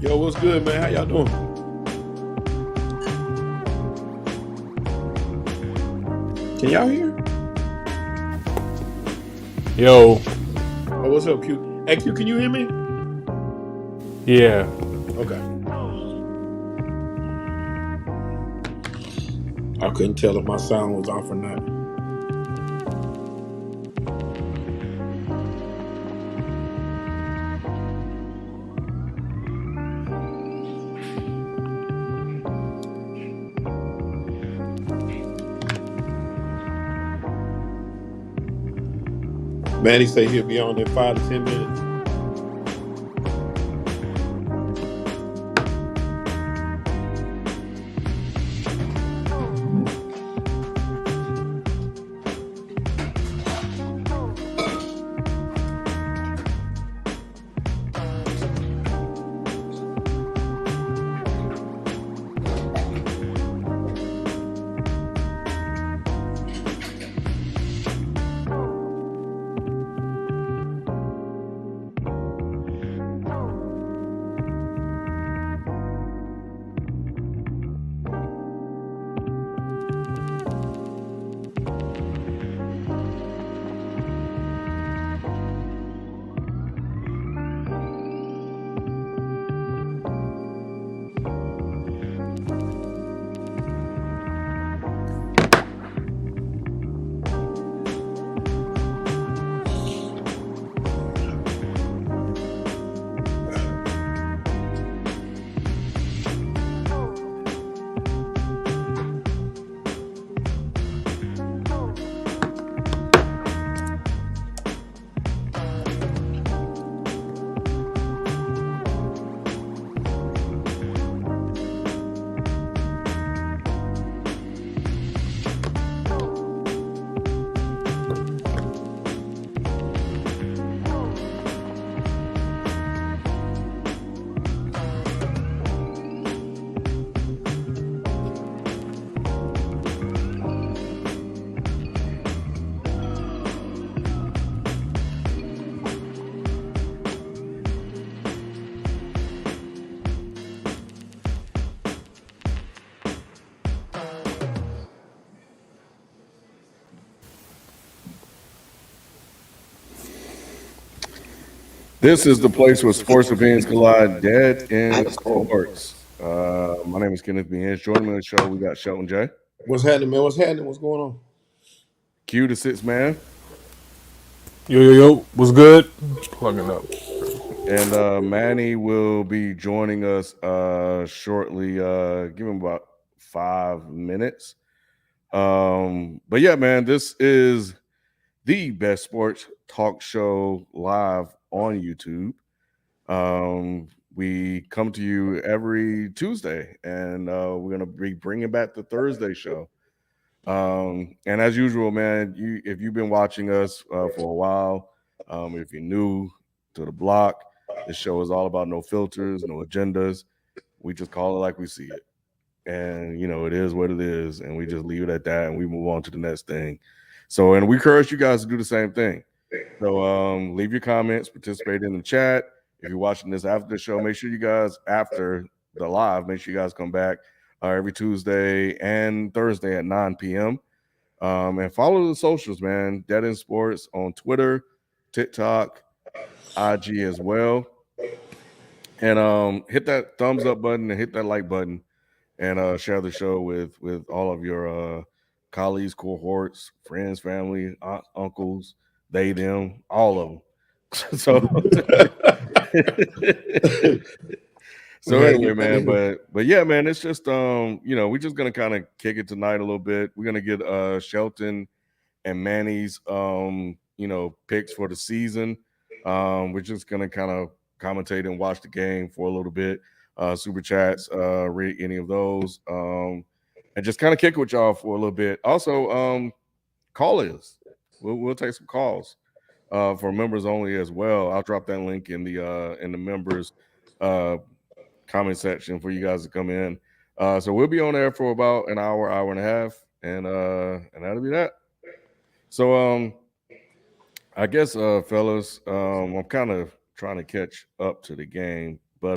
Yo, what's good, man? How y'all doing? Can y'all hear? Yo, Oh, what's up, Q? Hey, Q, can you hear me? yeah. Okay. I couldn't tell if my sound was off or not. Manny say he'll be on in 5 to 10 minutes. This is the place where sports opinions collide, dead in sports. My name is Kenneth B. Hinch. Joining me on the show, we got Shelton J. What's happening, man? What's happening? What's going on? Q, the sixth man. Yo. What's good? Plugging up. And Manny will be joining us shortly. Give him about 5 minutes. But yeah, man, this is the best sports talk show live on YouTube. We come to you every Tuesday, and we're gonna be bringing back the Thursday show. And as usual, man, if you've been watching us for a while, if you're new to the block, this show is all about no filters, no agendas. We just call it like we see it, and it is what it is, and we just leave it at that, and we move on to the next thing. So, and we encourage you guys to do the same thing. So leave your comments, participate in the chat. If you're watching this after the show, make sure you guys, after the live, make sure you guys come back every Tuesday and Thursday at 9 p.m. And follow the socials, man. Dead End Sports on Twitter, TikTok, IG as well. And hit that thumbs up button and hit that like button, and share the show with all of your colleagues, cohorts, friends, family, uncles, they, them, all of them. So anyway, man, but yeah, man, it's just we're just gonna kind of kick it tonight a little bit. We're gonna get Shelton and Manny's picks for the season. We're just gonna kind of commentate and watch the game for a little bit. Super chats, read any of those, and just kind of kick it with y'all for a little bit. Also, call is we'll take some calls for members only as well. I'll drop that link in the members comment section for you guys to come in. So we'll be on there for about an hour and a half, and that'll be that. So I guess fellas, I'm kind of trying to catch up to the game, but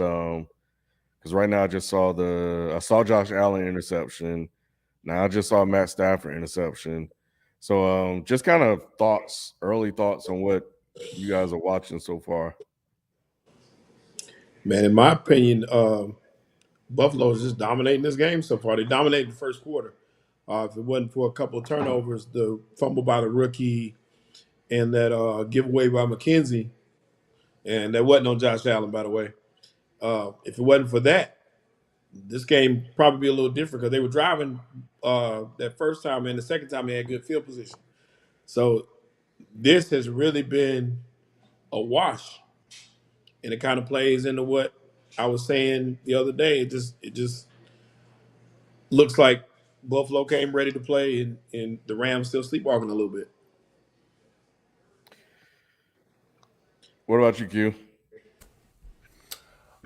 because right now I saw Josh Allen interception. Now I just saw Matt Stafford interception. So just kind of early thoughts on what you guys are watching so far. Man, in my opinion, Buffalo is just dominating this game so far. They dominated the first quarter. If it wasn't for a couple of turnovers, the fumble by the rookie and that giveaway by McKenzie, and that wasn't on Josh Allen, by the way. If it wasn't for that, this game probably be a little different because they were driving that first time, and the second time they had good field position. So this has really been a wash, and it kind of plays into what I was saying the other day. It just looks like Buffalo came ready to play, and the Rams still sleepwalking a little bit. What about you, Q?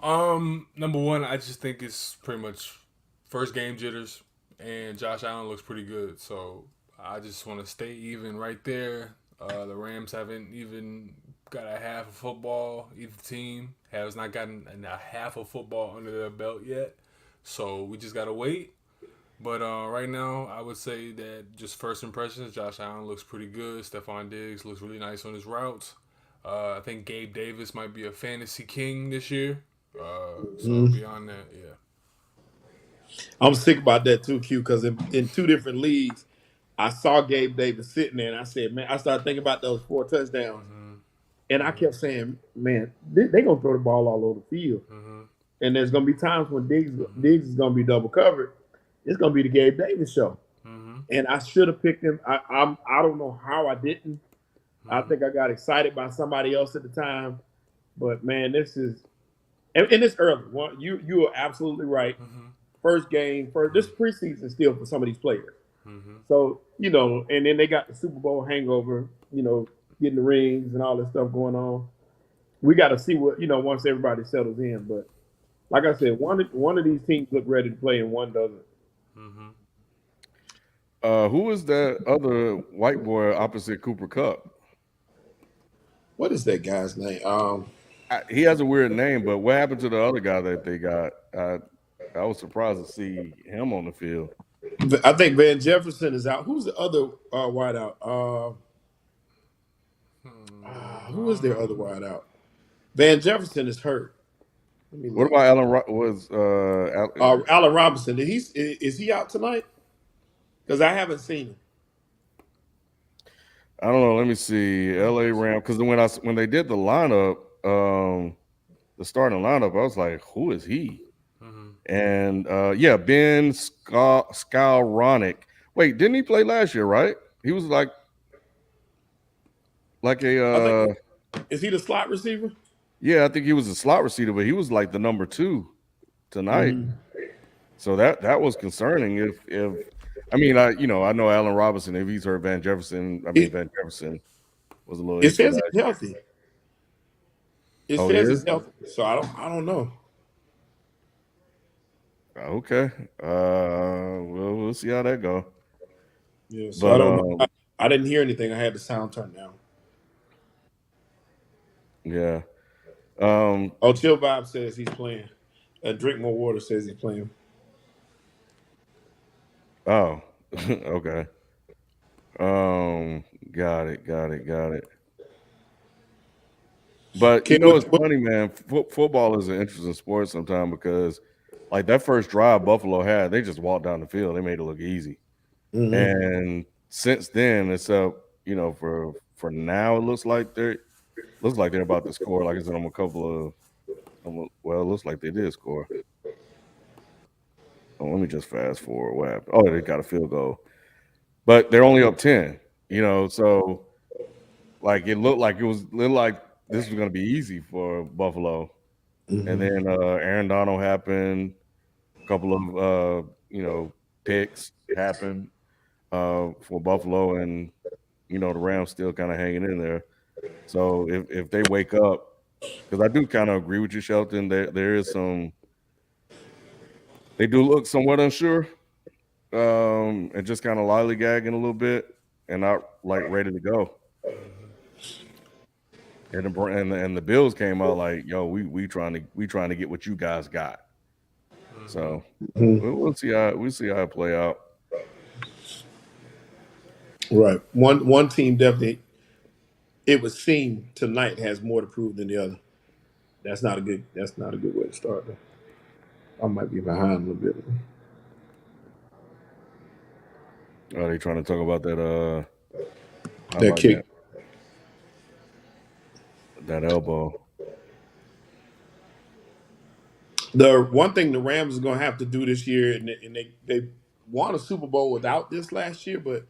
Number one, I just think it's pretty much first game jitters, and Josh Allen looks pretty good. So I just want to stay even right there. The Rams haven't even got a half of football. Either team has not gotten a half of football under their belt yet. So we just gotta wait. But right now, I would say that just first impressions, Josh Allen looks pretty good. Stephon Diggs looks really nice on his routes. I think Gabe Davis might be a fantasy king this year. So beyond that, yeah. I'm sick about that too, Q, because in two different leagues, I saw Gabe Davis sitting there, and I said, man, I started thinking about those 4 touchdowns, and I kept saying, man, they gonna throw the ball all over the field, and there's gonna be times when Diggs is gonna be double covered. It's gonna be the Gabe Davis show, and I should have picked him. I don't know how I didn't. I think I got excited by somebody else at the time, but man, this is and it's early. You are absolutely right. First game, this preseason still for some of these players. So, and then they got the Super Bowl hangover, getting the rings and all this stuff going on. We got to see what, once everybody settles in. But like I said, one of these teams look ready to play and one doesn't. Who is that other white boy opposite Cooper Cup? What is that guy's name? He has a weird name, but what happened to the other guy that they got? I was surprised to see him on the field. I think Van Jefferson is out. Who's the other wideout? Who is their other wideout? Van Jefferson is hurt. What about Allen Robinson? Is he out tonight? Because I haven't seen him. I don't know. Let me see. LA Rams. Because when they did the lineup, the starting lineup, I was like, who is he? And Ben Skowronek. Wait, didn't he play last year? Right? He was like a. Is he the slot receiver? Yeah, I think he was a slot receiver, but he was like the number 2 tonight. So that was concerning. If I know Allen Robinson. If he's hurt, Van Jefferson was a little. It says he's healthy. It says he's healthy. So I don't know. Okay. We'll see how that go. Yeah. So I don't know. I didn't hear anything. I had the sound turned down. Yeah. Chill Vibe says he's playing. Drink More Water says he's playing. Oh, okay. Got it. But it's funny, man. Football is an interesting sport sometimes because, like that first drive Buffalo had, they just walked down the field. They made it look easy, and since then, it's up. For now, it looks like they're about to score. Like I said, on a couple of. Well, it looks like they did score. Oh, let me just fast forward. What happened? Oh, they got a field goal, but they're only up 10. So like it looked like this was going to be easy for Buffalo, and then Aaron Donald happened. A couple of picks happened for Buffalo, and the Rams still kind of hanging in there. So if they wake up, because I do kind of agree with you, Shelton, there is some. They do look somewhat unsure, and just kind of lollygagging a little bit, and not like ready to go. And the Bills came out like, yo, we trying to get what you guys got, So Mhm. we'll see how it play out. Right. One team definitely, it would seem tonight, has more to prove than the other. That's not a good. That's not a good way to start. Though. I might be behind a little bit. Are they trying to talk about that? How That about kick. that elbow? The one thing the Rams are going to have to do this year, and they won a Super Bowl without this last year, but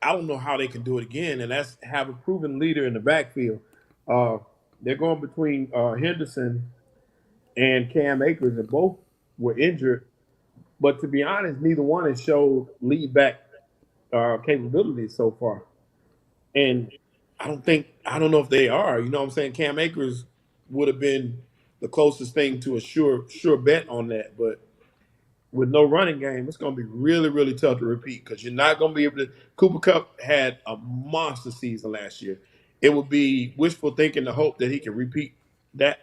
I don't know how they can do it again, and that's have a proven leader in the backfield. Uh, they're going between Henderson and Cam Akers, and both were injured. But to be honest, neither one has showed lead back capabilities so far. And I don't know if they are. You know what I'm saying? Cam Akers would have been the closest thing to a sure bet on that. But with no running game, it's going to be really, really tough to repeat because you're not going to be able to. Cooper Cup had a monster season last year. It would be wishful thinking to hope that he can repeat that.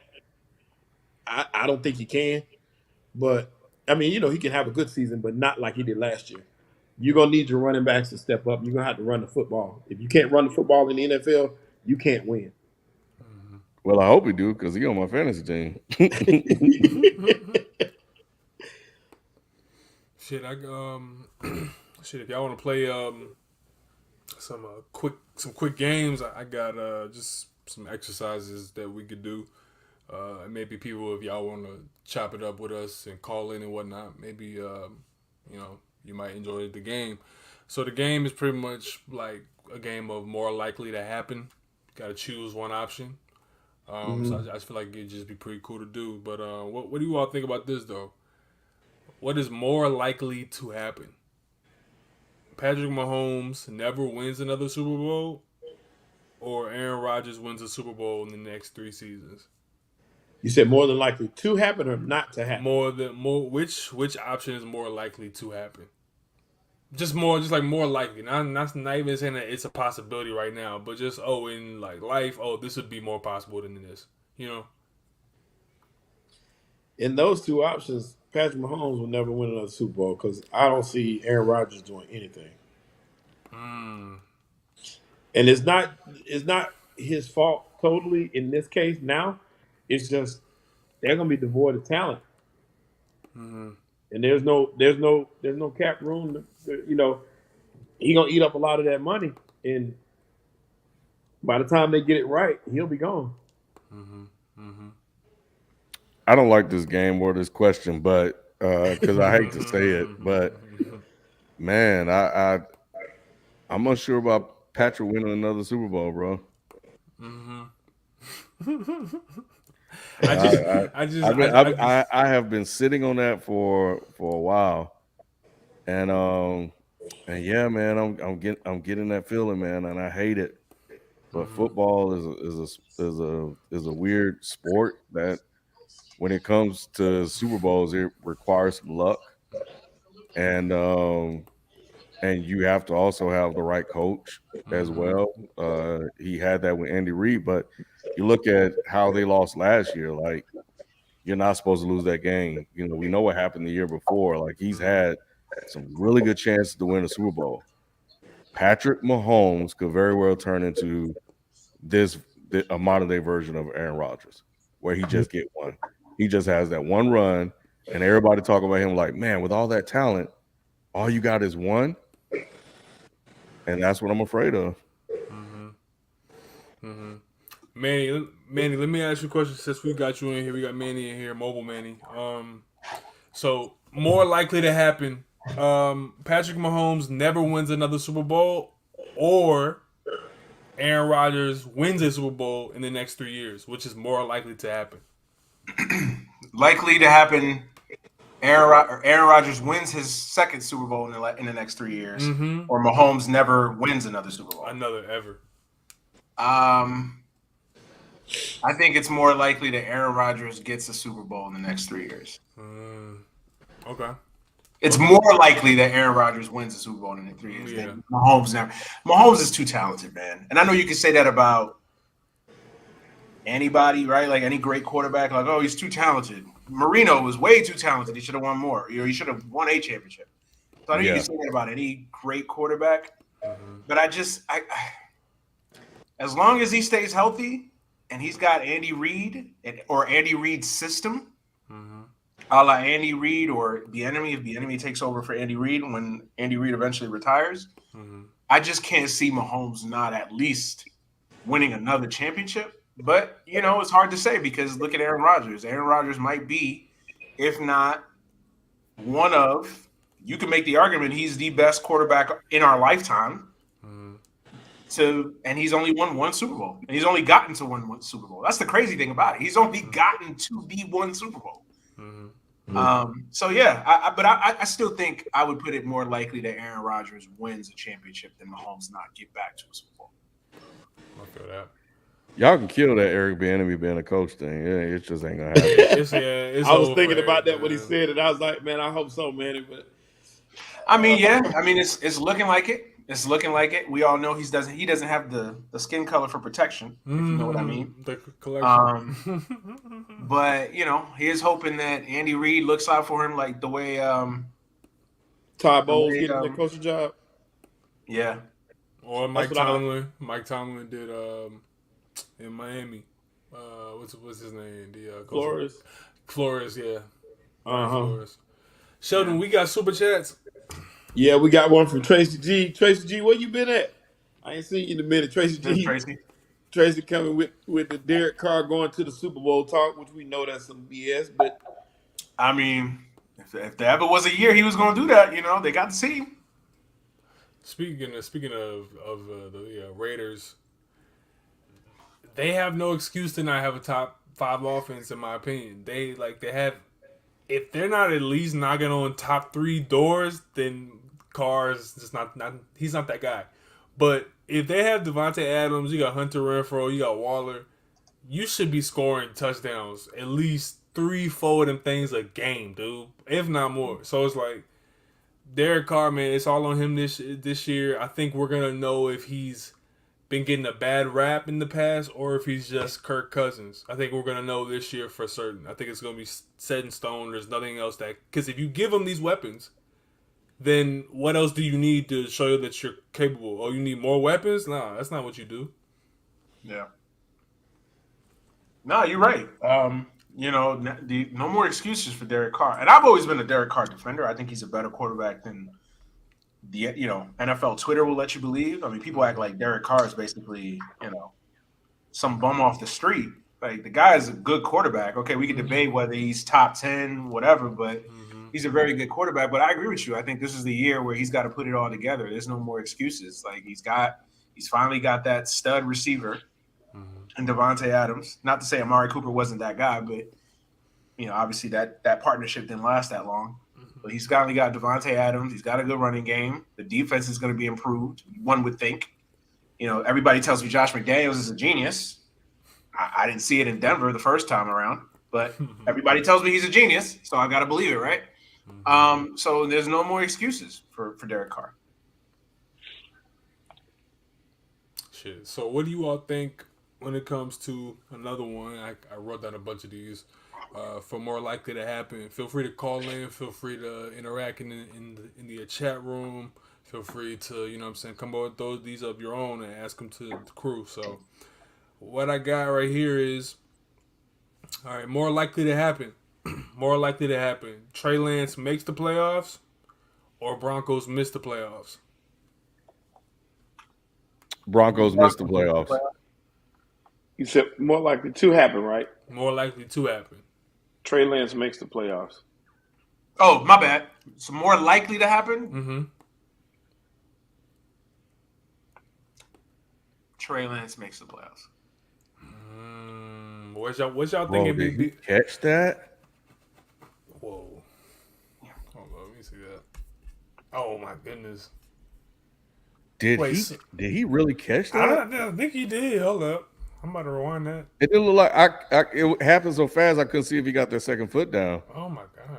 I don't think he can. But I mean, he can have a good season, but not like he did last year. You're gonna need your running backs to step up. You're gonna have to run the football. If you can't run the football in the NFL, you can't win. Well, I hope we do because he on my fantasy team. Shit, shit. If y'all want to play some quick games, I got just some exercises that we could do. And maybe people, if y'all want to chop it up with us and call in and whatnot, maybe you might enjoy the game. So the game is pretty much like a game of more likely to happen. Got to choose one option. So I just feel like it'd just be pretty cool to do. But what do you all think about this though? What is more likely to happen? Patrick Mahomes never wins another Super Bowl, or Aaron Rodgers wins a Super Bowl in the next 3 seasons? You said more than likely to happen or not to happen. Which option is more likely to happen? Just like more likely. Not even saying that it's a possibility right now, but just in like life, this would be more possible than this. You know? In those two options, Patrick Mahomes will never win another Super Bowl because I don't see Aaron Rodgers doing anything. And it's not his fault totally in this case. Now, it's just they're gonna be devoid of talent. And there's no cap room. He gonna eat up a lot of that money, and by the time they get it right, he'll be gone. I don't like this game or this question, but because I hate to say it, but man, I'm unsure about Patrick winning another Super Bowl, bro. I have been sitting on that for a while, and yeah, man, I'm getting that feeling, man, and I hate it. But football is a weird sport that when it comes to Super Bowls, it requires some luck, and you have to also have the right coach as well. He had that with Andy Reid, but you look at how they lost last year, like you're not supposed to lose that game. We know what happened the year before. Like he's had some really good chances to win a Super Bowl. Patrick Mahomes could very well turn into a modern day version of Aaron Rodgers, where he just get one. He just has that one run, and everybody talk about him like, man, with all that talent, all you got is one, and that's what I'm afraid of. Manny, let me ask you a question. Since we got you in here, we got Manny in here, mobile Manny. So more likely to happen, Patrick Mahomes never wins another Super Bowl, or Aaron Rodgers wins a Super Bowl in the next 3 years. Which is more likely to happen? Likely to happen. Aaron Rodgers wins his second Super Bowl in the next 3 years, or Mahomes never wins another Super Bowl. Another ever. I think it's more likely that Aaron Rodgers gets a Super Bowl in the next 3 years. Okay. It's more likely that Aaron Rodgers wins a Super Bowl in 3 years than Mahomes never. Mahomes is too talented, man. And I know you can say that about anybody, right? Like any great quarterback, like, oh, he's too talented. Marino was way too talented. He should have won more. He should have won a championship. So I think you can say that about any great quarterback. But I as long as he stays healthy and he's got Andy Reid or Andy Reid's system, a la Andy Reid or Bieniemy, if Bieniemy takes over for Andy Reid when Andy Reid eventually retires, I just can't see Mahomes not at least winning another championship. But, it's hard to say because look at Aaron Rodgers. Aaron Rodgers might be, if not one of, you can make the argument he's the best quarterback in our lifetime. And he's only won one Super Bowl. And he's only gotten to one Super Bowl. That's the crazy thing about it. He's only gotten to be one Super Bowl. So yeah, I still think I would put it more likely that Aaron Rodgers wins a championship than Mahomes not get back to a Super Bowl. I feel that. Y'all can kill that Eric Bieniemy being a coach thing. Yeah, it just ain't gonna happen. I was thinking about that when he said it. I was like, man, I hope so, man. But I mean, yeah, it's looking like it. It's looking like it. We all know he doesn't have the skin color for protection, if you know what I mean. The collection. But he is hoping that Andy Reid looks out for him like the way Todd Bowles getting the coaching job. Yeah. Or Mike Tomlin. Mike Tomlin did in Miami. What's his name? Flores, yeah. Flores. Sheldon, we got super chats. Yeah, we got one from Tracy G. Tracy G, where you been at? I ain't seen you in a minute. Tracy G. Tracy coming with the Derek Carr going to the Super Bowl talk, which we know that's some BS. But I mean, if there ever was a year he was going to do that, they got to see him. Speaking of the Raiders, they have no excuse to not have a top 5 offense, in my opinion. They have. If they're not at least knocking on top 3 doors, then Carr's just not he's not that guy. But if they have Devontae Adams, you got Hunter Renfrow, you got Waller, you should be scoring touchdowns at least 3-4 of them things a game, dude, if not more. So it's like Derek Carr, man, it's all on him this year. I think we're gonna know if he's been getting a bad rap in the past or if he's just Kirk Cousins. I think we're going to know this year for certain. I think it's going to be set in stone. There's nothing else because if you give him these weapons, then what else do you need to show you that you're capable? Oh, you need more weapons? Nah, that's not what you do. Yeah. No, you're right. No more excuses for Derek Carr. And I've always been a Derek Carr defender. I think he's a better quarterback than the NFL Twitter will let you believe. I mean, people act like Derek Carr is basically, some bum off the street. Like, the guy is a good quarterback. Okay, we can debate whether he's top 10, whatever, but he's a very good quarterback. But I agree with you. I think this is the year where he's got to put it all together. There's no more excuses. Like, he's finally got that stud receiver in Devontae Adams. Not to say Amari Cooper wasn't that guy, but, obviously that partnership didn't last that long. But he's finally got Devontae Adams. He's got a good running game. The defense is going to be improved, one would think. Everybody tells me Josh McDaniels is a genius. I didn't see it in Denver the first time around, but everybody tells me he's a genius, so I got to believe it, right? So there's no more excuses for Derek Carr. Shit. So what do you all think when it comes to another one? I wrote down a bunch of these. For more likely to happen, feel free to call in. Feel free to interact in the chat room. Feel free to, come over and throw these up your own and ask them to the crew. So what I got right here is, all right, more likely to happen. More likely to happen. Trey Lance makes the playoffs or Broncos miss the playoffs? Broncos miss the playoffs. You said more likely to happen, right? More likely to happen. Trey Lance makes the playoffs. Oh, my bad. So more likely to happen? Trey Lance makes the playoffs. What y'all thinking? Did he catch that? Whoa. Hold on, let me see that. Oh, my goodness. Did he really catch that? I think he did. Hold up. I'm about to rewind that. It didn't look like it happened so fast I couldn't see if he got that second foot down. Oh my god!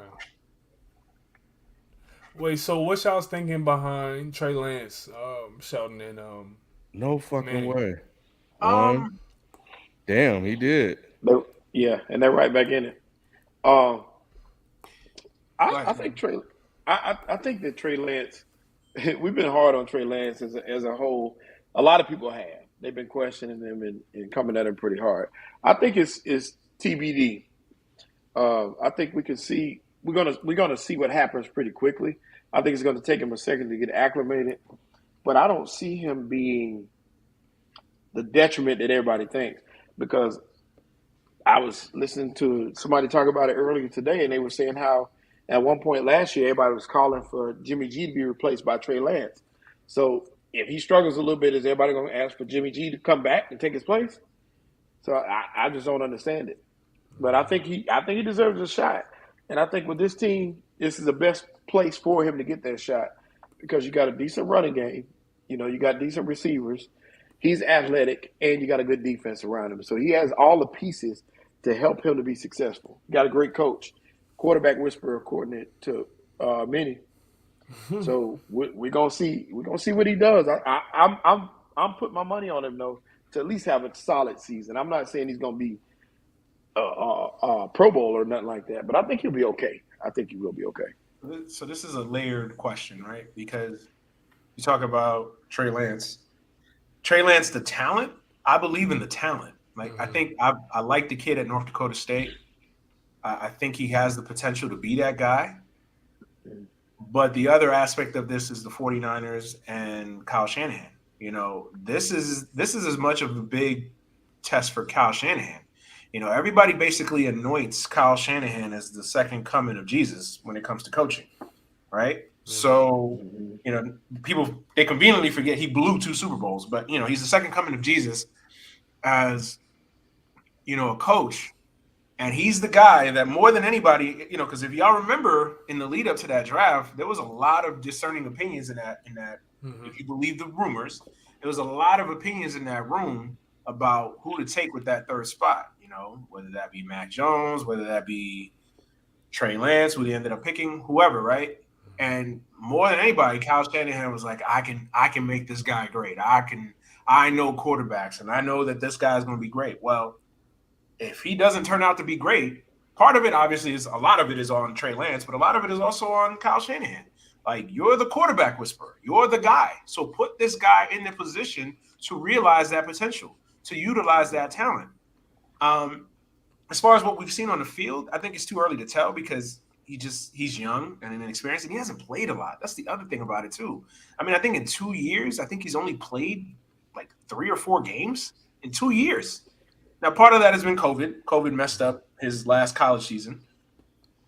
Wait, so what y'all's thinking behind Trey Lance, Sheldon, and no fucking Manning? way. Damn, he did. They, yeah, and they're right back in it. Um, Go I ahead. think Trey. I think that Trey Lance. We've been hard on Trey Lance as a whole. A lot of people have. They've been questioning him and coming at him pretty hard. I think it's TBD. I think we can see we're gonna see what happens pretty quickly. I think it's going to take him a second to get acclimated, but I don't see him being the detriment that everybody thinks because I was listening to somebody talk about it earlier today, and they were saying how at one point last year everybody was calling for Jimmy G to be replaced by Trey Lance. So if he struggles a little bit, is everybody going to ask for Jimmy G to come back and take his place? So I just don't understand it. But I think he deserves a shot, and I think with this team, this is the best place for him to get that shot because you got a decent running game, you got decent receivers, he's athletic, and you got a good defense around him. So he has all the pieces to help him to be successful. Got a great coach, quarterback whisperer, according to many. So we're gonna see what he does. I'm putting my money on him though to at least have a solid season. I'm not saying he's gonna be Pro Bowl or nothing like that. But I think he'll be okay. I think he will be okay. So this is a layered question, right? Because you talk about Trey Lance. Trey Lance, the talent, I believe in the talent. Like I think I like the kid at North Dakota State. I think he has the potential to be that guy. But the other aspect of this is the 49ers and Kyle Shanahan. This is as much of a big test for Kyle Shanahan. Everybody basically anoints Kyle Shanahan as the second coming of Jesus when it comes to coaching, right? So, people, they conveniently forget he blew 2 Super Bowls, but, he's the second coming of Jesus as, a coach. And he's the guy that more than anybody, because if y'all remember in the lead up to that draft, there was a lot of discerning opinions in that. If you believe the rumors, there was a lot of opinions in that room about who to take with that third spot, whether that be Mac Jones, whether that be Trey Lance, who they ended up picking, whoever, right? And more than anybody, Kyle Shanahan was like, I can make this guy great. I know quarterbacks, and I know that this guy's going to be great. Well, if he doesn't turn out to be great, part of it obviously is a lot of it is on Trey Lance, but a lot of it is also on Kyle Shanahan. Like, you're the quarterback whisperer. You're the guy. So put this guy in the position to realize that potential, to utilize that talent. As far as what we've seen on the field, I think it's too early to tell because he's young and inexperienced, and he hasn't played a lot. That's the other thing about it too. I mean, I think in 2 years, I think he's only played like 3 or 4 games in 2 years. Now, part of that has been COVID. COVID messed up his last college season.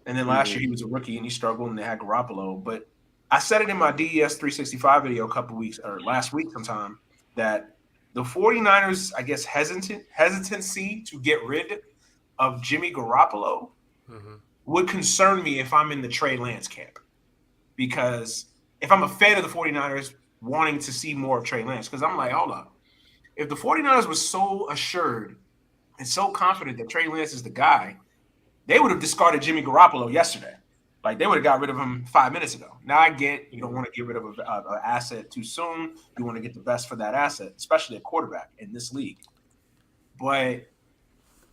And then last year he was a rookie and he struggled and they had Garoppolo. But I said it in my DES 365 video a couple weeks or last week sometime that the 49ers, I guess, hesitancy to get rid of Jimmy Garoppolo would concern me if I'm in the Trey Lance camp. Because if I'm a fan of the 49ers wanting to see more of Trey Lance, because I'm like, hold up. If the 49ers were so assured and so confident that Trey Lance is the guy, they would have discarded Jimmy Garoppolo yesterday. Like, they would have got rid of him 5 minutes ago. Now, I get you don't want to get rid of an asset too soon. You want to get the best for that asset, especially a quarterback in this league. But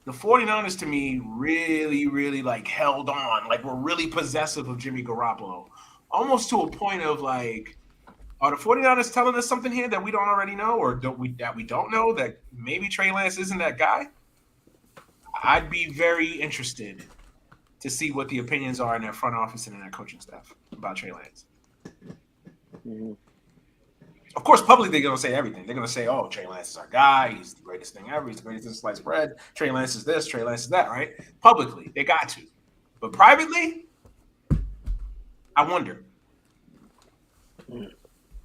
the 49ers, to me, really, really, like, held on. Like, were really possessive of Jimmy Garoppolo. Almost to a point of, like, are the 49ers telling us something here that we don't already know or that we don't know, that maybe Trey Lance isn't that guy? I'd be very interested to see what the opinions are in their front office and in their coaching staff about Trey Lance. Of course, publicly, they're going to say everything. They're going to say, oh, Trey Lance is our guy. He's the greatest thing ever. He's the greatest thing since sliced bread. Trey Lance is this. Trey Lance is that, right? Publicly, they got to. But privately, I wonder.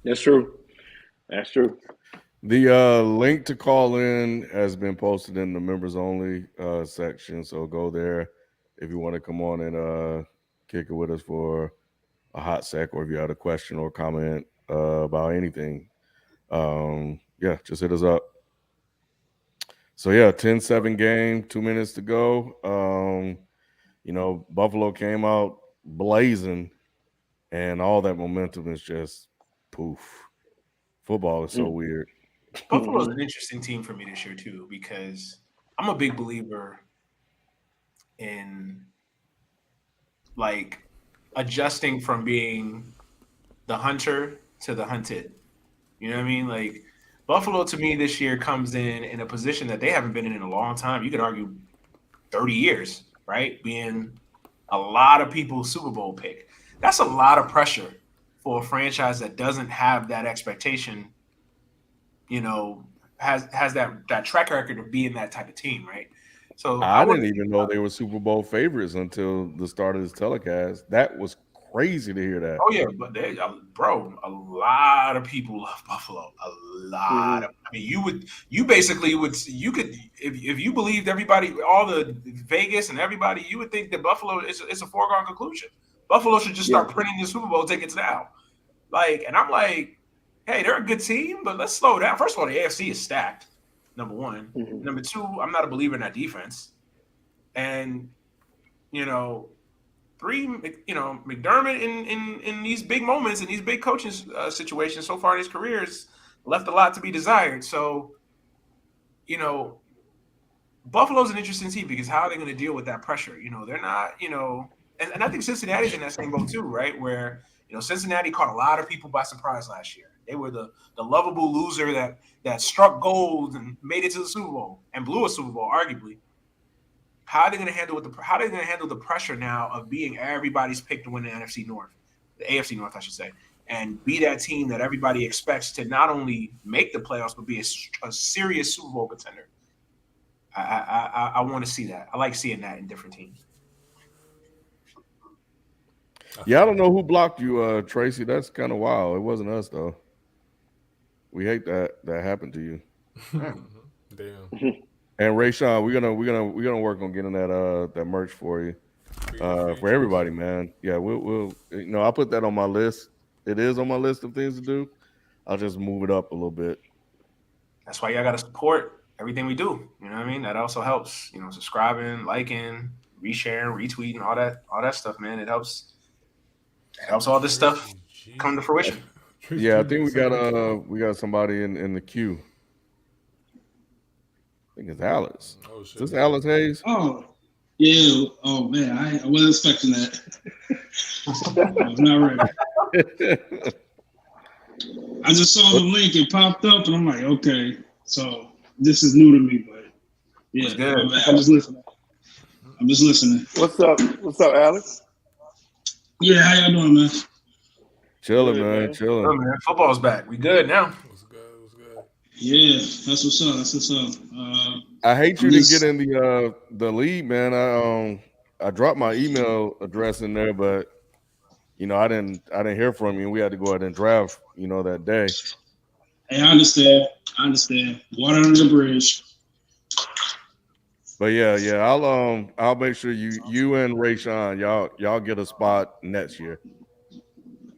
That's true. That's true. The link to call in has been posted in the members only section. So go there if you want to come on and kick it with us for a hot sec, or if you had a question or comment about anything. Yeah, just hit us up. So yeah, 10-7 game, 2 minutes to go. Buffalo came out blazing, and all that momentum is just poof. Football is so weird. Buffalo's an interesting team for me this year too, because I'm a big believer in like adjusting from being the hunter to the hunted. You know what I mean? Like Buffalo to me this year comes in a position that they haven't been in a long time. You could argue 30 years, right? Being a lot of people's Super Bowl pick. That's a lot of pressure for a franchise that doesn't have that expectation, has that track record of being that type of team, right? So I I want didn't even know they were Super Bowl favorites until the start of this telecast. That was crazy to hear that. Oh yeah, but bro, a lot of people love Buffalo. A lot of. I mean, you basically you could, if you believed everybody, all the Vegas and everybody, you would think that Buffalo is a foregone conclusion. Buffalo should just start printing the Super Bowl tickets now. Like, and I'm like, hey, they're a good team, but let's slow down. First of all, the AFC is stacked. Number one. Number two, I'm not a believer in that defense. And three, McDermott in these big moments, in these big coaching situations so far in his career has left a lot to be desired. So, Buffalo's an interesting team because how are they going to deal with that pressure? They're not, and I think Cincinnati's in that same boat too, right? Where, Cincinnati caught a lot of people by surprise last year. They were the lovable loser that struck gold and made it to the Super Bowl and blew a Super Bowl, arguably. How are they going to handle the pressure now of being everybody's pick to win the NFC North, the AFC North, I should say, and be that team that everybody expects to not only make the playoffs but be a serious Super Bowl contender? I want to see that. I like seeing that in different teams. Yeah, I don't know who blocked you, Tracy. That's kind of wild. It wasn't us though. We hate that happened to you. Damn. And Rayshawn, we're gonna work on getting that merch for you, for everybody, man. Yeah, we'll I'll put that on my list. It is on my list of things to do. I'll just move it up a little bit. That's why y'all got to support everything we do. You know what I mean? That also helps. Subscribing, liking, resharing, retweeting, all that stuff, man. It helps all this stuff come to fruition. Yeah, I think we got somebody in the queue. I think it's Alice. Oh shit. Is this Alice Hayes? Oh, yeah. Oh man, I wasn't expecting that. I was not ready. I just saw the link, it popped up, and I'm like, okay, so this is new to me, but yeah, I'm just listening. What's up, Alex? Yeah, how y'all doing, man? Chilling, man. Chilling. Oh, man. Football's back. We good now. What's good? Yeah, that's what's up. I hate you to get in the lead, man. I dropped my email address in there, but I didn't hear from you. We had to go ahead and draft, that day. Hey, I understand. Water under the bridge. But yeah, I'll make sure you and Rayshawn, y'all get a spot next year.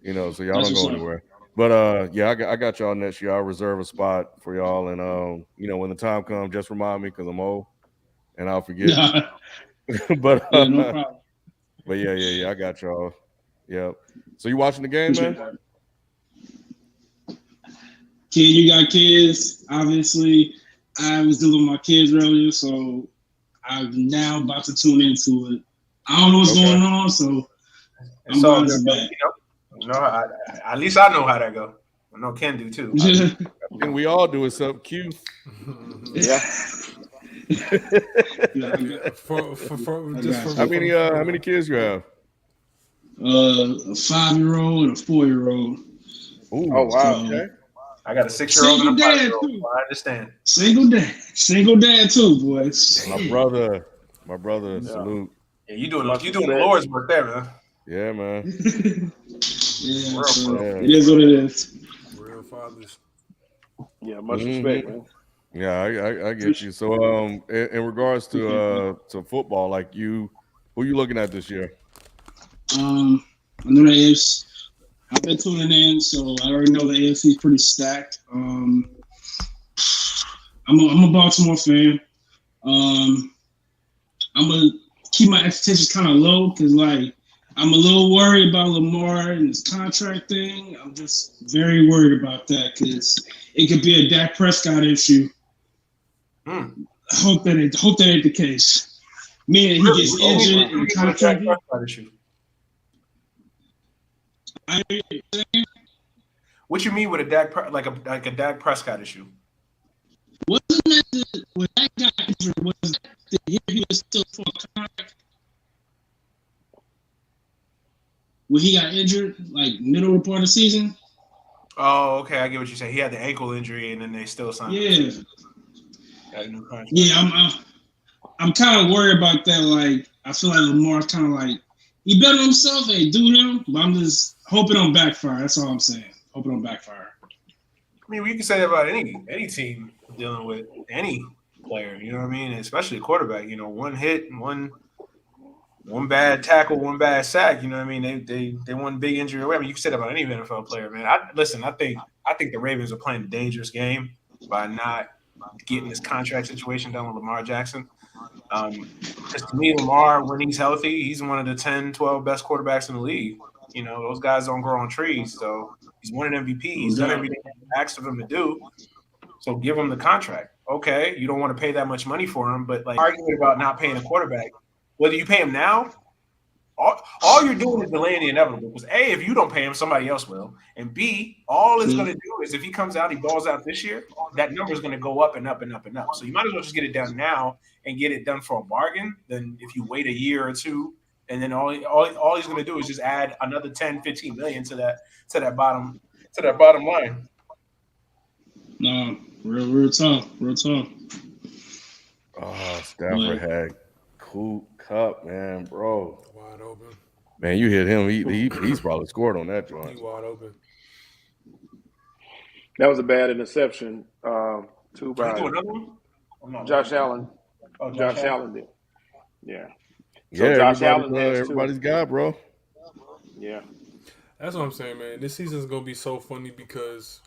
So y'all don't go anywhere. But I got y'all next year. I'll reserve a spot for y'all, and when the time comes, just remind me because I'm old and I'll forget. But yeah, no problem. But yeah, I got y'all. Yeah. So you watching the game, man? Kid, you got kids. Obviously, I was dealing with my kids earlier, so I'm now about to tune into it. I don't know what's going on, so I'm going to back. At least I know how that go. I know Ken do too. And we all do except Q. Yeah. How many kids you have? A 5-year-old and a 4-year-old. Ooh, oh wow. Okay. I got a 6-year-old and a 5-year-old. I understand. Single dad too, boys. My brother. Yeah. Salute. Yeah, you doing the Lord's work there, man. Yeah, man. Yeah, so it is what it is. Real fathers. Yeah, much respect, man. Yeah, I get you. So, in regards to football, like who you looking at this year? I know the AFC. I've been tuning in, so I already know the AFC is pretty stacked. I'm a Baltimore fan. I'm gonna keep my expectations kind of low because, I'm a little worried about Lamar and his contract thing. I'm just very worried about that because it could be a Dak Prescott issue. I hope that ain't the case. Meaning he gets injured and contracted. What you mean with a Dak Prescott issue? Wasn't that when that got injured? Was the year he was still for a contract? When he got injured, like middle part of the season. Oh, okay. I get what you say. He had the ankle injury, and then they still signed him. Got a new contract. Yeah, I'm kind of worried about that. Like, I feel like Lamar's kind of like he bet on himself, hey, do him. But I'm just hoping on backfire. That's all I'm saying. Hoping on backfire. I mean, we can say that about any team dealing with any player. You know what I mean? Especially a quarterback. You know, one hit, one bad tackle, one bad sack. You know what I mean? They one big injury away. I mean, you can say that about any NFL player, man. I think the Ravens are playing a dangerous game by not getting this contract situation done with Lamar Jackson. Because to me, Lamar, when he's healthy, he's one of the 10, 12 best quarterbacks in the league. You know, those guys don't grow on trees. So he's won an MVP. He's done everything asked of him to do. So give him the contract. Okay, you don't want to pay that much money for him, but like arguing about not paying a quarterback, whether you pay him now, all you're doing is delaying the inevitable. Because A, if you don't pay him, somebody else will. And B, all it's going to do is if he comes out, he balls out this year, that number is going to go up and up and up and up. So you might as well just get it done now and get it done for a bargain than if you wait a year or two. And then all he's going to do is just add another 10, 15 million to that bottom line. No, real tough. Oh, Stafford had Cupp, man, bro. Wide open. Man, you hit him. He's probably scored on that joint. He wide open. That was a bad interception. Too by Josh Allen. Oh, Josh Allen did. Yeah. So yeah, Josh Allen everybody's guy, bro. Yeah. That's what I'm saying, man. This season's gonna be so funny because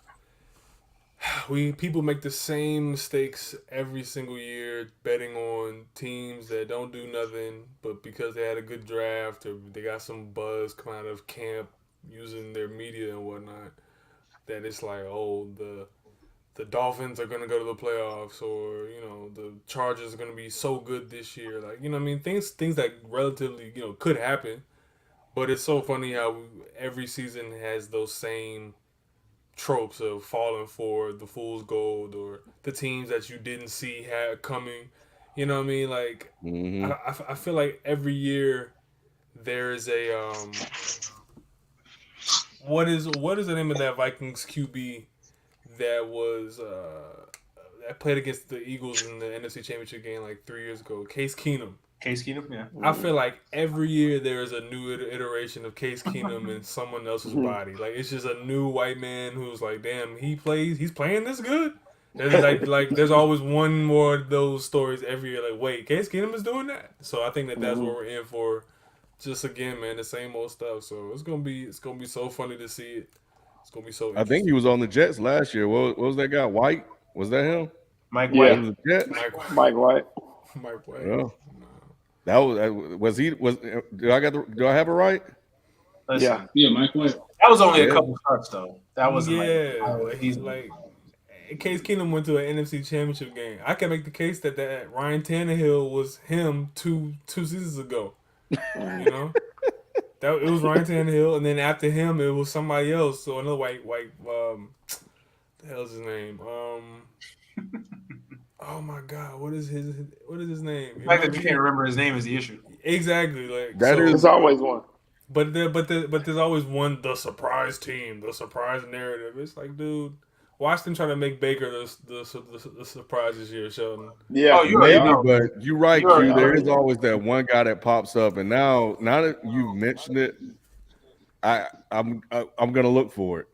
people make the same mistakes every single year betting on teams that don't do nothing, but because they had a good draft or they got some buzz coming out of camp using their media and whatnot, that it's like, oh, the Dolphins are going to go to the playoffs, or, you know, the Chargers are going to be so good this year. Like, you know what I mean? Things that relatively, you know, could happen. But it's so funny how every season has those same tropes of falling for the fool's gold or the teams that you didn't see coming. You know what I mean? Like, I feel like every year there's a what is the name of that Vikings QB that was that played against the Eagles in the NFC Championship game like 3 years ago? Case Keenum. Case Keenum, yeah. I feel like every year there is a new iteration of Case Keenum in someone else's body. Like, it's just a new white man who's like, damn, he's playing this good. There's like there's always one more of those stories every year. Like, wait, Case Keenum is doing that? So I think that's what we're in for. Just again, man, the same old stuff. So it's gonna be so funny to see it. It's gonna be so. I think he was on the Jets last year. What was that guy? White? Was that him? Mike White. Mike White. Mike White. Yeah. That was he? Do I have it right? Listen, yeah, Mike White. That was only a couple starts though. That wasn't he's like Case Keenum went to an NFC Championship game. I can make the case that Ryan Tannehill was him two seasons ago. You know, it was Ryan Tannehill, and then after him it was somebody else. So another white. The hell's his name? Oh my God, what is his name? The fact that you can't remember his name is the issue. Exactly, like there's always one. But there's always one, the surprise team, the surprise narrative. It's like, dude, watch them try to make Baker the surprise this year, Sheldon. Yeah, but you're right, Q. There is always that one guy that pops up, and now that you've mentioned it, I'm gonna look for it.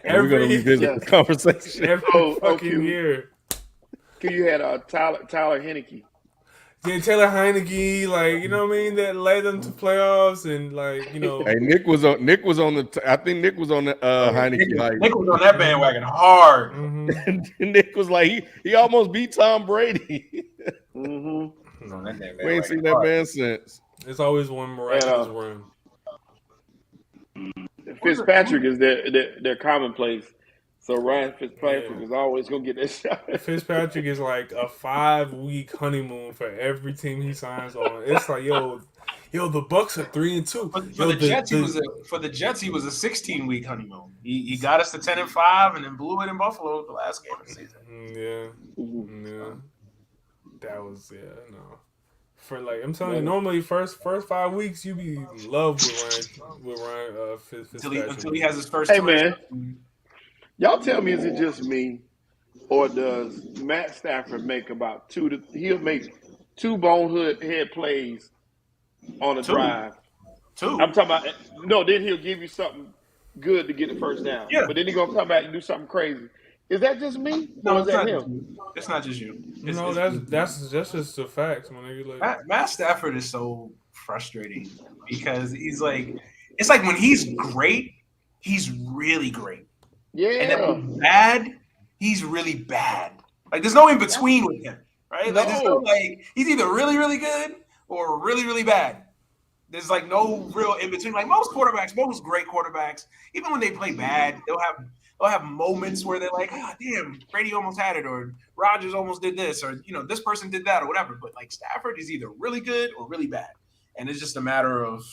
And we're gonna revisit the conversation every fucking year. You had Tyler Heineke. Yeah, Taylor Heineke, like, you know what I mean, that led them to playoffs, and like, you know. Hey, Nick was on the. I think Nick was on the Heineke hype. Nick was on that bandwagon hard. And Nick was like, he almost beat Tom Brady. We ain't seen that man since. There's always one miraculous run. Fitzpatrick is their commonplace. So Ryan Fitzpatrick Yeah. is always gonna get that shot. Fitzpatrick is like a 5-week honeymoon for every team he signs on. It's like, the Bucks are 3-2. For the Jets, he was a 16-week honeymoon. He got us to 10-5 and then blew it in Buffalo the last game of the season. Yeah. That was no. For like I'm telling you, normally first 5 weeks you be in love with Ryan Fitzpatrick until he has his first. Hey man, y'all tell me, is it just me, or does Matt Stafford make about he'll make 2 bonehead plays on a drive? 2. I'm talking about then he'll give you something good to get the first down. Yeah. But then he's gonna come back and do something crazy. Is that just me? No, or is that him? It's not just you. That's just the facts, man. Matt Stafford is so frustrating because he's like, it's like when he's great, he's really great. Yeah. And then when he's bad, he's really bad. Like there's no in between with him, right? Like there's no like he's either really, really good or really, really bad. There's like no real in between. Like most great quarterbacks, even when they play bad, they'll have moments where they're like, damn, Brady almost had it, or Rodgers almost did this, or this person did that, or whatever. But like Stafford is either really good or really bad, and it's just a matter of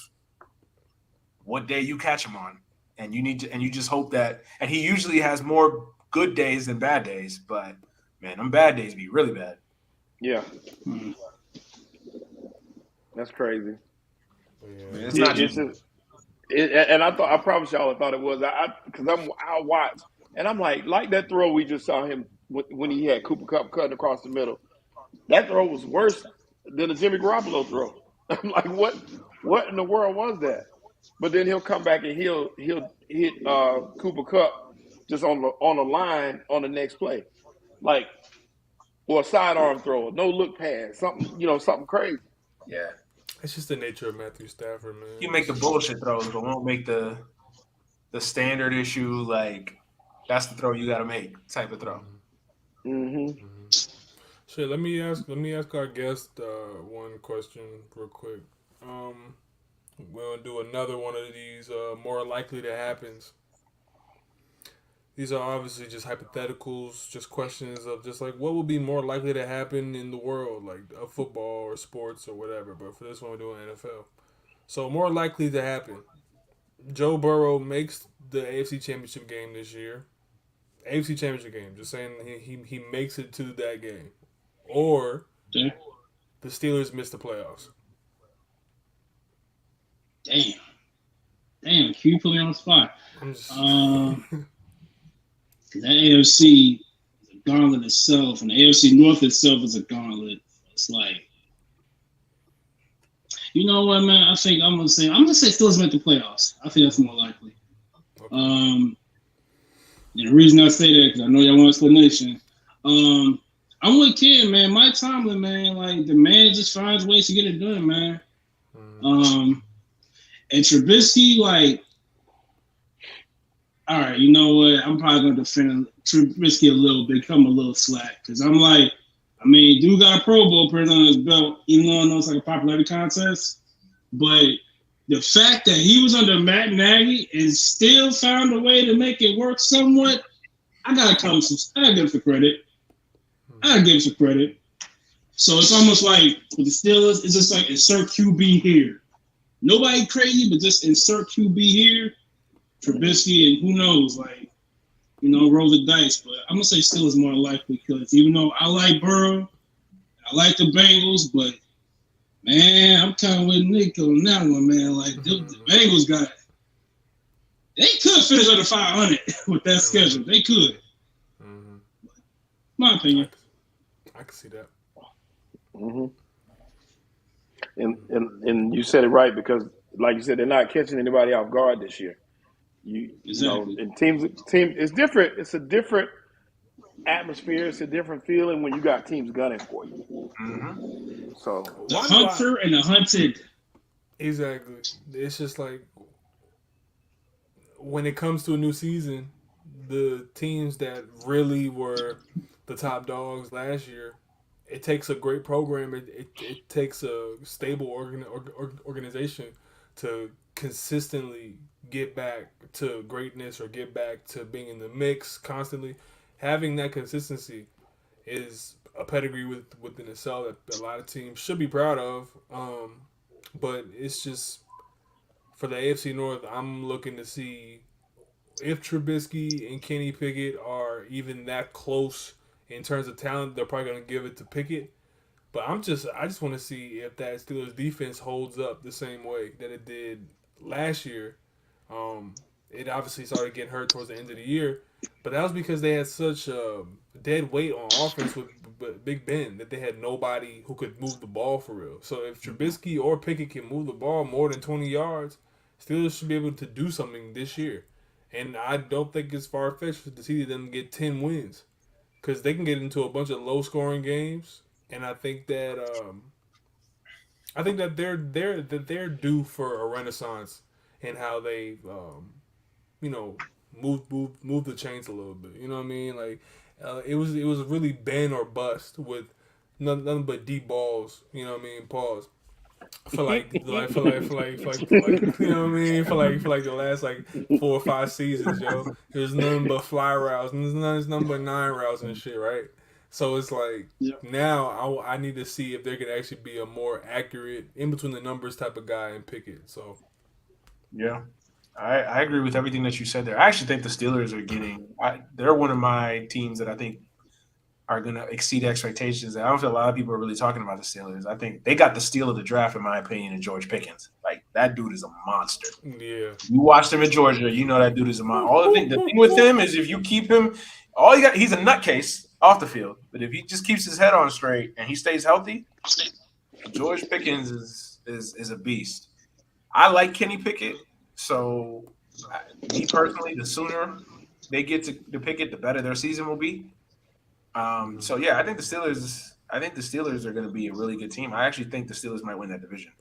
what day you catch him on, and you just hope that. And he usually has more good days than bad days, but man, them bad days be really bad. Yeah, that's crazy. Yeah. And I promise y'all, I thought it was. Because I watched, and I'm like that throw we just saw him when he had Cooper Kupp cutting across the middle. That throw was worse than the Jimmy Garoppolo throw. I'm like, what in the world was that? But then he'll come back and he'll hit Cooper Kupp just on the line on the next play, like, or a sidearm throw, no look pass, something crazy. Yeah. It's just the nature of Matthew Stafford, man. You make the bullshit throws, but won't make the standard issue, like that's the throw you got to make type of throw. Mm-hmm. Shit, let me ask our guest one question real quick. We're gonna do another one of these more likely to happens. These are obviously just hypotheticals, just questions of just like what would be more likely to happen in the world, like football or sports or whatever. But for this one, we're doing NFL. So more likely to happen: Joe Burrow makes the AFC Championship game this year. AFC Championship game. Just saying he makes it to that game, or the Steelers miss the playoffs. Damn, Q put me on the spot. I'm just... That AFC is a gauntlet itself, and the AFC North itself is a gauntlet. It's like, you know what, man? I think I'm gonna say Steelers make the playoffs. I think that's more likely. Okay. And the reason I say that because I know y'all want explanation. I'm with Ken, man. Mike Tomlin, man, like the man just finds ways to get it done, man. And Trubisky, like. All right, you know what? I'm probably going to defend Trubisky a little bit, come a little slack. Because I'm like, dude got a Pro Bowl appearance on his belt, even though it's like a popularity contest. But the fact that he was under Matt Nagy and still found a way to make it work somewhat, I got to give him some credit. So it's almost like with the Steelers, it's just like insert QB here. Nobody crazy, but just insert QB here. Trubisky and who knows, roll the dice. But I'm gonna say Steelers more likely because even though I like Burrow, I like the Bengals, but man, I'm kind of with Nick on that one, man. Like the Bengals they could finish under 500 with that schedule. They could. My opinion. I can see that. Mm-hmm. And you said it right because, like you said, they're not catching anybody off guard this year. And teams, it's different. It's a different atmosphere. It's a different feeling when you got teams gunning for you. Mm-hmm. So the hunter and the hunted. Exactly. It's just like when it comes to a new season, the teams that really were the top dogs last year, it takes a great program. It takes a stable organization to consistently get back to greatness or get back to being in the mix constantly, having that consistency is a pedigree within itself that a lot of teams should be proud of. But it's just for the AFC North, I'm looking to see if Trubisky and Kenny Pickett are even that close in terms of talent. They're probably going to give it to Pickett. But I just want to see if that Steelers defense holds up the same way that it did last year. It obviously started getting hurt towards the end of the year, but that was because they had such a dead weight on offense with Big Ben that they had nobody who could move the ball for real. So if Trubisky or Pickett can move the ball more than 20 yards, Steelers should be able to do something this year. And I don't think it's far fetched to see them get 10 wins because they can get into a bunch of low scoring games. And I think that they're due for a renaissance in how they you know move the chains a little bit. You know what I mean? Like it was really Ben or bust with nothing but deep balls. You know what I mean? Pause. For like you know what I mean? For like the last like 4 or 5 seasons, yo. There's nothing but fly routes and there's nothing but 9 routes and shit, right? So it's like Yep. now I need to see if there can actually be a more accurate in between the numbers type of guy and Pickett. So Yeah, I agree with everything that you said there. I actually think the Steelers are they're one of my teams that I think are going to exceed expectations. I don't feel a lot of people are really talking about the Steelers. I think they got the steal of the draft, in my opinion, in George Pickens. Like, that dude is a monster. yeah, You watched him in Georgia, you know that dude is a monster. The thing with him is if you keep him, he's a nutcase off the field. But if he just keeps his head on straight and he stays healthy, George Pickens is a beast. I like Kenny Pickett, so me personally, the sooner they get to Pickett, the better their season will be. So yeah, I think the Steelers are going to be a really good team. I actually think the Steelers might win that division.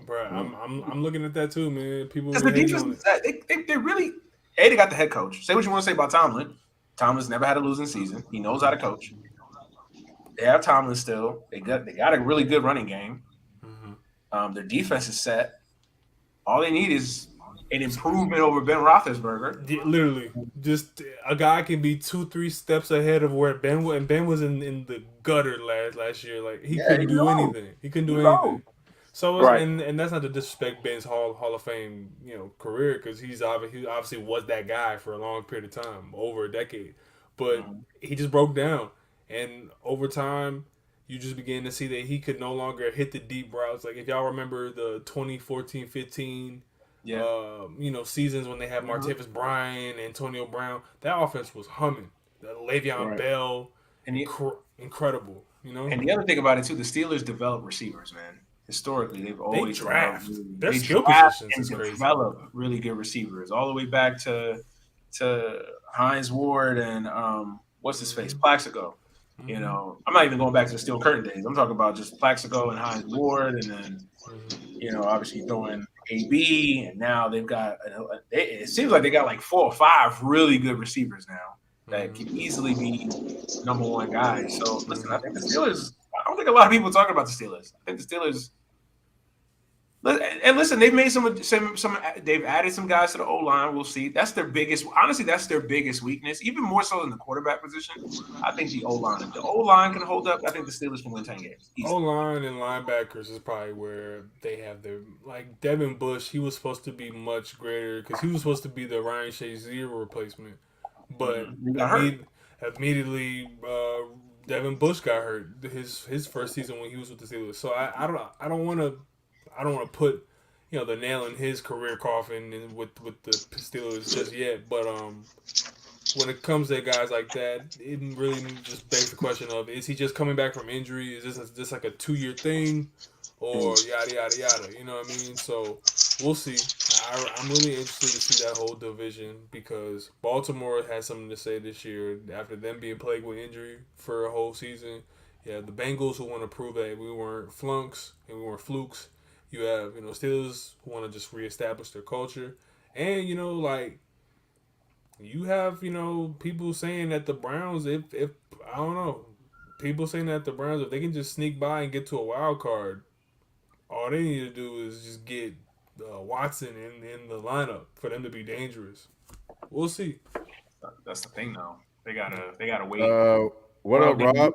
bro. I'm looking at that too, man. People Because the hating defense, on it. they really, they got the head coach. Say what you want to say about Tomlin. Tomlin's never had a losing season. He knows how to coach. They have Tomlin still. They got a really good running game. Their defense is set. All they need is an improvement over Ben Roethlisberger. Yeah, literally, just a guy can be 2-3 steps ahead of where Ben was, and Ben was in the gutter last year. Like he couldn't do anything. He couldn't do anything. So Right. and that's not to disrespect Ben's Hall of Fame career because he obviously was that guy for a long period of time, over a decade, but he just broke down, and over time you just began to see that he could no longer hit the deep routes. Like if y'all remember the 2014-15 seasons when they had Martavis Bryant, Antonio Brown, that offense was humming. Le'Veon Bell, And incredible. And the other thing about it too, the Steelers develop receivers, man. Historically, they've always draft. Their they skill draft positions and is crazy. develop really good receivers, all the way back to Hines Ward and what's his face, Plaxico. I'm not even going back to the Steel Curtain days. I'm talking about just Plaxico and Hines Ward, and then obviously throwing AB, and now they've got. It seems like they got like 4 or 5 really good receivers now that can easily be number one guys. So listen, I think the Steelers. I don't think a lot of people are talking about the Steelers. I think the Steelers. And listen, they've made some. They've added some guys to the O line. We'll see. That's their biggest. Honestly, that's their biggest weakness. Even more so than the quarterback position. I think the O line. If the O line can hold up, I think the Steelers can win 10 games. O line and linebackers is probably where they have their Devin Bush. He was supposed to be much greater because he was supposed to be the Ryan Shazier replacement, but immediately Devin Bush got hurt his first season when he was with the Steelers. So I don't want to put the nail in his career coffin and with the Steelers just yet. But when it comes to guys like that, it really just begs the question of: is he just coming back from injury? Is this just like a 2-year thing, or yada yada yada? You know what I mean? So we'll see. I'm really interested to see that whole division because Baltimore has something to say this year after them being plagued with injury for a whole season. Yeah, the Bengals who want to prove that we weren't flunks and we weren't flukes. You have, Steelers who want to just reestablish their culture. And, you have, people saying that the Browns, if I don't know, people saying that the Browns, if they can just sneak by and get to a wild card, all they need to do is just get Watson in the lineup for them to be dangerous. We'll see. That's the thing, though. They gotta wait. What up, Rob?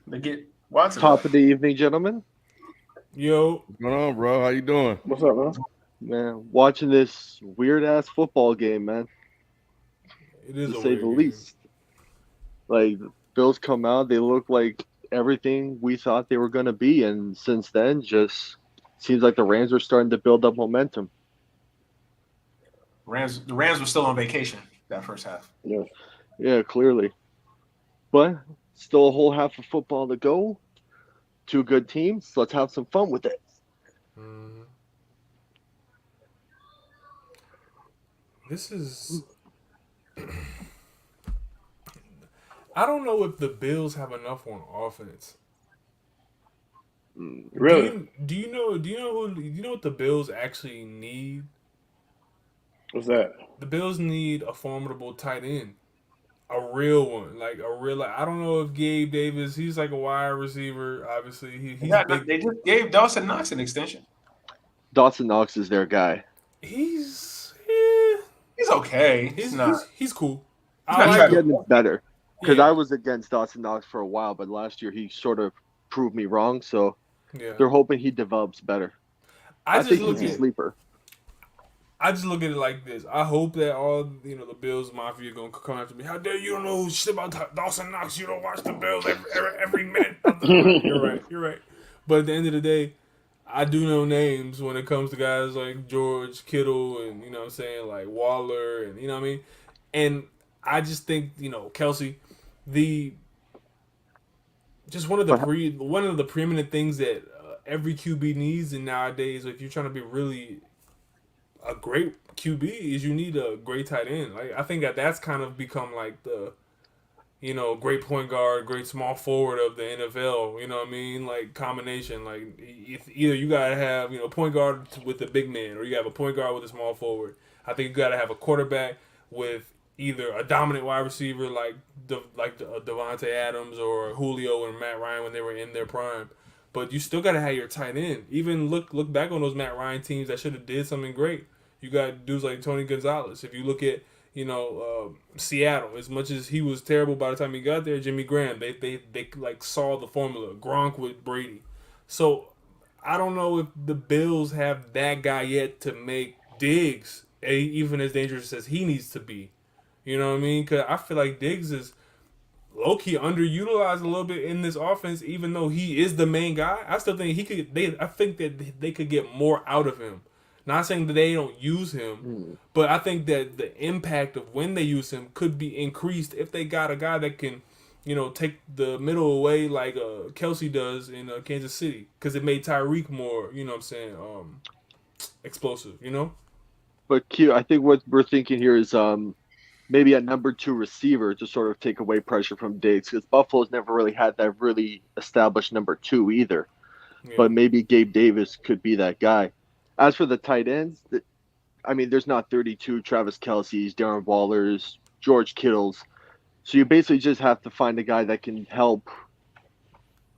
They get Watson. Top of the evening, gentlemen. Yo, What's going on, bro? How you doing? What's up, man? Man, watching this weird ass football game, man. it is To a say weird the game. least. Like the Bills come out, they look like everything we thought they were gonna be, and since then, just seems like the Rams are starting to build up momentum. The Rams were still on vacation that first half. Yeah, clearly. But still a whole half of football to go. Two good teams. Let's have some fun with it. Mhm. This is. I don't know if the Bills have enough on offense. Really? Do you know what the Bills actually need? What's that? The Bills need a formidable tight end. A real one. Like a real I don't know if Gabe Davis, he's like a wide receiver, obviously. He's big. They just gave Dawson Knox an extension. Dawson Knox is their guy. He's okay. He's cool. He's I not like trying him. Getting better. Because Yeah. I was against Dawson Knox for a while, but last year he sort of proved me wrong. So Yeah. they're hoping he develops better. I think he's a sleeper. I just look at it like this. I hope that all the Bills Mafia gonna come after me. How dare you don't know shit about Dawson Knox? You don't watch the Bills every minute. You're right. But at the end of the day, I do know names when it comes to guys like George Kittle and what I'm saying, like Waller and what I mean. And I just think Kelsey, one of the preeminent things that every QB needs, and nowadays if you're trying to be really a great QB, is you need a great tight end. Like I think that's kind of become like the great point guard, great small forward of the NFL. You know what I mean? Like combination. Like either you gotta have point guard with a big man, or you have a point guard with a small forward. I think you gotta have a quarterback with either a dominant wide receiver like Devontae Adams or Julio and Matt Ryan when they were in their prime. But you still gotta have your tight end. Even look back on those Matt Ryan teams that should have did something great. You got dudes like Tony Gonzalez. If you look at Seattle, as much as he was terrible by the time he got there, Jimmy Graham, they like saw the formula. Gronk with Brady. So I don't know if the Bills have that guy yet to make Diggs even as dangerous as he needs to be. You know what I mean? Because I feel like Diggs is low-key underutilized a little bit in this offense, even though he is the main guy. I still think I think that they could get more out of him. Not saying that they don't use him, but I think that the impact of when they use him could be increased if they got a guy that can, take the middle away like Kelsey does in Kansas City, because it made Tyreek more, explosive, But Q, I think what we're thinking here is maybe a number 2 receiver to sort of take away pressure from Diggs, because Buffalo's never really had that really established number 2 either. Yeah. But maybe Gabe Davis could be that guy. As for the tight ends, there's not 32 Travis Kelce's, Darren Waller's, George Kittle's. So you basically just have to find a guy that can help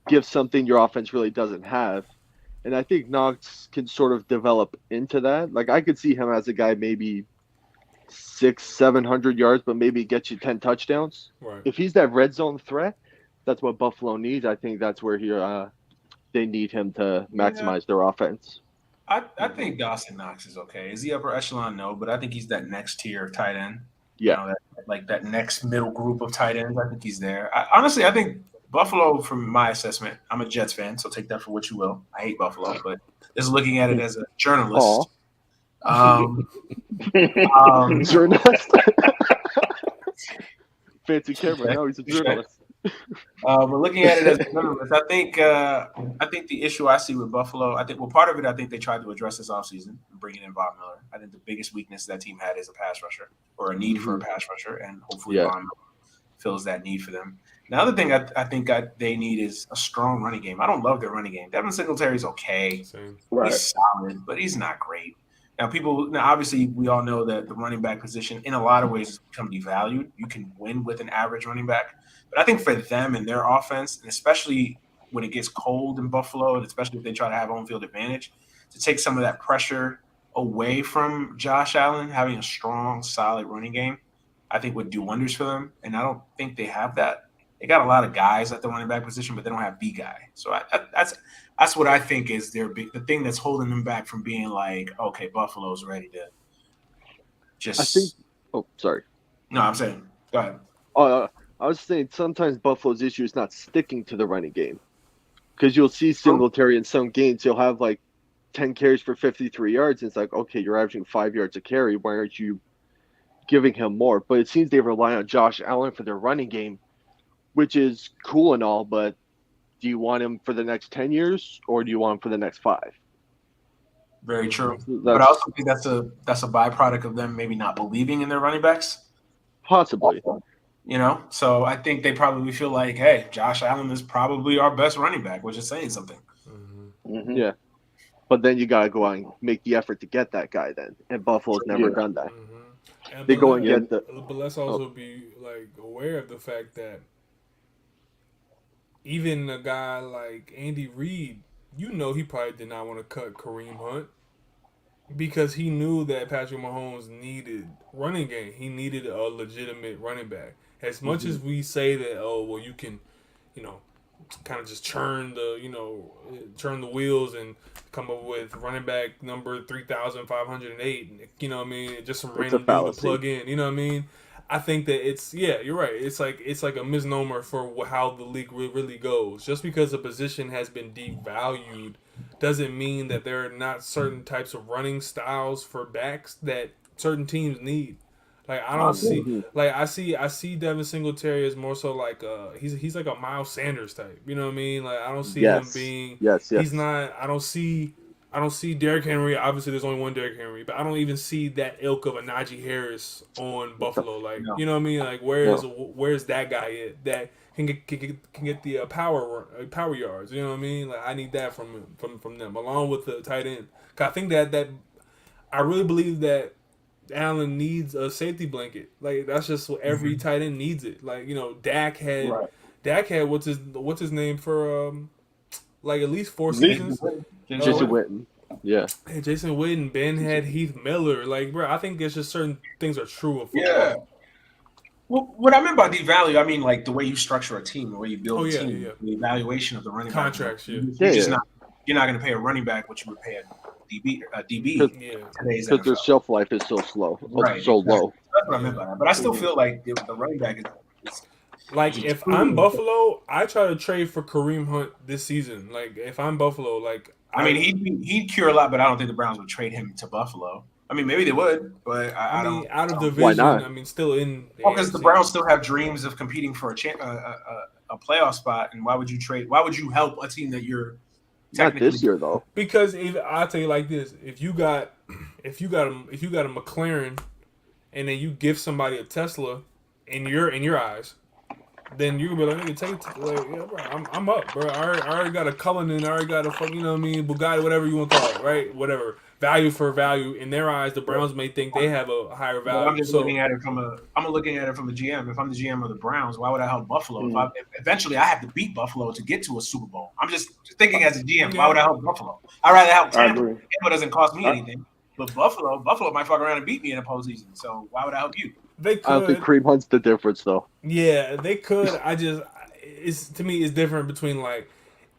give something your offense really doesn't have. And I think Knox can sort of develop into that. Like I could see him as a guy maybe 600-700 yards, but maybe get you 10 touchdowns. Right. If he's that red zone threat, that's what Buffalo needs. I think that's where they need him to maximize their offense. I think Dawson Knox is okay. Is he upper echelon? No, but I think he's that next tier tight end. Yeah. That next middle group of tight ends. I think he's there. Honestly, I think Buffalo, from my assessment, I'm a Jets fan, so take that for what you will. I hate Buffalo, but just looking at it as a journalist. Journalist. Fancy camera. No, he's a journalist. But looking at it as a journalist, I think the issue I see with Buffalo, part of it, I think they tried to address this offseason, bringing in Von Miller. I think the biggest weakness that team had is a pass rusher, or a need for a pass rusher, and hopefully Von Miller fills that need for them. The other thing I think they need is a strong running game. I don't love their running game. Devin Singletary's okay. Right. He's solid, but he's not great. Now, obviously, we all know that the running back position, in a lot of ways, has become devalued. You can win with an average running back. But I think for them and their offense, and especially when it gets cold in Buffalo, and especially if they try to have home field advantage, to take some of that pressure away from Josh Allen having a strong, solid running game, I think would do wonders for them. And I don't think they have that. They got a lot of guys at the running back position, but they don't have B guy. So that's what I think is their big, the thing that's holding them back from being like, okay, Buffalo's ready to just. I think. Oh, sorry. No, I'm saying. Go ahead. I was saying sometimes Buffalo's issue is not sticking to the running game, because you'll see Singletary in some games. He'll have like 10 carries for 53 yards. And it's like, okay, you're averaging 5 yards a carry. Why aren't you giving him more? But it seems they rely on Josh Allen for their running game, which is cool and all, but do you want him for the next 10 years or do you want him for the next 5? Very true. But I also think that's a byproduct of them maybe not believing in their running backs. Possibly. So I think they probably feel like, hey, Josh Allen is probably our best running back, which is saying something. Mm-hmm. Yeah. But then you got to go out and make the effort to get that guy then. And Buffalo's never done that. Mm-hmm. They go and get the... But let's also be aware of the fact that even a guy like Andy Reid, he probably did not want to cut Kareem Hunt because he knew that Patrick Mahomes needed running game. He needed a legitimate running back. As much as we say that, you can, kind of just churn the wheels and come up with running back number 3,508. Just some random dude to plug in. You know what I mean? I think that you're right. It's like a misnomer for how the league really goes. Just because a position has been devalued doesn't mean that there are not certain types of running styles for backs that certain teams need. Like I don't see, like I see Devin Singletary as more so like he's like a Miles Sanders type. You know what I mean? Like I don't see him being. Yes. He's not. I don't see Derrick Henry. Obviously, there's only one Derrick Henry, but I don't even see that ilk of a Najee Harris on Buffalo. Like you know what I mean? Like where's that guy at that can get the power yards? You know what I mean? Like I need that from them along with the tight end. 'Cause I think that I really believe that Allen needs a safety blanket. Like that's just what every tight end needs it. Like Dak had what's his name for like at least 4 seasons. Jason Witten. Yeah. Hey, Jason Witten. Ben had Heath Miller. Like, bro, I think it's just certain things are true of football. Yeah. Well, what I meant by devalue, I mean like the way you structure a team, the way you build a team, the evaluation of the running contracts. Back. You're not going to pay a running back what you would pay a DB. Because their shelf life is so slow, so low. That's what I meant by that. But I still feel like the running back is like if I'm Buffalo, I try to trade for Kareem Hunt this season. Like if I'm Buffalo, like I mean he'd cure a lot, but I don't think the Browns would trade him to Buffalo. I mean maybe they would, but I don't. Out of division, why not? I mean still in. Because the Browns still have dreams of competing for a playoff spot, and why would you trade? Why would you help a team that you're not this year though? Because I'll tell you like this: if you got a McLaren, and then you give somebody a Tesla, in your eyes, then you can be like, nigga, take it. Like, yeah, bro, I'm up, bro. I already got a Cullinan, I already got a fuck, you know what I mean, Bugatti, whatever you want to call it, right? Whatever. Value for value. In their eyes, the Browns may think they have a higher value. Well, I'm just looking at it from a GM. If I'm the GM of the Browns, why would I help Buffalo? If eventually I have to beat Buffalo to get to a Super Bowl. I'm just thinking as a GM, why would I help Buffalo? I'd rather help Tampa. Tampa doesn't cost me anything. But Buffalo might fuck around and beat me in the postseason. So why would I help you? They could. I don't think Kareem Hunt's the difference, though. Yeah, they could. To me, it's different between like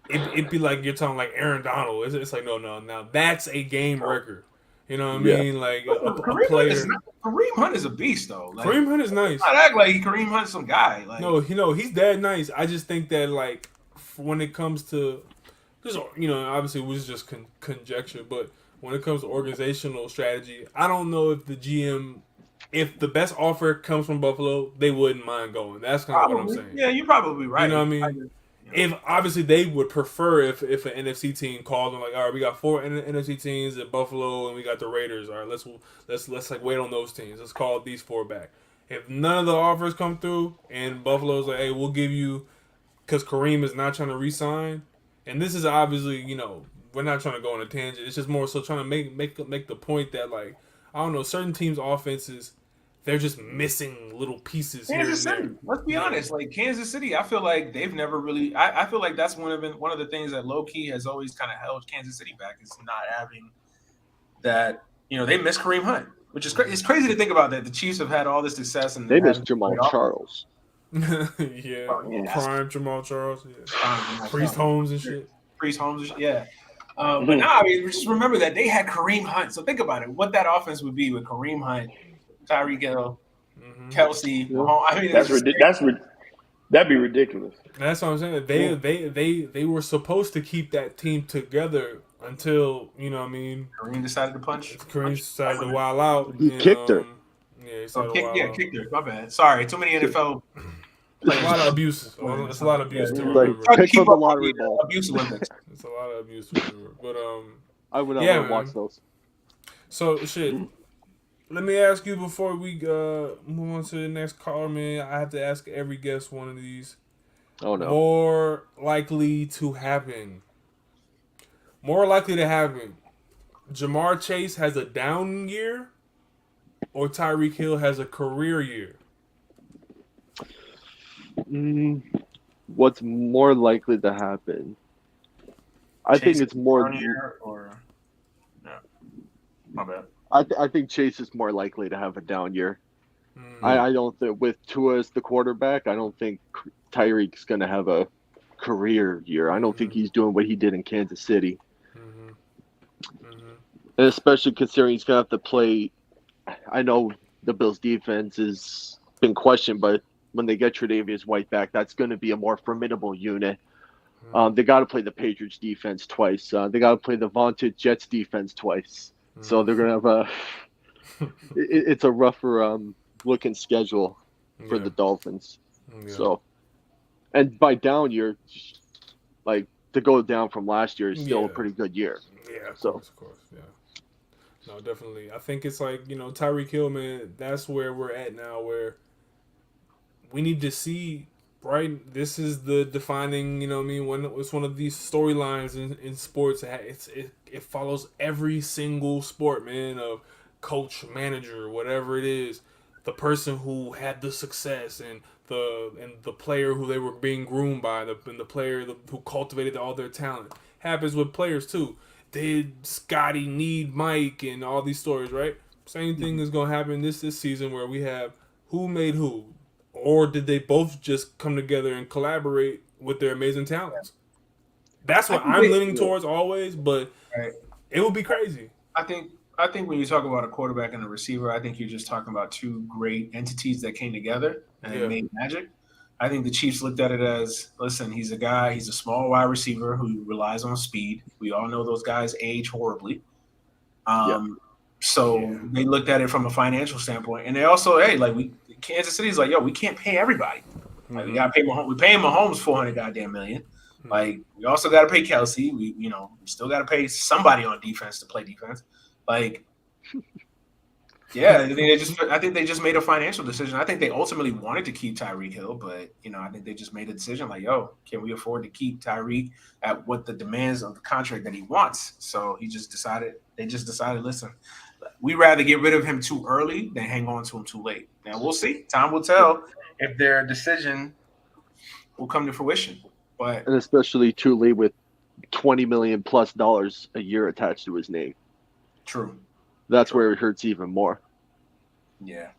it'd be like you're talking like Aaron Donald. It's like no. Now that's a game record. You know what I mean? Like a player. Kareem Hunt is a beast, though. Like, Kareem Hunt is nice. Not act like Kareem Hunt's some guy. Like, no, he's that nice. I just think that like when it comes to, obviously it was just conjecture, but when it comes to organizational strategy, I don't know if the GM. If the best offer comes from Buffalo, they wouldn't mind going. That's kind of what I'm saying. Yeah, you're probably right. You know what I mean? If obviously they would prefer if an NFC team called them like, all right, we got 4 NFC teams at Buffalo and we got the Raiders. All right, let's like wait on those teams. Let's call these 4 back. If none of the offers come through and Buffalo's like, hey, we'll give you, because Kareem is not trying to re-sign, and this is obviously we're not trying to go on a tangent. It's just more so trying to make the point that like I don't know, certain teams' offenses. They're just missing little pieces Kansas here and City. Let's be honest. Like Kansas City, I feel like they've never really. I feel like that's one of the things that low key has always kind of held Kansas City back is not having that they miss Kareem Hunt, which is it's crazy to think about that. The Chiefs have had all this success and They missed haven't Jamal played off. Charles. Yeah, Yeah, prime Jamal Charles, Jamal Priest Charles. Holmes and shit. Priest Holmes, yeah. But now, just remember that they had Kareem Hunt. So think about it, what that offense would be with Kareem Hunt, Tyreek Hill, Kelsey, Mahomes. I mean, that'd be ridiculous. That's what I'm saying. They were supposed to keep that team together until Kareem decided to punch. Kareem decided to wild out. He kicked her. Yeah, he started to wild out. Kicked her. My bad. Sorry, too many NFL. A lot of abuse. It's a lot of abuse to Like remember. pick from the lottery ball. Abuse Olympics. It's a lot of abuse to remember. But I would not want to watch those. So shit. Let me ask you before we move on to the next caller, man. I have to ask every guest one of these. Oh no. More likely to happen. Jamar Chase has a down year, or Tyreek Hill has a career year. What's more likely to happen? I think it's more. My bad. I think Chase is more likely to have a down year. I don't think with Tua as the quarterback, I don't think Tyreek's going to have a career year. I don't think he's doing what he did in Kansas City. And especially considering he's going to have to play. I know the Bills' defense has been questioned, but when they get Tre'Davious White back, that's going to be a more formidable unit. They got to play the Patriots defense twice. They got to play the vaunted Jets defense twice. So they're going to have it's a rougher looking schedule for the Dolphins. Yeah. So, and by down year, like to go down from last year is still a pretty good year. Yeah, of course, yeah. No, definitely. I think it's like, Tyreek Hill, man, that's where we're at now, where we need to see, right? This is the defining, when it's one of these storylines in sports. It follows every single sport, man, of coach, manager, whatever it is, the person who had the success and the player who they were being groomed by, and the player who cultivated all their talent. Happens with players too. Did Scotty need Mike and all these stories, right? Same thing is going to happen this season, where we have who made who. Or did they both just come together and collaborate with their amazing talents? That's what I'm leaning towards always, but it would be crazy. I think when you talk about a quarterback and a receiver, I think you're just talking about two great entities that came together and made magic. I think the Chiefs looked at it as, listen, he's a small wide receiver who relies on speed. We all know those guys age horribly. So they looked at it from a financial standpoint. And they also, Kansas City's like, we can't pay everybody. Like, we gotta pay Mahomes. We're paying Mahomes $400 goddamn million. Like, we also gotta pay Kelsey. We still gotta pay somebody on defense to play defense. Like, I think they just made a financial decision. I think they ultimately wanted to keep Tyreek Hill, but I think they just made a decision like, can we afford to keep Tyreek at what the demands of the contract that he wants? So they just decided, listen, we'd rather get rid of him too early than hang on to him too late. Now we'll see. Time will tell if their decision will come to fruition. And especially too late with $20 million plus a year attached to his name. True. That's where it hurts even more. Yeah,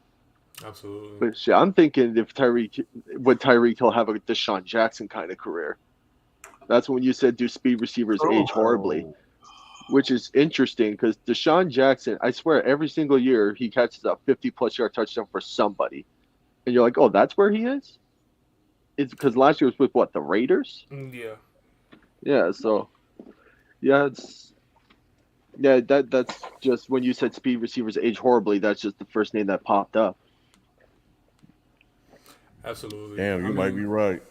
absolutely. But shit, I'm thinking would Tyreek Hill have a Deshaun Jackson kind of career? That's when you said do speed receivers age horribly, which is interesting because Deshaun Jackson, I swear, every single year he catches a 50-plus yard touchdown for somebody, and you're like, oh, that's where he is. It's because last year was with the Raiders. Yeah. Yeah. So, that's just when you said speed receivers age horribly. That's just the first name that popped up. Absolutely. Damn, you might be right.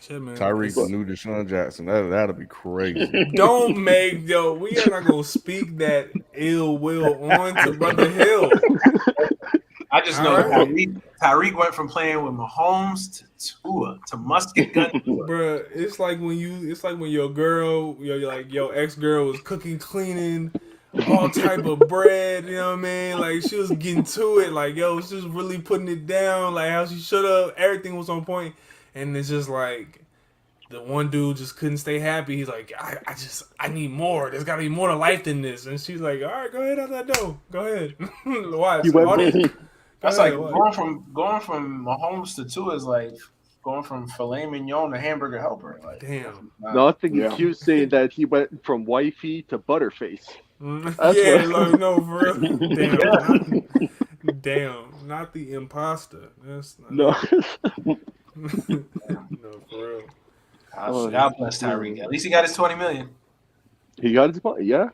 Shit, man. Tyreek the new Deshaun Jackson. That'll be crazy. Don't make we are not gonna speak that ill will on to Brother Hill. I just know Tyreek went from playing with Mahomes to Tua to musket gun. Bruh, it's like when your girl, your ex-girl was cooking, cleaning, all type of bread, you know what I mean? Like, she was getting to it, like, she was really putting it down, like how she should have. Everything was on point. And it's just like, the one dude just couldn't stay happy. He's like, I need more. There's got to be more to life than this. And she's like, all right, go ahead out that door. Go ahead. Watch. He went Audience. That's Go like ahead, going from Mahomes to Tua is like going from filet mignon to hamburger helper. Like, damn. No, I think Yeah. Q's saying that he went from wifey to butterface. Yeah, That's like no, for real. Damn, not the imposter. That's not No. no, for real. God bless Tyreek. At least he got his $20 million. He got his point. Yeah.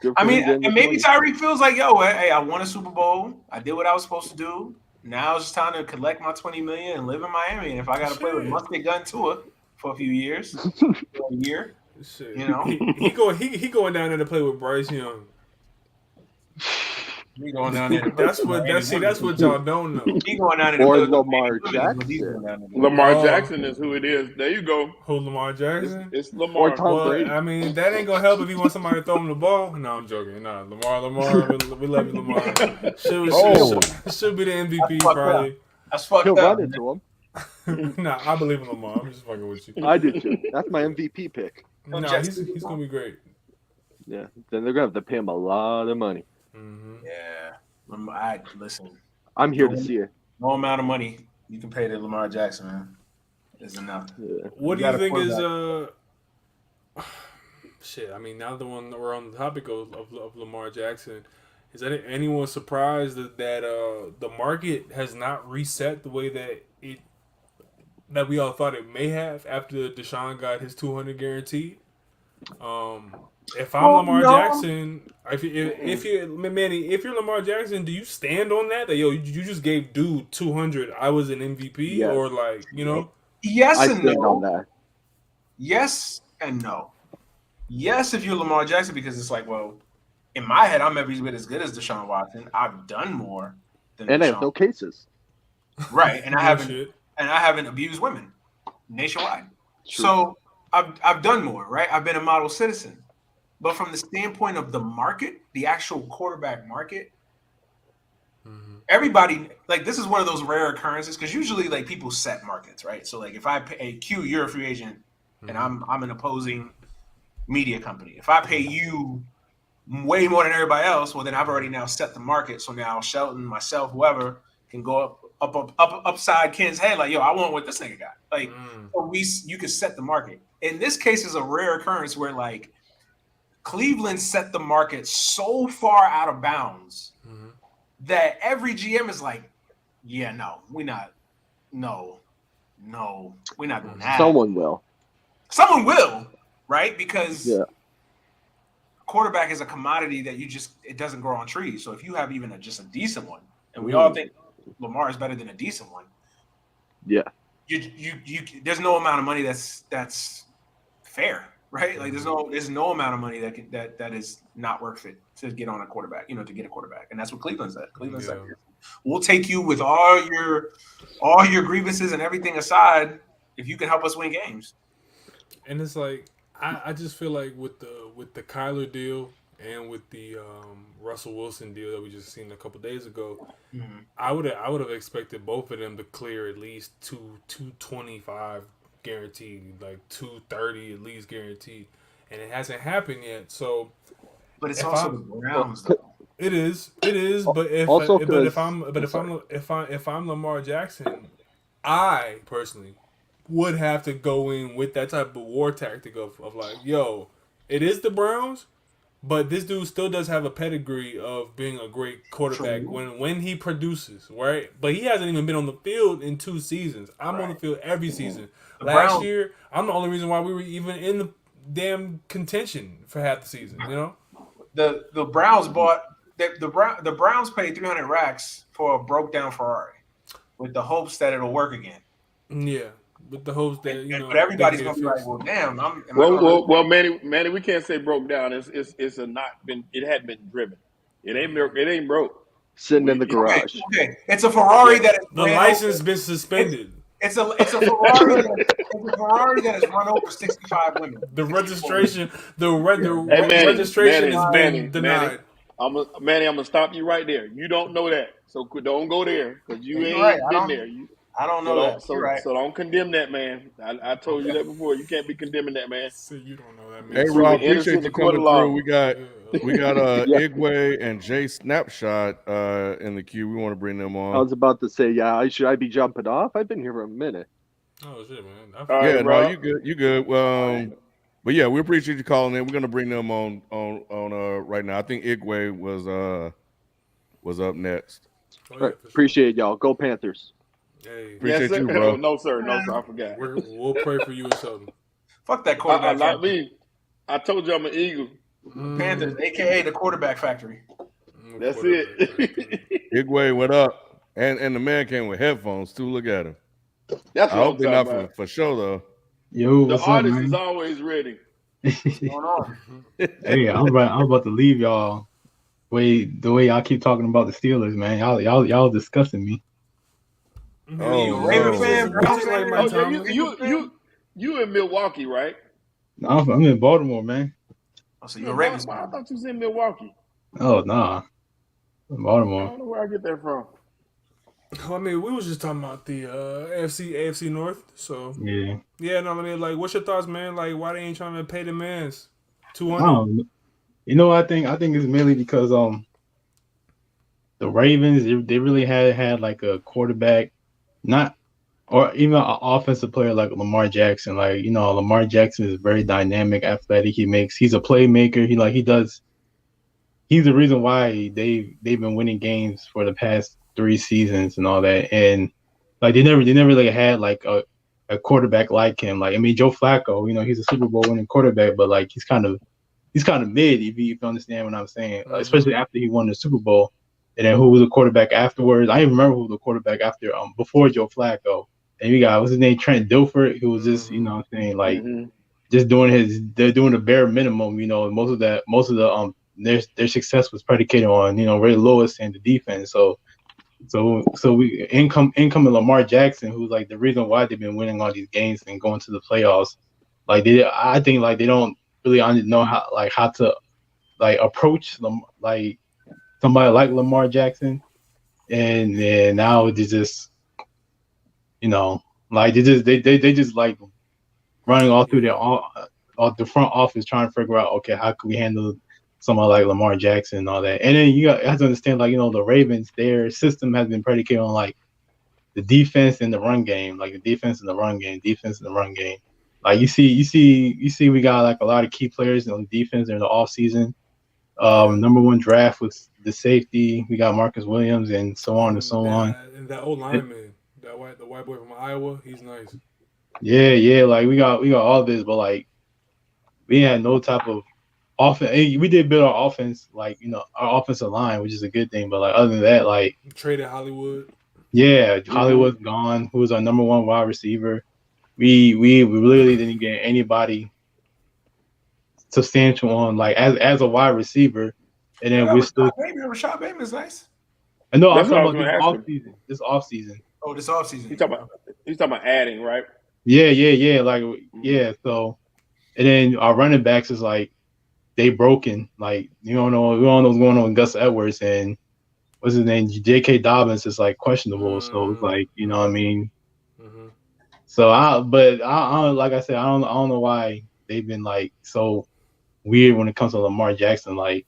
Good I for mean, him getting and the maybe 20. Tyreek feels like, yo, hey, I won a Super Bowl. I did what I was supposed to do. Now it's just time to collect my $20 million and live in Miami. And if I got to play with Mustard Gun Tua for a few years, for a year, Shit. you know, he going down there to play with Bryce Young. he going down there. That's what y'all don't know. He going down there to Or play with Lamar Miami Women, he's Jackson. going down there to- Lamar Oh. Jackson is who it is. There you go. Who, Lamar Jackson? It's Or Lamar. Tom Well, Brady. I mean, that ain't gonna help if he wants somebody to throw him the ball. No, I'm joking. Nah, Lamar, we love you, Lamar. Should be the MVP probably. That's fucked He'll up. run into him. Nah, I believe in Lamar. I'm just fucking with you. I do too. That's my MVP pick. No, he's gonna be great. Yeah. Then they're gonna have to pay him a lot of money. Mm-hmm. Yeah. Listen, I'm here to see it. no amount of money you can pay to Lamar Jackson, man, is enough. Yeah. What do You you got a think is shit? I mean, now that we're on the topic of Lamar Jackson, is that anyone surprised that the market has not reset the way that we all thought it may have after Deshaun got his 200 guaranteed? If I'm Lamar Jackson, if you're Lamar Jackson, do you stand on that? That yo, you just gave dude 200. I was an MVP, Yes. or like Yes I and stand no. on that. Yes and no. Yes, if you're Lamar Jackson, because it's like, well, in my head, I'm every bit as good as Deshaun Watson. I've done more than And I Deshaun. have no cases. Right, and I haven't Bullshit. abused women nationwide. True. So I've done more, right? I've been a model citizen. But from the standpoint of the market, the actual quarterback market, everybody, like, this is one of those rare occurrences, because usually, like, people set markets, right? So, like, if I pay Q, you're a free agent, and I'm an opposing media company. If I pay you way more than everybody else, well, then I've already now set the market. So now Shelton, myself, whoever can go upside Ken's head, like, yo, I want what this nigga got. Like, so you can set the market. In this case, is a rare occurrence where, like, Cleveland set the market so far out of bounds that every GM is like, yeah, no, we're not doing that. Someone will. Someone will, right? Because Yeah. quarterback is a commodity that it doesn't grow on trees. So if you have even just a decent one, and we all think Lamar is better than a decent one, Yeah. you there's no amount of money that's fair, right? Like there's no amount of money that is not worth it to get on a quarterback, to get a quarterback, and that's what Cleveland's at. Cleveland's like, we'll take you with all your grievances and everything aside if you can help us win games. And it's like I just feel like with the Kyler deal and with the Russell Wilson deal that we just seen a couple days ago, I would have expected both of them to clear at least 225 guaranteed, like 230 at least guaranteed, and it hasn't happened yet. So, but it's also the Browns, though. It is. But if I'm Lamar Jackson, I personally would have to go in with that type of war tactic of like, yo, it is the Browns, but this dude still does have a pedigree of being a great quarterback when he produces, right? But he hasn't even been on the field in 2 seasons. I'm on the field every season. Last year, I'm the only reason why we were even in the damn contention for half the season, The Browns bought the Browns paid 300 racks for a broke down Ferrari with the hopes that it'll work again. Yeah. With the hopes that but everybody's gonna be like, well, damn. Well, Manny, we can't say broke down. It's not been. It hadn't been driven. It ain't broke. Sitting in the garage. Okay. It's a Ferrari that is the license been suspended. It's a Ferrari. It's a Ferrari that has run over 65 women. The registration, registration has been denied. Manny, I'm gonna stop you right there. You don't know that, so don't go there because you ain't been there. I don't So know that. don't You're right. so don't condemn that man. I told you that before. You can't be condemning that man. See, you don't know that He's man. Hey proven Rob, appreciate innocent in you the court of coming through. law. We got Yeah, Igwe and Jay Snapshot in the queue. We want to bring them I on. was about to say, yeah, should I be jumping off? I've been here for a minute. Oh shit, man. All right, Yeah, no, Rob. you good. But yeah, we appreciate you calling in. We're gonna bring them on right now. I think Igwe was up next. Oh All yeah, right, for sure. appreciate y'all. Go Panthers. Hey, Yes, Appreciate sir. you, bro. No, sir. No, sir. I forgot. we'll pray for you or something. Fuck that quarterback Not factory. me. I told you I'm an Eagle. Panthers, aka the quarterback factory. That's it. Igwe, what up? And the man came with headphones too. Look at him. That's I what I'm hope they're talking not about. for show though. Yo, The what's up, artist is man? always ready. What's going on? Hey, I'm about to leave y'all. The way y'all keep talking about the Steelers, man. Y'all discussing me. Oh, You a Raven no. fan, bro? Just like Mike Oh yeah, Tomlin. you in Milwaukee, right? I'm in Baltimore, man. Oh, so you're a Ravens I fan. thought you was in Milwaukee. Oh nah, in I Baltimore. don't know where I get that from. I mean, we was just talking about the AFC North. So Yeah. no, I mean, like, what's your thoughts, man? Like, why they ain't trying to pay the mans I $200? don't know. You know what I think? I think it's mainly because the Ravens they really had like a quarterback, not or even an offensive player like Lamar Jackson. Like, Lamar Jackson is very dynamic, athletic. He's a playmaker. He's the reason why they've been winning games for the past 3 seasons and all that. And like they never really had like a quarterback like him. Like, I mean, Joe Flacco, he's a Super Bowl winning quarterback, but like he's kind of mid if you understand what I'm saying. Especially after he won the Super Bowl. And then who was the quarterback afterwards? I don't even remember who was the quarterback after before Joe Flacco. And you got what's his name, Trent Dilfer, who was just, what I'm saying, like just they're doing the bare minimum, most of the their success was predicated on, Ray Lewis and the defense. So we income Lamar Jackson, who's like the reason why they've been winning all these games and going to the playoffs. Like I think like they don't really know how to like approach them like somebody like Lamar Jackson, and then now they just like they just like running all through all the front office trying to figure out, okay, how can we handle someone like Lamar Jackson and all that. And then you have to understand, like, the Ravens, their system has been predicated on like the defense and the run game, like the defense and the run game. Like you see we got like a lot of key players on defense in the off season. Number one draft was the safety. We got Marcus Williams and so on and so on. And that old lineman, the white boy from Iowa, he's nice. Yeah, like we got all this, but like we had no type of offense. We did build our offense, like our offensive line, which is a good thing. But like other than that, like traded Hollywood. Yeah, Hollywood's gone. Who was our number one wide receiver? We literally didn't get anybody substantial on like as a wide receiver, and then we still. Rashad Bateman's nice. I know. I'm That's what I talking was about gonna ask him. this off season. Oh, this off season. He's talking about adding, right? Yeah. Like yeah. So, and then our running backs is like they broken. Like we don't know what's going on with Gus Edwards and what's his name, J.K. Dobbins is like questionable. So it's like what I mean. So I like I said, I don't know why they've been like so weird when it comes to Lamar Jackson. Like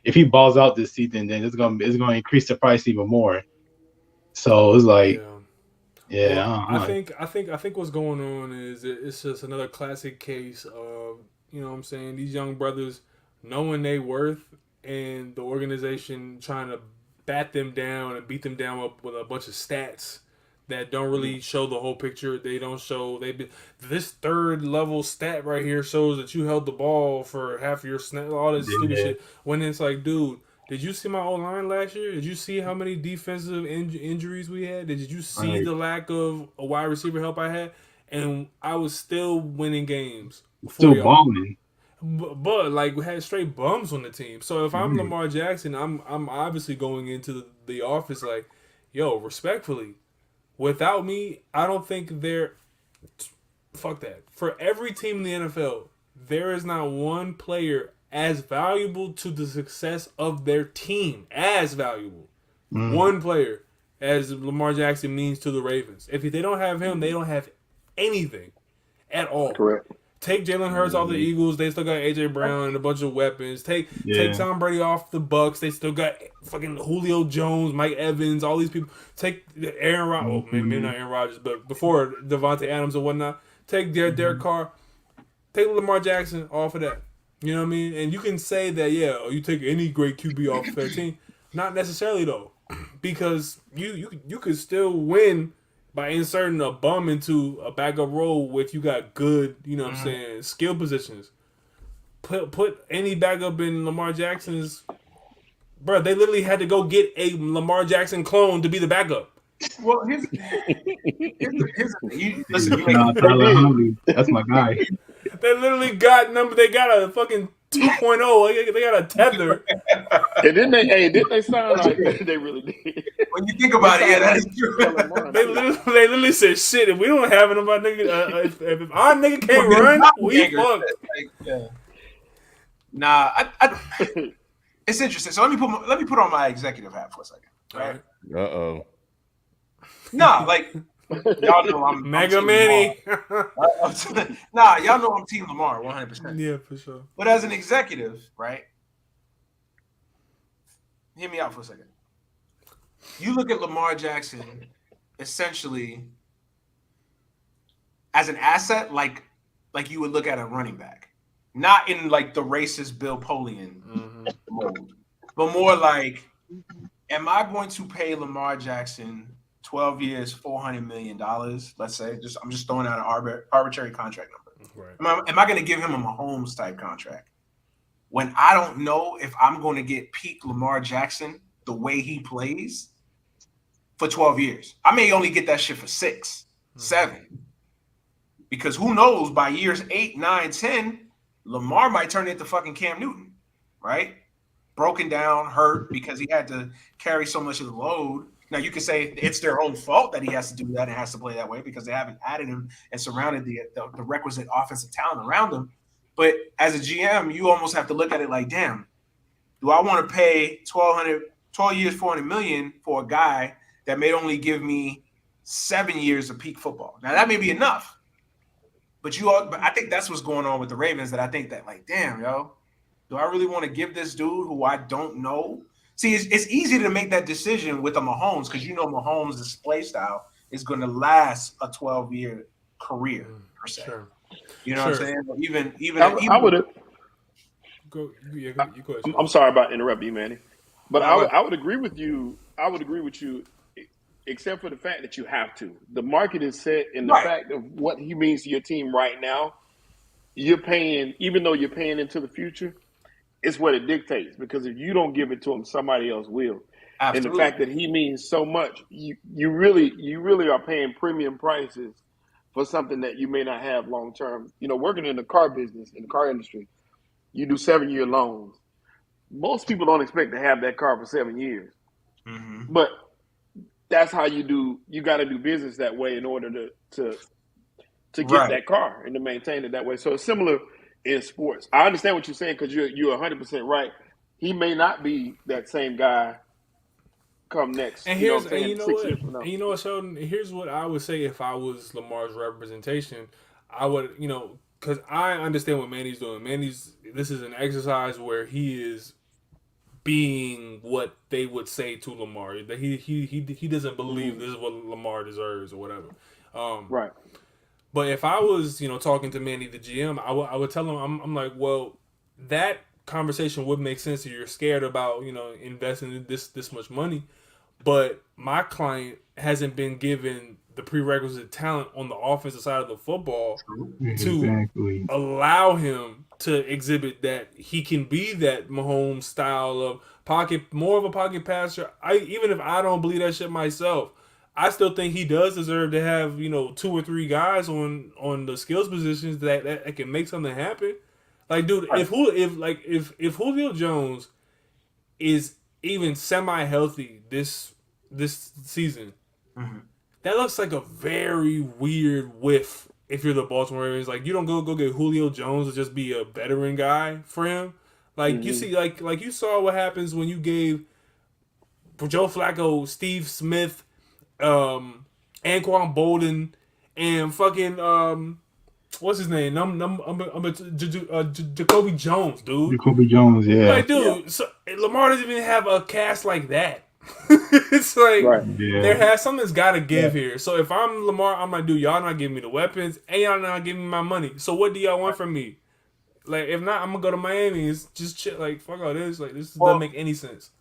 if he balls out this season, then it's gonna increase the price even more. So it's like, I think what's going on is it's just another classic case of what I'm saying, these young brothers knowing their worth and the organization trying to bat them down and beat them down with a bunch of stats that don't really show the whole picture. They don't show this third level stat right here shows that you held the ball for half your snap, all this stupid shit. When it's like, dude, did you see my O-line last year? Did you see how many defensive injuries we had? Did you see the lack of a wide receiver help I had? And I was still winning games. Still balling. But like we had straight bums on the team. So if I'm Lamar Jackson, I'm obviously going into the office like, yo, respectfully, without me, I don't think fuck that. For every team in the NFL, there is not one player as valuable to the success of their team as valuable. One player. as Lamar Jackson means to the Ravens. If they don't have him, they don't have anything at all. Correct. Take Jalen Hurts off the Eagles, they still got AJ Brown and a bunch of weapons. Take Tom Brady off the Bucks, they still got fucking Julio Jones, Mike Evans, all these people. Take Aaron Rodgers, maybe not Aaron Rodgers, but before Devontae Adams and whatnot. Take Derek Carr, take Lamar Jackson off of that. You know what I mean? And you can say that, you take any great QB off of 13. Not necessarily though, because you could still win by inserting a bum into a backup role if you got good, you know what I'm saying, skill positions. Put any backup in Lamar Jackson's. Bro, they literally had to go get a Lamar Jackson clone to be the backup. Well, here's listen. That's my guy. They literally got They got a fucking 2.0. They got a tether. And didn't they sound like they really did? When you think about it, that is true. They literally said, "Shit, if we don't have it, if our nigga can't run, we fucked." Nah, it's interesting. So let me put on my executive hat for a second. Right? Uh-oh. Nah, like y'all know I'm Mega Manny. Nah, y'all know I'm Team Lamar 100%. Yeah, for sure. But as an executive, right? Hear me out for a second. You look at Lamar Jackson essentially as an asset, like you would look at a running back, not in like the racist Bill Polian mode, but more like, am I going to pay Lamar Jackson 12 years, $400 million? Let's say, I'm just throwing out an arbitrary contract number. Right. Am I going to give him a Mahomes type contract when I don't know if I'm going to get peak Lamar Jackson the way he plays for 12 years? I may only get that shit for 6, 7, because who knows, by years 8, 9, 10, Lamar might turn into fucking Cam Newton, right? Broken down, hurt because he had to carry so much of the load. Now, you could say it's their own fault that he has to do that and has to play that way because they haven't added him and surrounded the requisite offensive talent around him. But as a GM, you almost have to look at it like, damn, do I want to pay 12 years, $400 million for a guy that may only give me 7 years of peak football? Now, that may be enough. But I think that's what's going on with the Ravens, that I think that, like, damn, yo, do I really want to give this dude who I don't know? See, it's easy to make that decision with a Mahomes because you know Mahomes' play style is going to last a 12-year career per se. Sure. You know what I'm saying? Even I would have. Go ahead. I'm sorry about interrupting you, Manny, but I would agree with you. I would agree with you, except for the fact that you have to. The market is set, and the fact of what he means to your team right now. You're paying, even though you're paying into the future. It's what it dictates, because if you don't give it to him, somebody else will. Absolutely. And the fact that he means so much, you really are paying premium prices for something that you may not have long term. You know, working in the car business, in the car industry, you do 7-year loans. Most people don't expect to have that car for 7 years. Mm-hmm. But that's how you do. You got to do business that way in order to get that car and to maintain it that way. So it's similar in sports. I understand what you're saying because you're 100% right. He may not be that same guy come next. And here's you know what, Sheldon? Here's what I would say if I was Lamar's representation. I would, because I understand what Manny's doing. This is an exercise where he is being what they would say to Lamar. That he doesn't believe this is what Lamar deserves or whatever. Right. But if I was, talking to Manny, the GM, I would tell him, I'm like, well, that conversation would make sense if you're scared about, investing this much money. But my client hasn't been given the prerequisite talent on the offensive side of the football to allow him to exhibit that he can be that Mahomes style of more of a pocket passer. Even if I don't believe that shit myself, I still think he does deserve to have 2 or 3 guys on the skills positions that can make something happen. Like, dude, if Julio Jones is even semi healthy this season, that looks like a very weird whiff. If you're the Baltimore Ravens, like, you don't go get Julio Jones to just be a veteran guy for him. Like you see, like you saw what happens when you gave Joe Flacco, Steve Smith, Anquan Bolden, and fucking what's his name? Jacoby Jones, dude. Jacoby Jones, yeah. Like, dude, so Lamar doesn't even have a cast like that. It's like Right. there has something's got to give here. So if I'm Lamar, I'm like, dude, y'all not giving me the weapons, and y'all not giving me my money. So what do y'all want from me? Like, if not, I'm gonna go to Miami. It's just shit. Like, fuck all this. Like, this doesn't make any sense.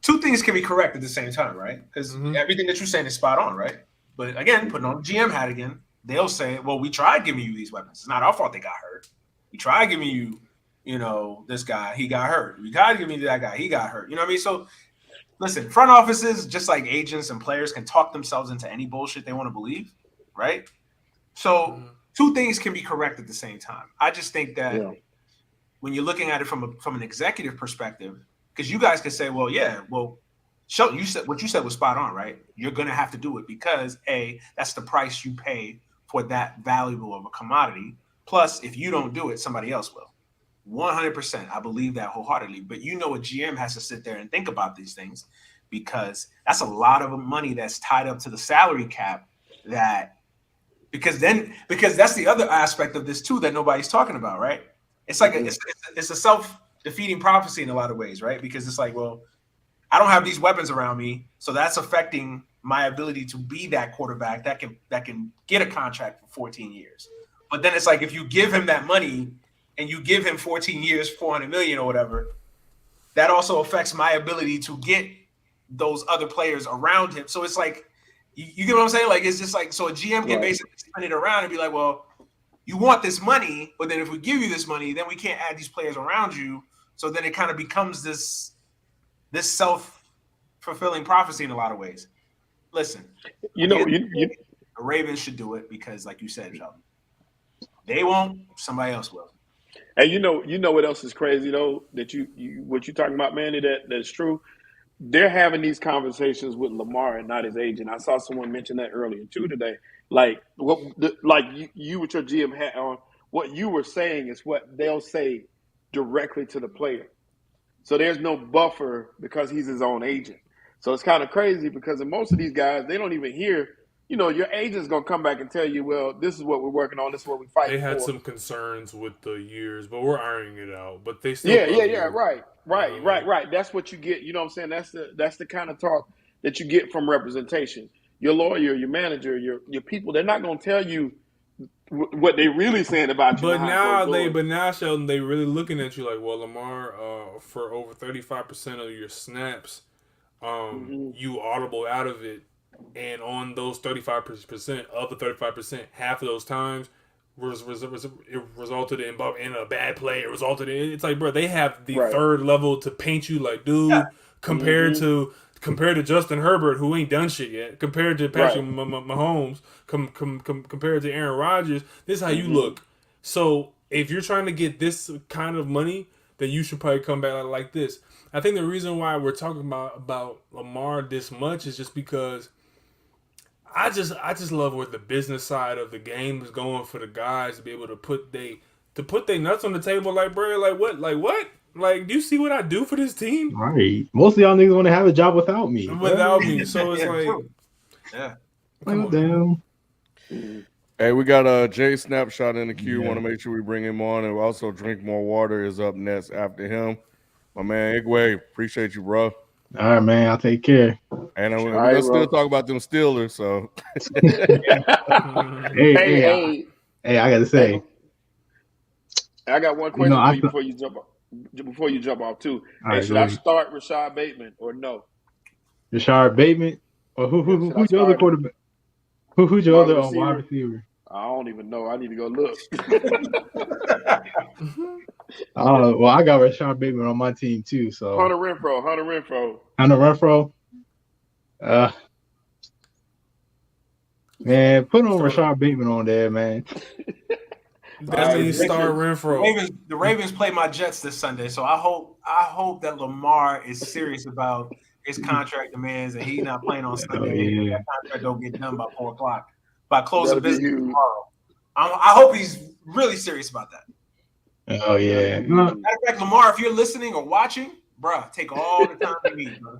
Two things can be correct at the same time, right? Because everything that you're saying is spot on, right? But again, putting on the GM hat again, they'll say, well, we tried giving you these weapons. It's not our fault they got hurt. We tried giving you, this guy, he got hurt. We tried giving you that guy, he got hurt. You know what I mean? So, listen, front offices, just like agents and players, can talk themselves into any bullshit they want to believe, right? So, two things can be correct at the same time. I just think that when you're looking at it from an executive perspective, because you guys could say, well, Shelton, what you said was spot on, right? You're going to have to do it because, A, that's the price you pay for that valuable of a commodity. Plus, if you don't do it, somebody else will. 100%. I believe that wholeheartedly. But a GM has to sit there and think about these things because that's a lot of money that's tied up to the salary cap because that's the other aspect of this too that nobody's talking about, right? It's like it's a self-defeating prophecy in a lot of ways, right? Because it's like, well, I don't have these weapons around me, so that's affecting my ability to be that quarterback that can get a contract for 14 years. But then it's like if you give him that money and you give him 14 years, $400 million or whatever, that also affects my ability to get those other players around him. So it's like, you get what I'm saying? Like, it's just like, so a GM can basically spin it around and be like, well, you want this money, but then if we give you this money, then we can't add these players around you. So then it kind of becomes this self-fulfilling prophecy in a lot of ways. Listen, the Ravens should do it because, like you said, Joe, they won't, somebody else will. And you know what else is crazy though? That what you're talking about, Manny, that's true. They're having these conversations with Lamar and not his agent. I saw someone mention that earlier too today. Like you with your GM hat on, what you were saying is what they'll say directly to the player. So there's no buffer because he's his own agent. So it's kind of crazy because in most of these guys, they don't even hear. Your agent's gonna come back and tell you, well, this is what we're working on. This is what we're fighting for. They had some concerns with the years, but we're ironing it out. But they still right. That's what you get. You know what I'm saying? That's the kind of talk that you get from representation. Your lawyer, your manager, your people, they're not gonna tell you what they really saying about you. But now, Sheldon, they really looking at you like, well, Lamar, for over 35% of your snaps, you audible out of it. And on those 35% of the 35%, half of those times it resulted in a bad play. It resulted in, it's like, bro, they have the third level to paint you like, dude, compared to Justin Herbert, who ain't done shit yet, compared to Patrick Mahomes, compared to Aaron Rodgers. This is how you look. So if you're trying to get this kind of money, then you should probably come back like this. I think the reason why we're talking about Lamar this much is just because I just love where the business side of the game is going for the guys to be able to put their nuts on the table. Like, bro, like what? Like, do you see what I do for this team? Right. Most of y'all niggas want to have a job without me. So it's like, damn. Hey, we got Jay Snapshot in the queue. Want to make sure we bring him on, and also Drink More Water is up next after him. My man Igwe, appreciate you, bro. All right, man. I'll take care. And we're gonna still talk about them Steelers. So, hey, I gotta say, I got one question for you before you jump off too. Hey, should I start Rashad Bateman or no? Rashad Bateman, or who's your other quarterback? Who's your other wide receiver? I don't even know. I need to go look. Well, I got Rashad Bateman on my team too. So Hunter Renfrow. Man, put on Rashad Bateman on there, man. That means start Renfrow. The Ravens play my Jets this Sunday, so I hope that Lamar is serious about his contract demands and he's not playing on Sunday. That contract don't get done by 4:00 by close of business tomorrow. I hope he's really serious about that. Oh yeah. Matter of fact, Lamar, if you're listening or watching, bruh, take all the time you need, bro.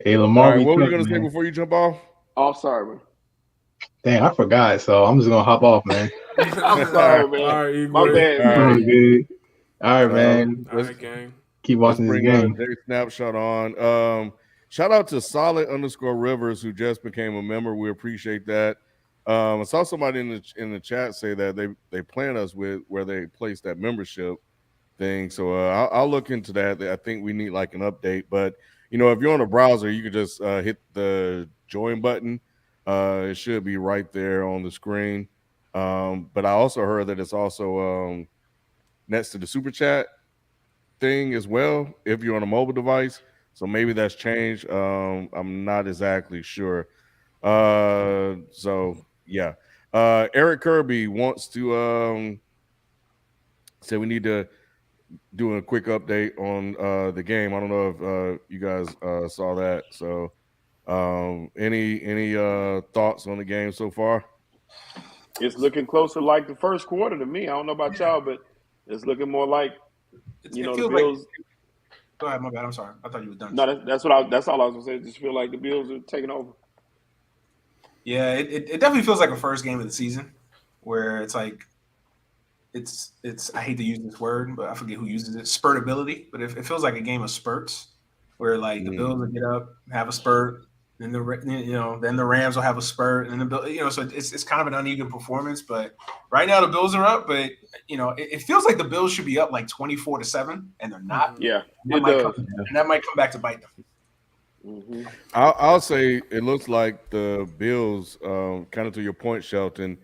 Hey, All Lamar, right, we what were you cook, gonna say man. before you jump off? Oh, sorry, man. Dang, I forgot. So I'm just gonna hop off, man. I'm All right, sorry, man. All right, My Igwe. bad, all Oh, right. man. good. All right, Uh, man. All right, gang. Keep let's watching this bring game. Jay Snapshot on. Shout out to Solid_Rivers who just became a member. We appreciate that. I saw somebody in the chat say that they plan us with where they place that membership thing. So I'll look into that. I think we need like an update. But if you're on a browser, you can just hit the join button. It should be right there on the screen. But I also heard that it's also next to the super chat thing as well if you're on a mobile device. So maybe that's changed. I'm not exactly sure. So yeah. Eric Kirby wants to say we need to do a quick update on the game. I don't know if you guys saw that. So any thoughts on the game so far? It's looking closer like the first quarter to me. I don't know about y'all, but it's looking more like It the feels like. Bills. Go ahead, my bad. I'm sorry. I thought you were done. No, that's all I was gonna say. Just feel like the Bills are taking over. Yeah, it definitely feels like a first game of the season, where it's like it's I hate to use this word, but I forget who uses it. Spurtability, but it feels like a game of spurts, where like the Bills will get up, have a spurt, then then the Rams will have a spurt, and the so it's kind of an uneven performance. But right now the Bills are up, but it feels like the Bills should be up like 24-7, and they're not. Yeah, And that might come back to bite them. Mm-hmm. I'll say it looks like the Bills, kind of to your point, Shelton,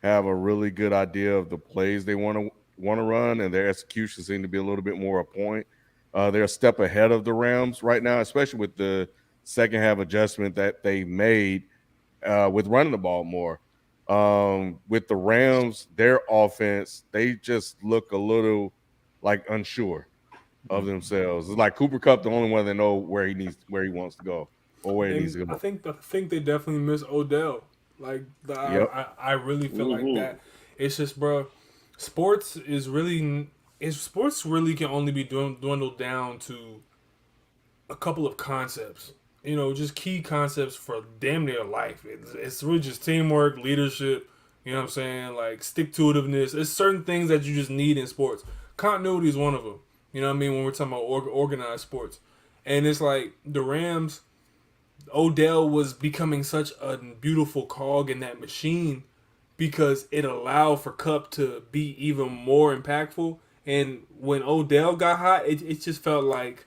have a really good idea of the plays they want to run, and their execution seems to be a little bit more a point. They're a step ahead of the Rams right now, especially with the second half adjustment that they made with running the ball more. With the Rams, their offense, they just look a little like unsure of themselves. It's like Cooper Kupp, the only one that know where he wants to go or where he needs to And go. I think they definitely miss Odell. Like Yep. I really feel like Mm-hmm. that. It's just, bro, sports really can only be dwindled down to a couple of concepts. Just key concepts for damn near life. It's really just teamwork, leadership. You know what I'm saying? Like stick to itiveness. There's certain things that you just need in sports. Continuity is one of them. You know what I mean? When we're talking about organized sports, and it's like the Rams. Odell was becoming such a beautiful cog in that machine because it allowed for Cup to be even more impactful. And when Odell got hot, it just felt like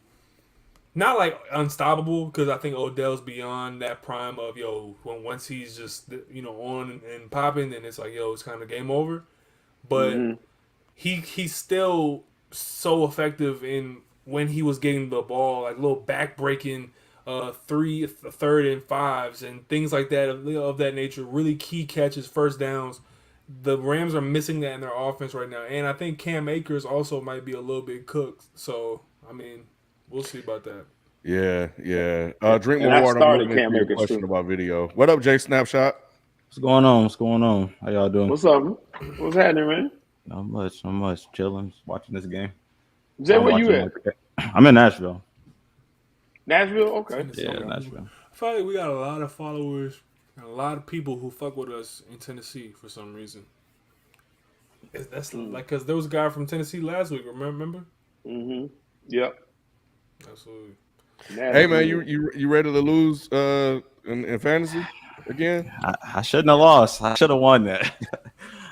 not like unstoppable because I think Odell's beyond that prime of once he's just on and popping, then it's like it's kind of game over. But Mm-hmm. he's still so effective in when he was getting the ball, like little back breaking third and fives and things like that of that nature. Really key catches, first downs. The Rams are missing that in their offense right now, and I think Cam Akers also might be a little bit cooked. So I mean, we'll see about that. Yeah. Drink And more I water. I'm started going to Cam answer your Akers question too. about video. What up, Jay Snapshot? What's going on? What's going on? How y'all doing? What's up? What's happening, man? Not much. Chilling, just watching this game. Jay, where you at? I'm in Nashville. Nashville? Okay. Tennessee. Yeah, Nashville. I feel like we got a lot of followers and a lot of people who fuck with us in Tennessee for some reason. That's like because there was a guy from Tennessee last week. Remember? Mm-hmm. Yep. Absolutely. Hey man, you ready to lose in fantasy again? I shouldn't have lost. I should have won that.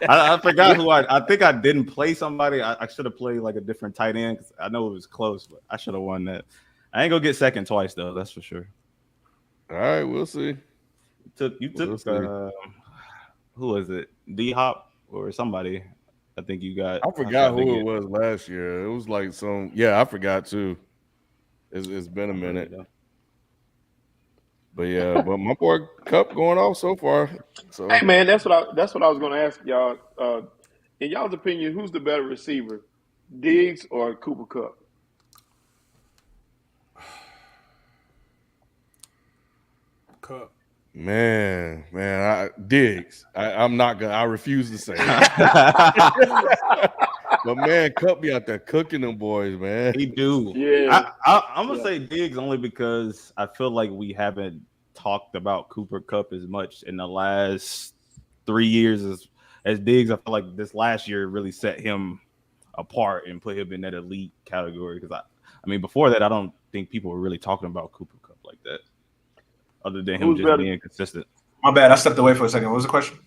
I forgot who I think I didn't play somebody. I should have played like a different tight end because I know it was close, but I should have won that. I ain't gonna get second twice though. That's for sure. All right, we'll see. You took who was it? D Hop or somebody? I think you got. I forgot who it was last year. It was like I forgot too. It's been a minute. But yeah, but my boy Cup going off so far. So hey man, that's what I was gonna ask y'all. In y'all's opinion, who's the better receiver? Diggs or Cooper Kupp? Cup. Man, Diggs. I'm not gonna. I refuse to say. But man, Cup be out there cooking them boys, man. He do. Yeah. I'm gonna say Diggs only because I feel like we haven't talked about Cooper Kupp as much in the last 3 years as Diggs. I feel like this last year really set him apart and put him in that elite category. Because I mean, before that, I don't think people were really talking about Cooper Kupp like that, other than him just being consistent. My bad, I stepped away for a second. What was the question?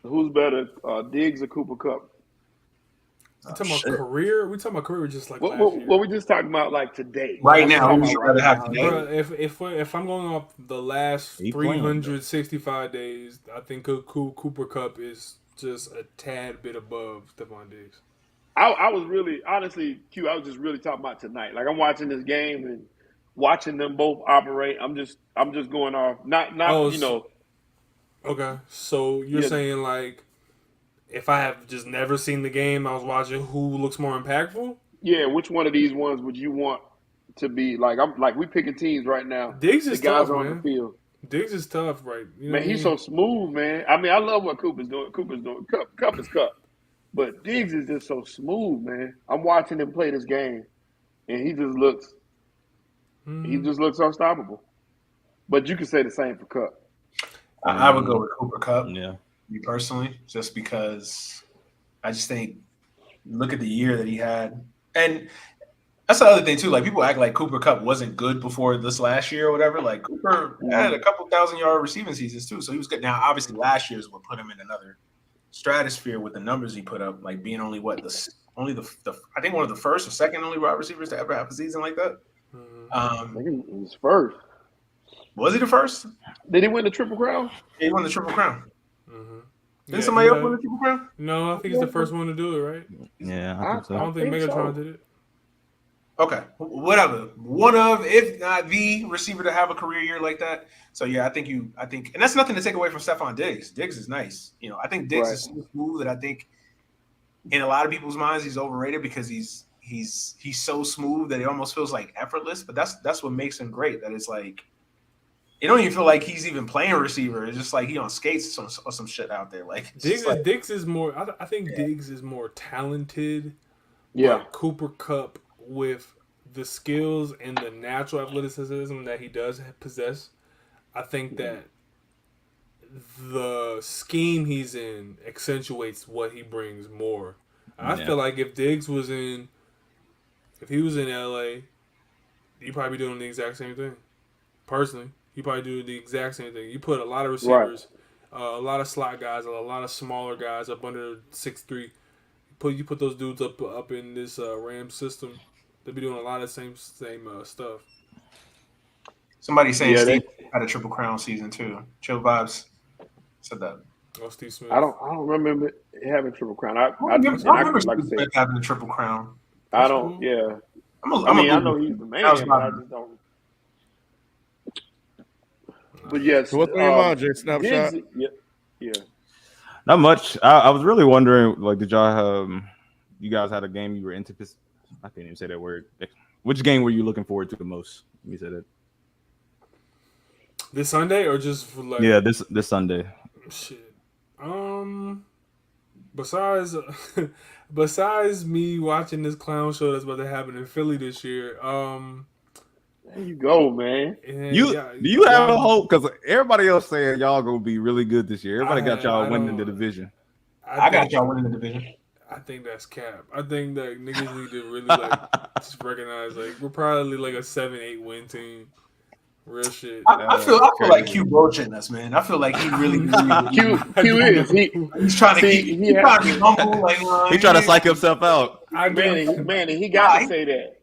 Who's better, Diggs or Cooper Kupp? We talking about career? We talking about career just like What last year? we just talking about like today? Right now, who's rather have today? Bro, if I'm going off the last 365 days, I think Cooper Kupp is just a tad bit above Stephon Diggs. I was really, honestly, Q, I was just really talking about tonight. Like, I'm watching this game and watching them both operate. I'm just going off, not you know. Okay, so you're saying like, if I have just never seen the game, I was watching who looks more impactful? Yeah, which one of these ones would you want to be like? I'm like, we picking teams right now. Diggs is the guys tough, on man. the field. Diggs is tough, right? You know man, he's so smooth, man. I mean, I love what Cooper's doing. Cup is Cup. But Diggs is just so smooth, man. I'm watching him play this game, and he just looks unstoppable. But you can say the same for Cup. I would go with Cooper Kupp. Yeah. Me personally, just because I just think look at the year that he had. And that's the other thing too. Like people act like Cooper Kupp wasn't good before this last year or whatever. Like Cooper had a couple 1,000-yard receiving seasons too. So he was good. Now, obviously last year's what put him in another stratosphere with the numbers he put up, like being only the I think one of the first or second only wide receivers to ever have a season like that. I think it was first. Was he the first? Did he win the Triple Crown? Yeah, he won the Triple Crown. Did Yeah, somebody else win the Triple Crown? No, I think he's the first one to do it, right? Yeah, I think so. I don't think Megatron did it. Okay, whatever. One of, if not the receiver to have a career year like that. So yeah, I think, and that's nothing to take away from Stephon Diggs. Diggs is nice. You know, I think Diggs is so smooth that I think in a lot of people's minds he's overrated because he's so smooth that it almost feels like effortless. But that's what makes him great. That it's like it don't even feel like he's even playing receiver. It's just like he on skates or some shit out there. Like Diggs is more. I think Diggs is more talented. Yeah, but Cooper Kupp, with the skills and the natural athleticism that he does possess, I think that the scheme he's in accentuates what he brings more. I feel like if he was in LA, he'd probably be doing the exact same thing. Personally, he'd probably do the exact same thing. You put a lot of receivers, a lot of slot guys, a lot of smaller guys up under 6'3". You put those dudes up in this Rams system. They'll be doing a lot of same stuff. Somebody saying Steve had a Triple Crown season too. Chill Vibes said that. Oh, Steve Smith. I don't remember having Triple Crown. I remember Steve Smith having a Triple Crown. I don't. Cool. Yeah. I know he's the man, but I just don't. But yes. So what's going on, Jay? Snapshot. Yeah. Not much. I was really wondering, like, did y'all you guys had a game you were into? I can't even say that word. Which game were you looking forward to the most? Let me say that. This Sunday or just for like? Yeah, this Sunday. Shit. Besides me watching this clown show that's about to happen in Philly this year, there you go, man. Do you have a hope? Because everybody else saying y'all gonna be really good this year. Everybody got y'all winning the division. I got y'all winning the division. I think that's cap. I think that niggas need to really like just recognize like we're probably like a 7-8 win team. Real shit. I feel like Q bullshitting us, man. I feel like he really Q is he's trying to he's trying to be humble. Like he's trying to psych himself out. Man, he got to say that.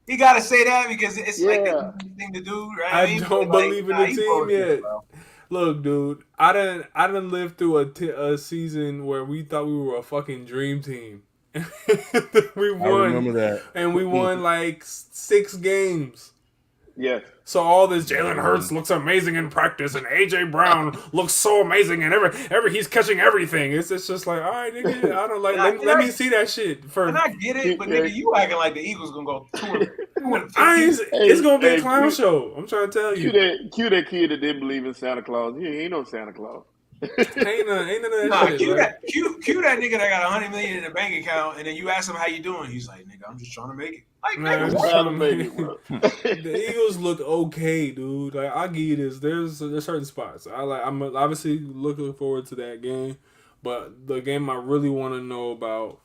He got to say that because it's like the thing to do, right? I don't believe in the team yet. Bro. Look, dude, I done lived through a season where we thought we were a fucking dream team. We won. I remember that. And we won like 6 games. Yes. So all this Jalen Hurts looks amazing in practice, and AJ Brown looks so amazing, and every he's catching everything. It's just like, all right, nigga, I don't like. let me see that shit first. And I get it, but nigga, you acting like the Eagles gonna go 2-2. It's gonna be a clown show. I'm trying to tell you. Cue that kid that didn't believe in Santa Claus. He ain't no Santa Claus. Ain't none of that Nah, shit. cue Like, that nigga that got $100 million in the bank account, and then you ask him how you doing. He's like, "Nigga, I'm just trying to make it." Like, man, nigga, just what? trying to make make it, bro. The Eagles look okay, dude. Like, I'll give you this. There's certain spots. I'm obviously looking forward to that game, but the game I really want to know about.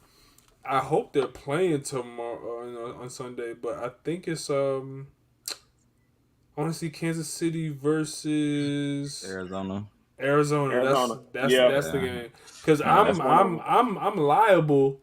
I hope they're playing tomorrow on Sunday, but I think it's I want to see Kansas City versus Arizona. Arizona. That's Yeah. the game because Yeah, that's one of them. I'm liable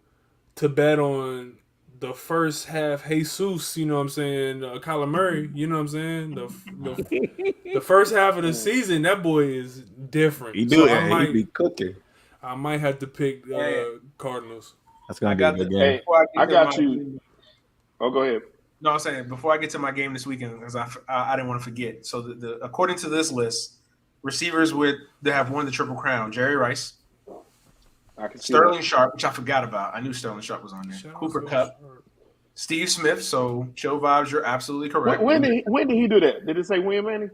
to bet on the first half Jesus. You know what I'm saying? Kyler Murray. You know what I'm saying? The first half of the season, that boy is different. He So he be cooking. I might have to pick Hey. Cardinals. That's I gonna be a got good the. game. Hey, Before I I get to got my you. game- Oh, go ahead. No, I'm saying before I get to my game this weekend, because I didn't want to forget. So the according to this list, receivers that have won the Triple Crown: Jerry Rice, I can see Sterling Sharp, which I forgot about. I knew Sterling Sharp was on there. Shout out Cooper to Cup, Sharp. Steve Smith. So chill vibes. You're absolutely that. correct. When did he do that? Did it say when, Manny?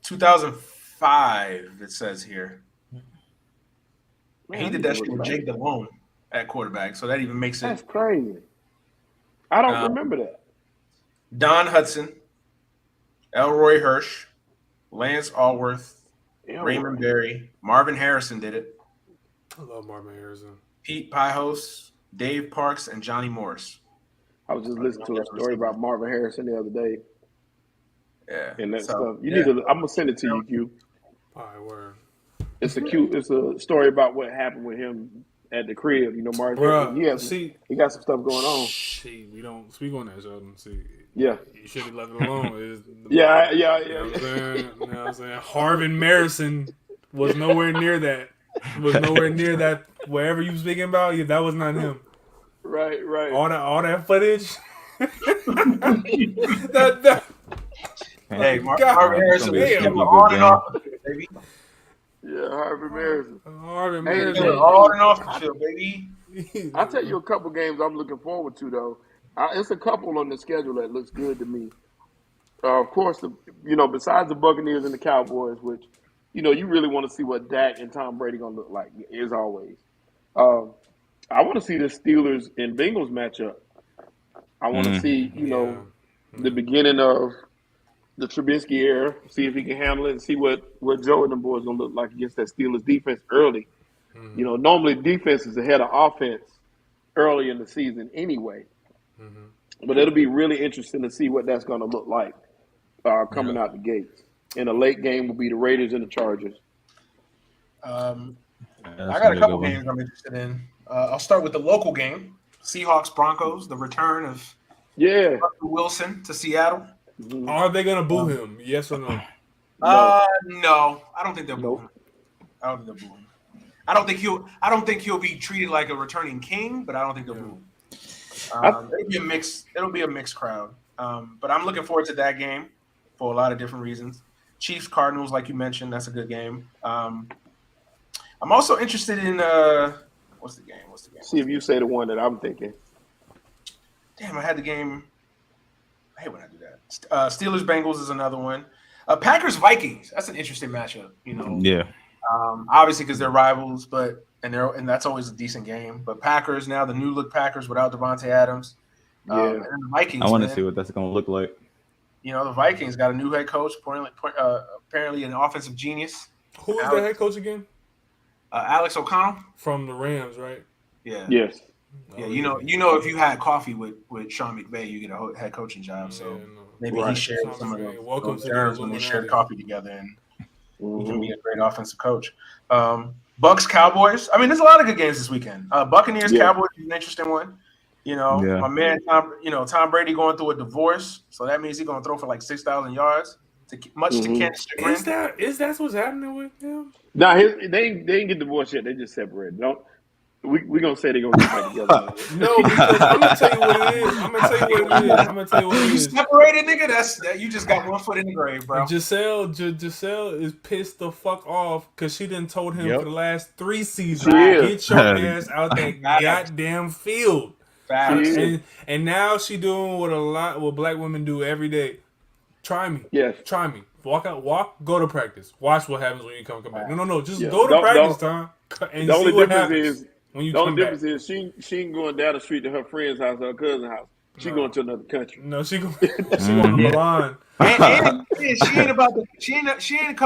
2005, it says here. Man, He I did need to that shit look with back. Jake Delhomme at quarterback. So that even makes That's it. crazy. I don't remember that. Don Hudson, Elroy Hirsch, Lance Allworth, Yeah, Raymond Berry, Marvin Harrison did it. I love Marvin Harrison. Pete Pijos, Dave Parks, and Johnny Morris. I was just listening to a story about Marvin Harrison the other day Yeah. and that So, stuff. You yeah. need to. I'm gonna send it to you, Q. All right, word. It's a story about what happened with him at the crib. You know, Marvin Harrison. He got some stuff going on. See, we don't speak on that, Sheldon. See, Yeah. you should have left it alone. Yeah. You know what I'm saying? You know what I'm saying? Harvin Marison was nowhere near that. Wherever you was speaking about, that was not him. Right. All that footage. Hey, God, Marvin Harrison gonna be a was sneaky on good and game. off the field, baby. Yeah, Harvey Harrison. Harvin Hey, Marison. hey, On and off the field, baby. I'll tell you a couple games I'm looking forward to, though. It's a couple on the schedule that looks good to me. Of course, besides the Buccaneers and the Cowboys, which, you really want to see what Dak and Tom Brady going to look like, as always. I want to see the Steelers and Bengals matchup. I want to see, the beginning of the Trubisky era, see if he can handle it, and see what Joe and the boys going to look like against that Steelers defense early. Mm-hmm. Normally defense is ahead of offense early in the season anyway. Mm-hmm. But it'll be really interesting to see what that's going to look like coming out the gates. And the late game will be the Raiders and the Chargers. I got a couple games I'm interested in. I'll start with the local game. Seahawks Broncos, the return of Russell Wilson to Seattle. Mm-hmm. Are they gonna boo him? Yes or no? No. I don't think they'll boo him. I don't think they'll boo him. I don't think he'll be treated like a returning king, but I don't think they'll boo him. It'll be a mixed crowd. But I'm looking forward to that game for a lot of different reasons. Chiefs Cardinals, like you mentioned, that's a good game. I'm also interested in what's the game? See if you say the one that I'm thinking. Damn, I had the game. I hate when I do that. Steelers Bengals is another one. Packers Vikings. That's an interesting matchup. Yeah. Obviously because they're rivals, and that's always a decent game. But Packers now, the new look Packers without Devontae Adams. And then the Vikings. I want to see what that's going to look like. The Vikings got a new head coach, apparently an offensive genius. Who is the head coach again? Alex O'Connell from the Rams, right? Yeah. Yes. Yeah, if you had coffee with Sean McVay, you get a head coaching job. So maybe he shared some of those terms when they shared coffee together, and he can be a great offensive coach. Bucks Cowboys. I mean, there's a lot of good games this weekend. Buccaneers Cowboys is an interesting one. My man Tom Brady going through a divorce, so that means he's going to throw for like 6,000 yards. To Kent's chagrin. Is that what's happening with him? Nah, they ain't get divorced yet. They just separated. We gonna say they're gonna get back together. No, because I'm gonna tell you what it is. You separated, nigga. That you just got one foot in the grave, bro. Giselle is pissed the fuck off because she done told him for the last 3 seasons, get your ass out that goddamn field. And now she doing what black women do every day. Try me. Yes. Try me. Go to practice. Watch what happens when you come back. No. Just Yeah. go to practice, Tom, and The see only what difference happens is when you the only come back. difference is she ain't going down the street to her friend's house or her cousin's house. She going to another country. No, she going to Milan. And she ain't about the she ain't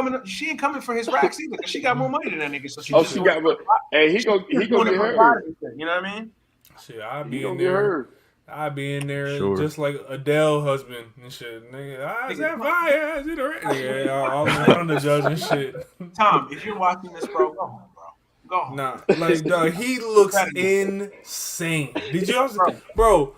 coming for his racks either because she got more money than that nigga. So she got but hey, he go get her. You know what I mean? Shit, I'll He be gonna in get there. her. I'll be in there Sure. just like Adele husband and shit. Nigga, is that fire? Is it a nigga, all in front of the judge and shit. Tom, if you're watching this, bro, go home, bro. Go home. Nah, like dog, he looks insane. Did you also, bro?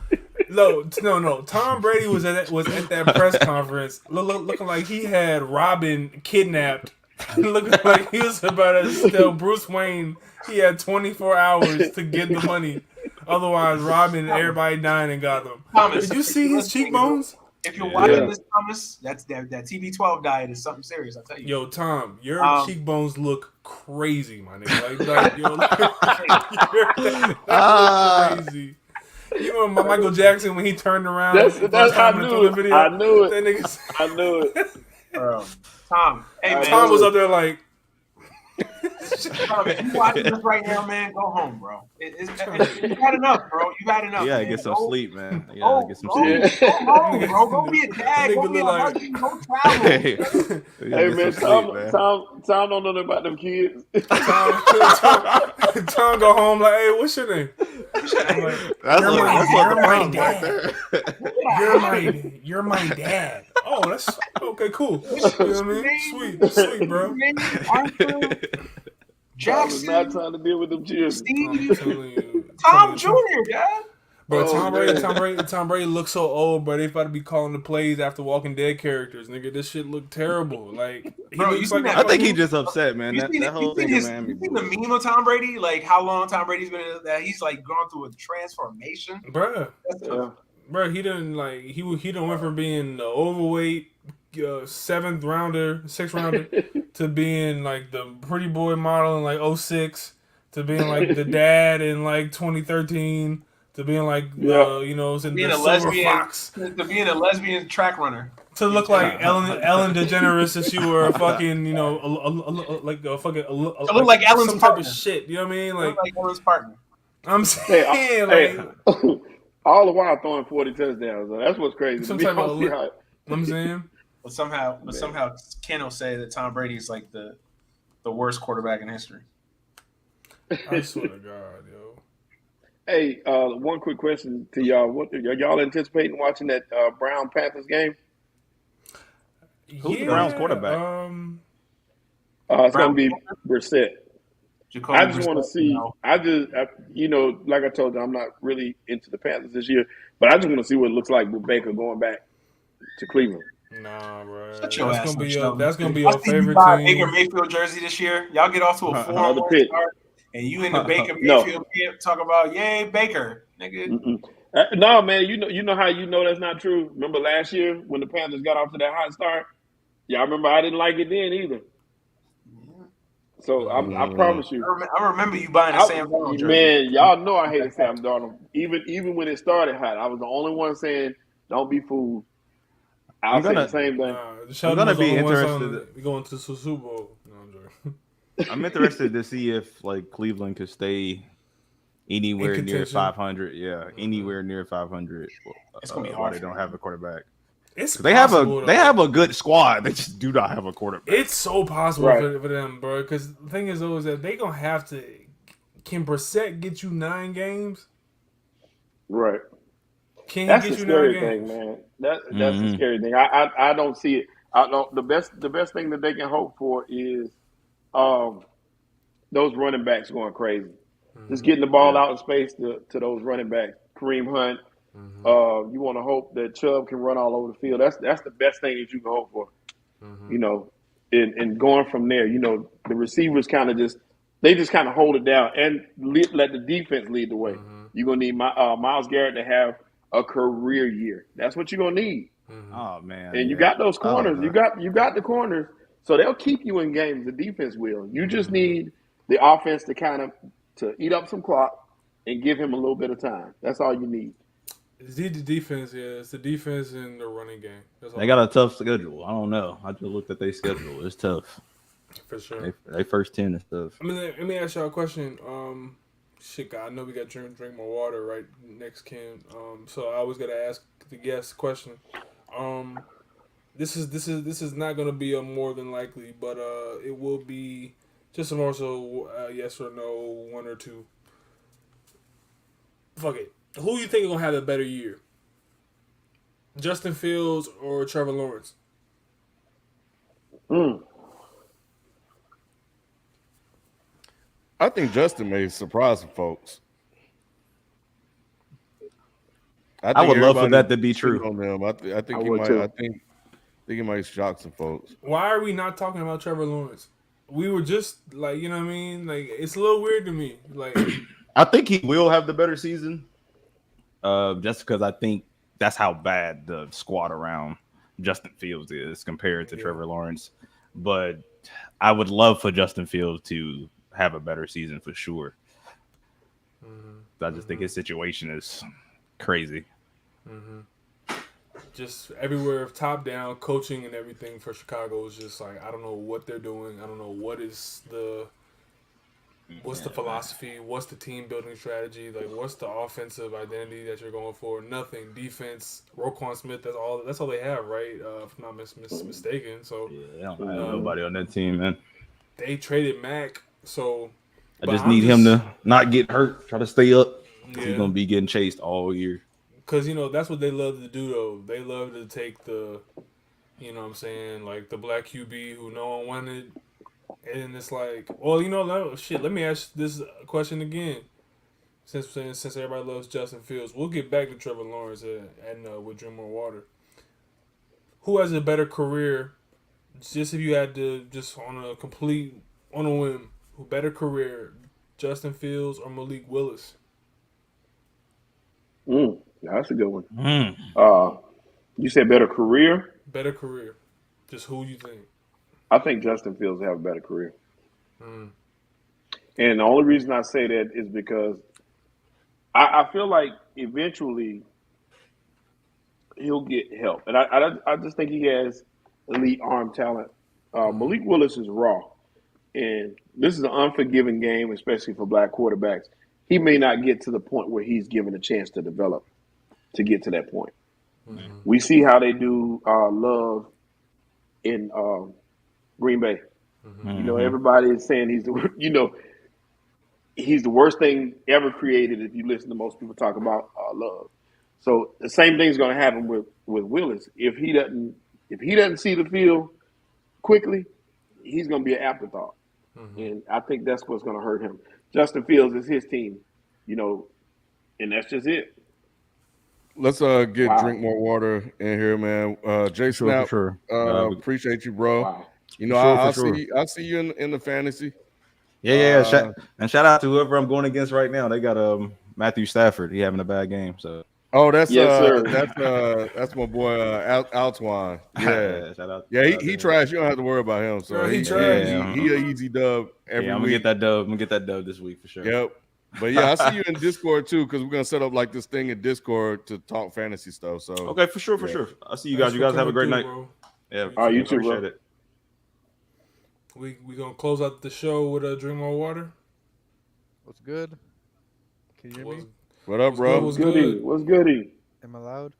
No. Tom Brady was at that press conference, looking like he had Robin kidnapped, looking like he was about to tell Bruce Wayne he had 24 hours to get the money. Otherwise, Robin and everybody dying in Gotham. Thomas, did you see his cheekbones? If you're watching this, Thomas, that TB12 diet is something serious. I tell you. Yo, Tom, your cheekbones look crazy, my nigga. Like yo, that look crazy. You remember Michael Jackson when he turned around? That's I knew it. Video? I knew it. That nigga, I knew it. Bro, Tom. Hey, man. Tom was up there like. Tom, if you watching this right now, man, go home, bro. You've had enough, bro. You've had enough. Yeah, get some sleep, man. Yeah, get some sleep. Go home, bro. Go be a dad. Go be a husband. Go travel. Hey man, Tom don't know nothing about them kids. Tom go home like, hey, what's your name? I'm like, you're my dad. Oh, that's okay, cool. You know what I mean? Sweet, bro. Jackson, I was not trying to deal with them children. Tom Jr., Dad. Bro, Tom Brady looks so old, bro. They about to be calling the plays after Walking Dead characters, nigga. This shit look terrible. Like, I think he just upset, man. That whole thing in Miami. You seen the meme of Tom Brady? Like how long Tom Brady's been in that? He's like gone through a transformation, bro. Bro, he didn't like he done went from being the overweight 7th rounder, 6th rounder to being like the pretty boy model in like 06 to being like the dad in like 2013. To being like, being a lesbian, fox. To being a lesbian track runner. To look like Ellen DeGeneres if she were a fucking, like a fucking, to look like Ellen's some partner. Type of shit. You know what I mean? Like Ellen's partner. I'm saying, all the while throwing 40 touchdowns. That's what's crazy. Some type of, I'm saying. But somehow Ken will say that Tom Brady is like the worst quarterback in history. I swear to God, yo. Hey, one quick question to y'all. What are y'all anticipating watching that Brown Panthers game? Who's the Browns quarterback? It's going to be Brissett. I just want to see. Like I told you, I'm not really into the Panthers this year, but I just want to see what it looks like with Baker going back to Cleveland. Nah, bro. That's gonna be your favorite team. Baker Mayfield jersey this year. Y'all get off to a 4-1 start. And you in the Baker Mayfield camp talk about, yay, Baker, nigga. No, man, you know how you know that's not true? Remember last year when the Panthers got off to that hot start? Yeah, I remember I didn't like it then either. So I promise you. I remember you buying a Sam Darnold jersey. Man, y'all know I hated Sam Darnold. Even when it started hot, I was the only one saying, don't be fooled. I'll say the same thing. I'm going to be interested. Going to the Super Bowl. No, I'm joking. I'm interested to see if like Cleveland could stay anywhere near 500. Yeah, anywhere near 500. It's gonna be hard. They don't have a quarterback. They have a good squad. They just do not have a quarterback. It's so possible for them, bro. Because the thing is, though, is that they gonna have to. Can Brissett get you 9 games? Right. Can that's he get the you scary 9 thing, games? man. That's the scary thing. I don't see it. I don't. The best thing that they can hope for is those running backs going crazy. Just getting the ball out in space to those running backs. Kareem Hunt. You want to hope that Chubb can run all over the field. That's the best thing that you can hope for. And going from there, the receivers kind of just hold it down and let the defense lead the way. You're gonna need Myles Garrett to have a career year. That's what you're gonna need. Oh man! And you got those corners. You got the corners, so they'll keep you in games. The defense will. You just need the offense to eat up some clock and give him a little bit of time. That's all you need. It's the defense, yeah. It's the defense and the running game. That's all. They got a tough schedule. I don't know. I just looked at their schedule. It's tough. For sure. They first 10 is tough. I mean, let me ask y'all a question. Shit, God, I know we got to drink more water right next, Ken. So I always got to ask the guest a question. This is not gonna be a more than likely, but it will be just more so yes or no, one or two. Fuck it. Who you think is gonna have a better year? Justin Fields or Trevor Lawrence? I think Justin may surprise some folks. I would love for that to be true. On them. I think he would might. too. I think he might shock some folks. Why are we not talking about Trevor Lawrence? We were just like, you know what I mean? Like, it's a little weird to me. Like, I think he will have the better season. Just because I think that's how bad the squad around Justin Fields is compared to Trevor Lawrence. But I would love for Justin Fields to have a better season for sure. I just think his situation is crazy. just everywhere, top down, coaching and everything for Chicago is just like, I don't know what they're doing. I don't know what's the philosophy, what's the team building strategy, like what's the offensive identity that you're going for? Nothing. Defense, Roquan Smith, that's all they have, right? If I'm not mistaken. So yeah, they don't have nobody on that team, man. They traded Mac, so I just need him to not get hurt, try to stay up. Yeah. He's gonna be getting chased all year. Because, that's what they love to do, though. They love to take the, what I'm saying, like the black QB who no one wanted. And it's like, well, let me ask this question again. Since everybody loves Justin Fields, we'll get back to Trevor Lawrence and with Drink More Water. Who has a better career, just if you had to, just on a whim, who better career, Justin Fields or Malik Willis? That's a good one. You said better career? Better career. Just who you think? I think Justin Fields have a better career. And the only reason I say that is because I feel like eventually he'll get help. And I just think he has elite arm talent. Malik Willis is raw. And this is an unforgiving game, especially for black quarterbacks. He may not get to the point where he's given a chance to develop to get to that point. We see how they do Love in Green Bay. Everybody is saying he's the worst thing ever created if you listen to most people talk about Love. So the same thing's going to happen with Willis. If he doesn't see the field quickly, he's going to be an afterthought. And I think that's what's going to hurt him. Justin Fields is his team, and that's just it. Let's get Drink More Water in here, man. Jay Snap, sure. Appreciate you, bro. Wow. I'll see you in the fantasy. Yeah. Shout out to whoever I'm going against right now. They got Matthew Stafford. He having a bad game. So that's sir. that's my boy Altwine. Yeah, shout out. Yeah, he trash. You don't have to worry about him. So he trash. He an easy dub every week. I'm gonna get that dub. I'm gonna get that dub this week for sure. Yep. But yeah, I see you in Discord too, because we're gonna set up like this thing in Discord to talk fantasy stuff. So okay, for sure. I see you guys. You guys have a great night. Bro. Yeah. All right, you too, appreciate bro. it. We gonna close out the show with a Drink More Water. What's good? Can you hear me? What up, bro? What's good? What's goody? Am I loud?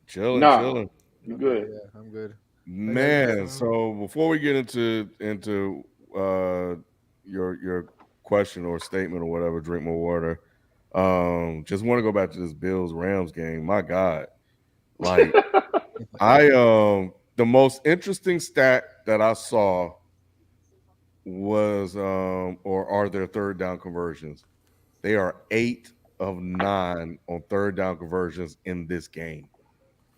Chilling. You good? Yeah, I'm good. Man, so before we get into your question or statement or whatever, Drink More Water. Just want to go back to this Bills Rams game. My God, like the most interesting stat that I saw was or are their third down conversions. They are 8 of 9 on third down conversions in this game.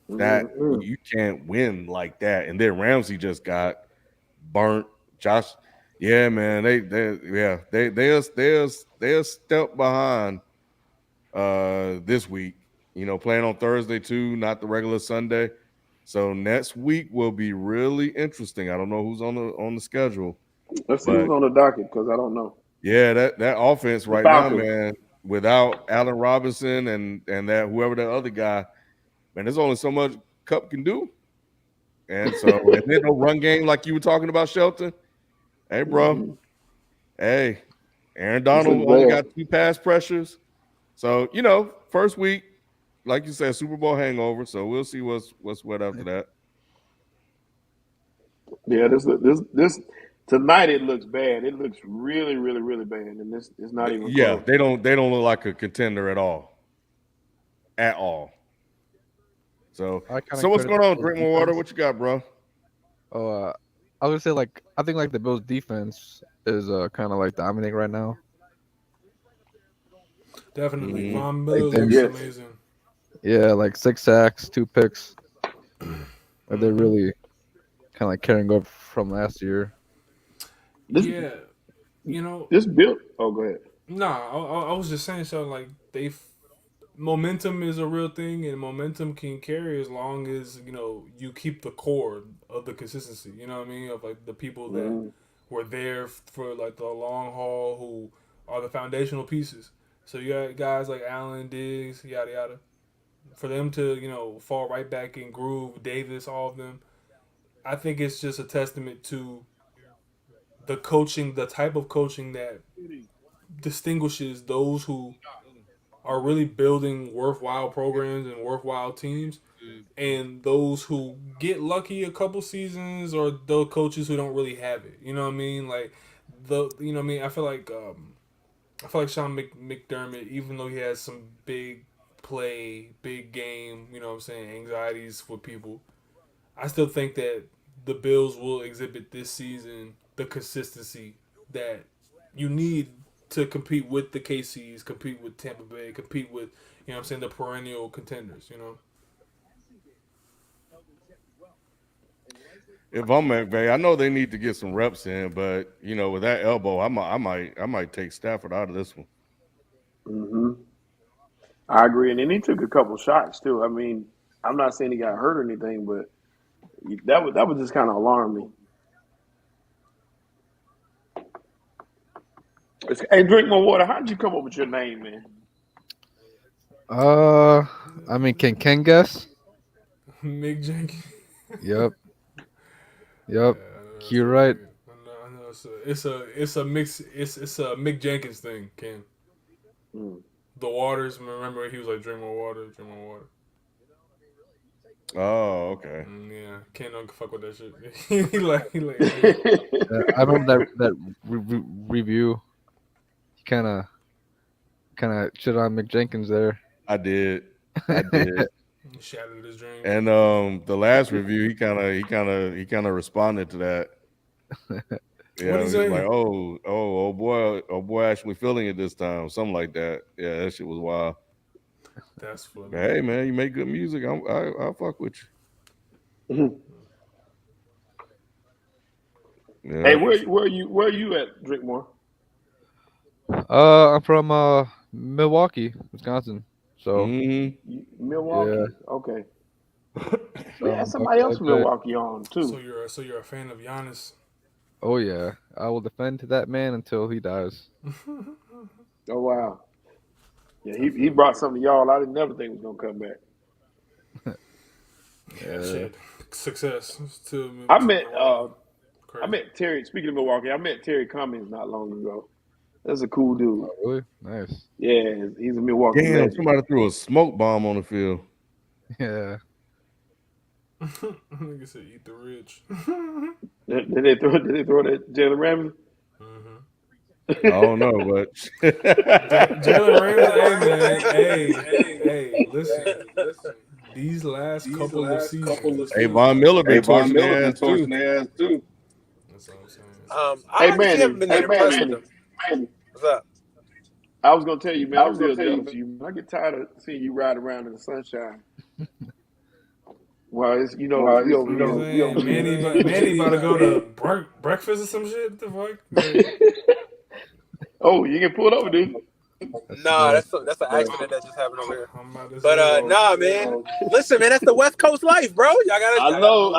That you can't win like that. And then Ramsey just got burnt. Josh, yeah, man, they're a step behind this week. Playing on Thursday too, not the regular Sunday. So next week will be really interesting. I don't know who's on the schedule. Let's see who's on the docket because I don't know. Yeah, that offense right now, man. without Allen Robinson and that whoever the other guy, man, there's only so much Cup can do. And so, and then no run game like you were talking about, Shelton. Hey, bro. Hey, Aaron Donald only got 2 pass pressures. So, first week, like you said, Super Bowl hangover. So we'll see what's what after that. Yeah, this tonight it looks bad. It looks really, really, really bad, and this is not even close. Yeah, they don't look like a contender at all. At all. So what's going on, Drink More Water? What you got, bro? Oh, I would say I think the Bills defense is kind of dominating right now. Definitely, Von Miller looks amazing. Yeah, 6 sacks, 2 picks. They're really kind of carrying over from last year. This build. Oh, go ahead. I was just saying so. Momentum is a real thing, and momentum can carry as long as you keep the core of the consistency. You know what I mean? Of the people that were there for the long haul, who are the foundational pieces. So you got guys like Allen, Diggs, yada yada. For them to fall right back in groove, Davis, all of them. I think it's just a testament to the coaching, the type of coaching that distinguishes those who are really building worthwhile programs and worthwhile teams, and those who get lucky a couple seasons, or those coaches who don't really have it. You know what I mean? I feel like Sean McDermott, even though he has some big play, big game, anxieties for people, I still think that the Bills will exhibit this season the consistency that you need to compete with the KCs, compete with Tampa Bay, compete with, the perennial contenders, If I'm McVay, I know they need to get some reps in, but with that elbow, I might take Stafford out of this one. I agree, and then he took a couple shots too. I mean, I'm not saying he got hurt or anything, but that would just kind of alarm me. Hey, Drink More Water. How did you come up with your name, man? I mean, can Ken guess? Mick Jenkins. Yep. You're right. I know. It's a mix. It's a Mick Jenkins thing, Ken. The Waters. Remember, he was like, "Drink more water, drink more water." Oh, okay. Yeah, Ken don't fuck with that shit. he like. I remember that review. He kind of shit on Mick Jenkins there. I did. Shattered his dreams. And the last review, he kind of responded to that. Yeah, what he was like, oh boy, actually feeling it this time, something like that. Yeah, that shit was wild. That's funny. But hey, man, you make good music. I'll fuck with you. Yeah. Hey, where are you at, Drinkmore? I'm from Milwaukee, Wisconsin. So Milwaukee. Yeah. Okay. Yeah, somebody else from Milwaukee on too. So you're a fan of Giannis? Oh yeah, I will defend that man until he dies. Oh wow. Yeah, he brought something to y'all I didn't never think was gonna come back. Shit. Success. I met Terry. Speaking of Milwaukee, I met Terry Cummings not long ago. That's a cool dude. Oh, really? Nice. Yeah, he's a Milwaukee. Damn, legend. somebody threw a smoke bomb on the field. Yeah. Nigga said, "Eat the rich." Did they throw that Jalen Ramsey? I don't know, but Jalen Ramsey, hey, listen. These last couple of seasons, hey, Von Miller been torching their ass too. That's all I'm saying. Hey man, What's up? I was gonna tell you, man. I'm real jealous of you. I get tired of seeing you ride around in the sunshine. Well, it's we over here. Manny about to go to breakfast or some shit. What the fuck? Oh, you get pulled over, dude. Nah, that's an accident that just happened over here. But nah, man. Listen, man, that's the West Coast life, bro. Y'all gotta. I know.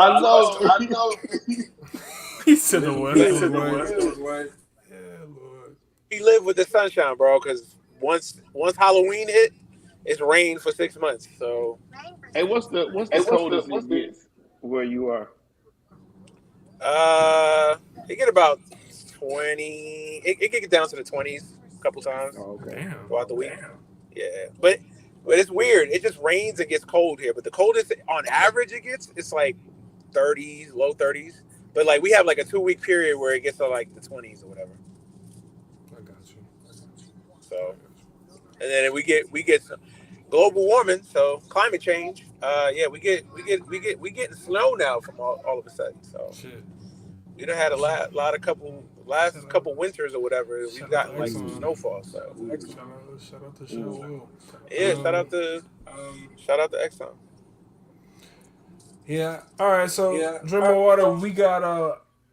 He said the West Coast life. Yeah, Lord. He lived with the sunshine, bro, because once Halloween hit, it's rain for 6 months. So Hey, what's the coldest it gets where you are? uh, it get about 20. It can get down to the 20s a couple times Oh, okay. Damn. throughout the week. Yeah, but it's weird. It just rains and gets cold here. But the coldest on average it gets, it's like 30s, low 30s. But like we have like a 2 week period where it gets to like the 20s or whatever. I got you. So, and then we get some global warming, so climate change. Yeah, we getting snow now from all of a sudden. So Shit. we done had a lot of last couple winters or whatever. We've Shout out to gotten like some Exxon. snowfall. So Shout out to Shell Will. yeah, shout out to Exxon. Yeah. All right. So drink more water. We got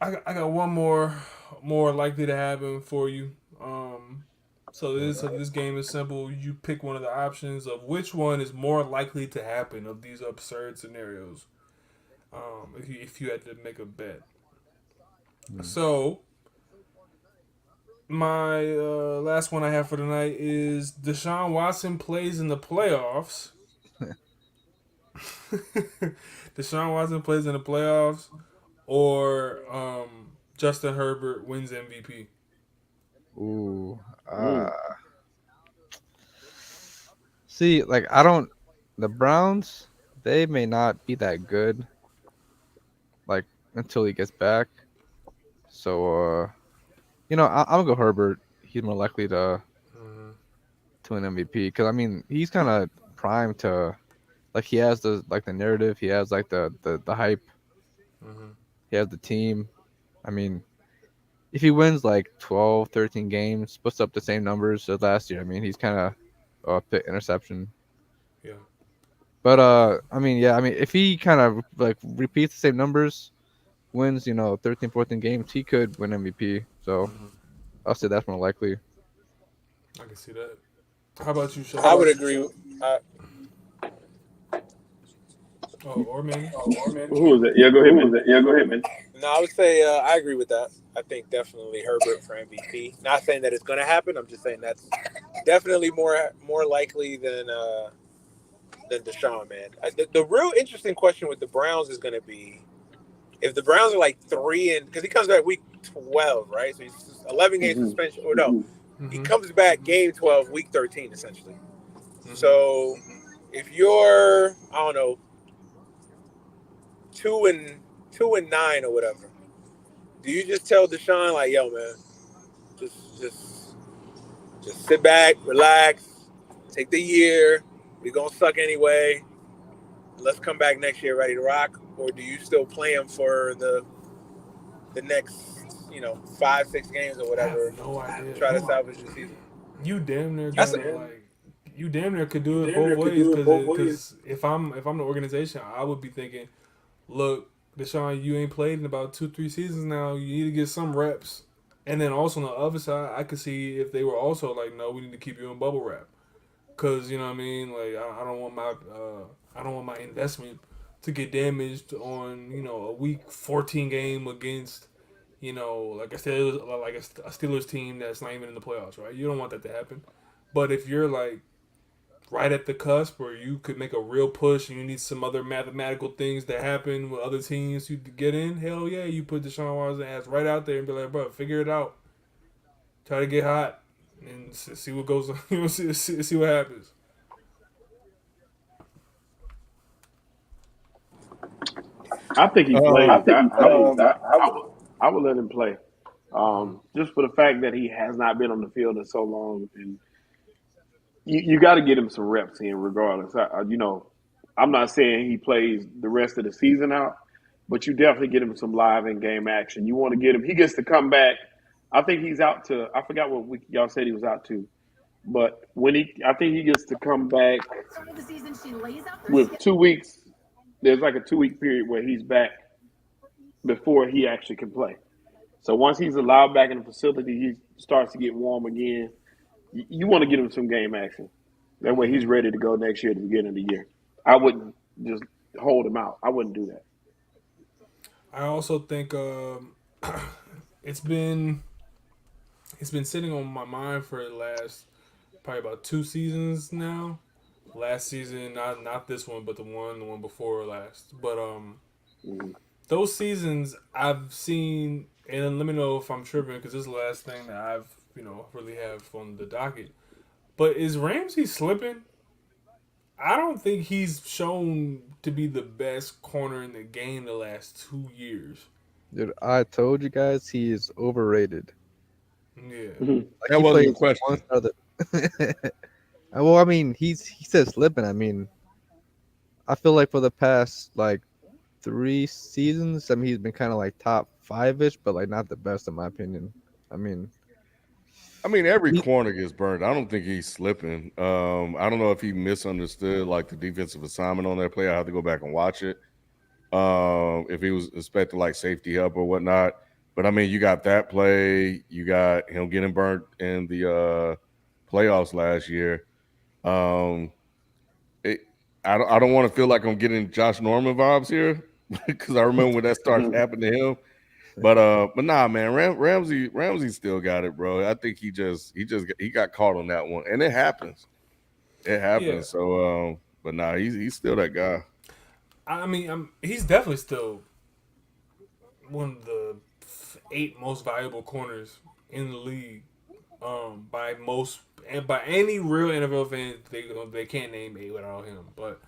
I got one more likely to happen for you. So this game is simple. You pick one of the options of which one is more likely to happen of these absurd scenarios. If you had to make a bet. So my last one I have for tonight is Deshaun Watson plays in the playoffs. Deshaun Watson plays in the playoffs, or Justin Herbert wins MVP. Ooh. See, like the Browns, they may not be that good, like until he gets back. So, I'm gonna go Herbert. He's more likely to an MVP because I mean he's kind of primed to, like he has the narrative, he has like the hype, he has the team. I mean, if he wins like 12, 13 games, puts up the same numbers as last year, I mean he's kind of a pick interception. Yeah. But I mean, yeah, I mean if he kind of like repeats the same numbers, wins 13, 14 games, he could win MVP. So I'll say that's more likely. I can see that. How about you, Shaq? I would agree. Or maybe. Who is it? Yeah, go ahead, man. No, I would say I agree with that. I think definitely Herbert for MVP. Not saying that it's going to happen. I'm just saying that's definitely more likely than Deshaun, man. The real interesting question with the Browns is going to be if the Browns are like 3 and because he comes back week 12, right? So he's 11 games suspension. Or no, he comes back game 12, week 13, essentially. So if you're I don't know 2-9 or whatever, do you just tell Deshaun like, yo, man, just sit back, relax, take the year. We're gonna suck anyway. Let's come back next year ready to rock. Or do you still play him for the next 5-6 games or whatever? I have no idea. Try to salvage the season. You damn near you damn near could do it both ways because if I'm the organization, I would be thinking, look, Deshaun, you ain't played in about 2-3 seasons now. You need to get some reps. And then also on the other side, I could see if they were also like, no, we need to keep you in bubble wrap, because you know what I mean. Like I don't want my investment to get damaged on a week 14 game against like a Steelers team that's not even in the playoffs, right? You don't want that to happen. But if you're like right at the cusp where you could make a real push and you need some other mathematical things to happen with other teams to get in, hell yeah, you put Deshaun Watson's ass right out there and be like, bro, figure it out. Try to get hot and see what goes on. See what happens. I think he plays. I would let him play. Just for the fact that he has not been on the field in so long, and you got to get him some reps in regardless. I'm not saying he plays the rest of the season out, but you definitely get him some live in game action. You want to get him. He gets to come back. I think he's out to. I forgot what week y'all said he was out to, but I think he gets to come back with 2 weeks. There's like a 2-week period where he's back before he actually can play. So once he's allowed back in the facility, he starts to get warm again. You want to get him some game action. That way he's ready to go next year at the beginning of the year. I wouldn't just hold him out. I wouldn't do that. I also think it's been sitting on my mind for the last probably about 2 seasons now. Last season, not this one, but the one before last. But those seasons I've seen, and let me know if I'm tripping because this is the last thing that I've really have on the docket. But is Ramsey slipping? I don't think he's shown to be the best corner in the game the last 2 years. Dude, I told you guys he is overrated. Yeah. Like That he wasn't the plays one question. side of the. Well, I mean, he says slipping. I mean, I feel like for the past like 3 seasons, I mean, he's been kind of like top five ish, but like not the best in my opinion. I mean, Every he, corner gets burned. I don't think he's slipping. I don't know if he misunderstood like the defensive assignment on that play. I have to go back and watch it. If he was expecting like safety help or whatnot. But I mean, you got that play. You got him getting burnt in the playoffs last year. Um, I don't want to feel like I'm getting Josh Norman vibes here because I remember when that started happening to him. But nah, man, Ramsey still got it, bro. I think he got caught on that one, and it happens. It Yeah. happens. So, but nah, he's still that guy. I mean, he's definitely still one of the 8 most valuable corners in the league. By most and by any real NFL fan, they can't name 8 without him. But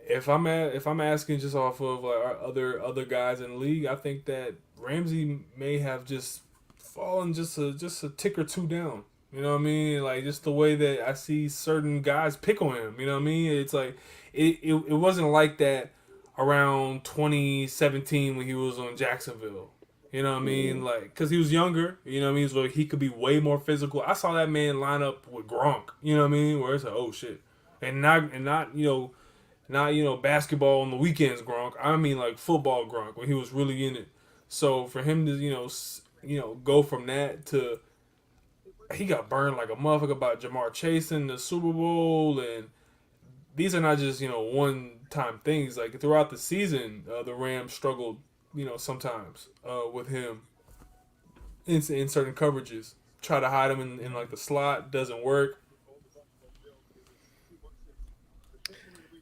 if I'm asking just off of like our other guys in the league, I think that Ramsey may have just fallen just a tick or two down. You know what I mean? Like just the way that I see certain guys pick on him. You know what I mean? It's like it wasn't like that around 2017 when he was on Jacksonville. You know what I mean? Like, because he was younger, you know what I mean? So he could be way more physical. I saw that man line up with Gronk, you know what I mean? Where it's like, oh shit. And not basketball on the weekends Gronk. I mean like football Gronk when he was really in it. So for him to go from that to he got burned like a motherfucker by Jamar Chase in the Super Bowl, and these are not just one time things. Like throughout the season, the Rams struggled sometimes with him in certain coverages. Try to hide him in like the slot, doesn't work.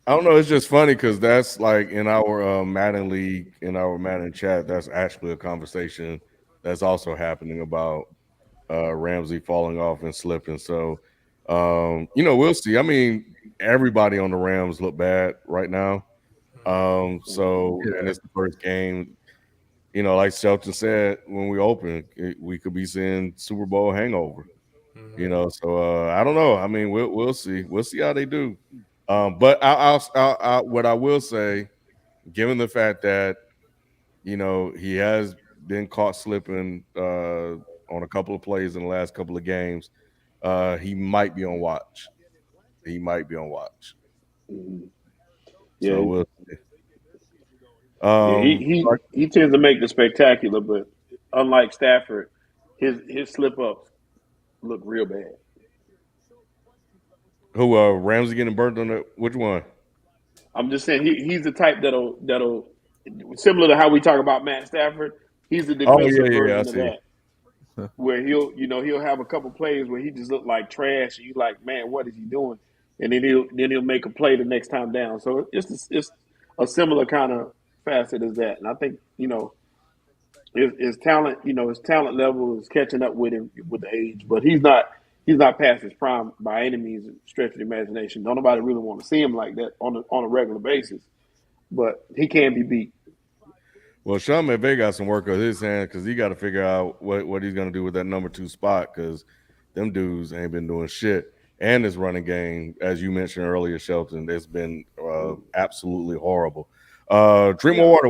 I don't know. It's just funny because that's like in our Madden league, in our Madden chat, that's actually a conversation that's also happening about Ramsey falling off and slipping. So, we'll see. I mean, everybody on the Rams look bad right now. And yeah, it's the first game. Like Shelton said when we opened, we could be seeing Super Bowl hangover. So I don't know. I mean, we'll see. We'll see how they do. But what I will say, given the fact that he has been caught slipping on a couple of plays in the last couple of games, he might be on watch. He might be on watch. Yeah, So we'll see. yeah. He tends to make the spectacular, but unlike Stafford, his slip ups look real bad. Who Ramsey getting burnt on the which one? I'm just saying he's the type that'll similar to how we talk about Matt Stafford. He's the Oh defensive yeah, I version of see. that, where he'll have a couple plays where he just look like trash, and you like, man, what is he doing? And then he'll make a play the next time down. So it's a similar kind of facet as that, and I think his talent, his talent level is catching up with him with the age, but he's not past his prime by any means stretch of the imagination. Don't nobody really want to see him like that on a regular basis, but he can be beat. Well, Sean McVay got some work on his hand because he got to figure out what he's going to do with that number 2 spot because them dudes ain't been doing shit. And this running game, as you mentioned earlier, Shelton, it's been absolutely horrible. Drink more water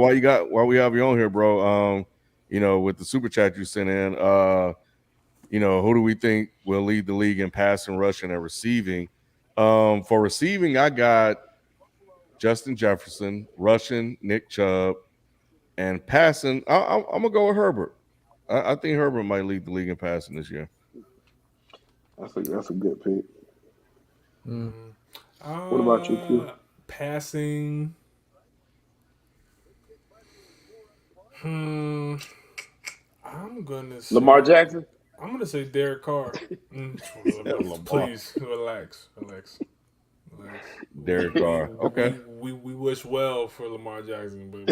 while we have you on here, bro. With the super chat you sent in, who do we think will lead the league in passing, rushing, and receiving? For receiving, I got Justin Jefferson, rushing, Nick Chubb. And passing, I'm gonna go with Herbert. I think Herbert might lead the league in passing this year. That's a good pick. mm. What about you, Q? Passing. I'm gonna Lamar say Jackson? I'm gonna say Derek Carr. Lamar. Please relax. Derek Carr. Okay. We wish well for Lamar Jackson, but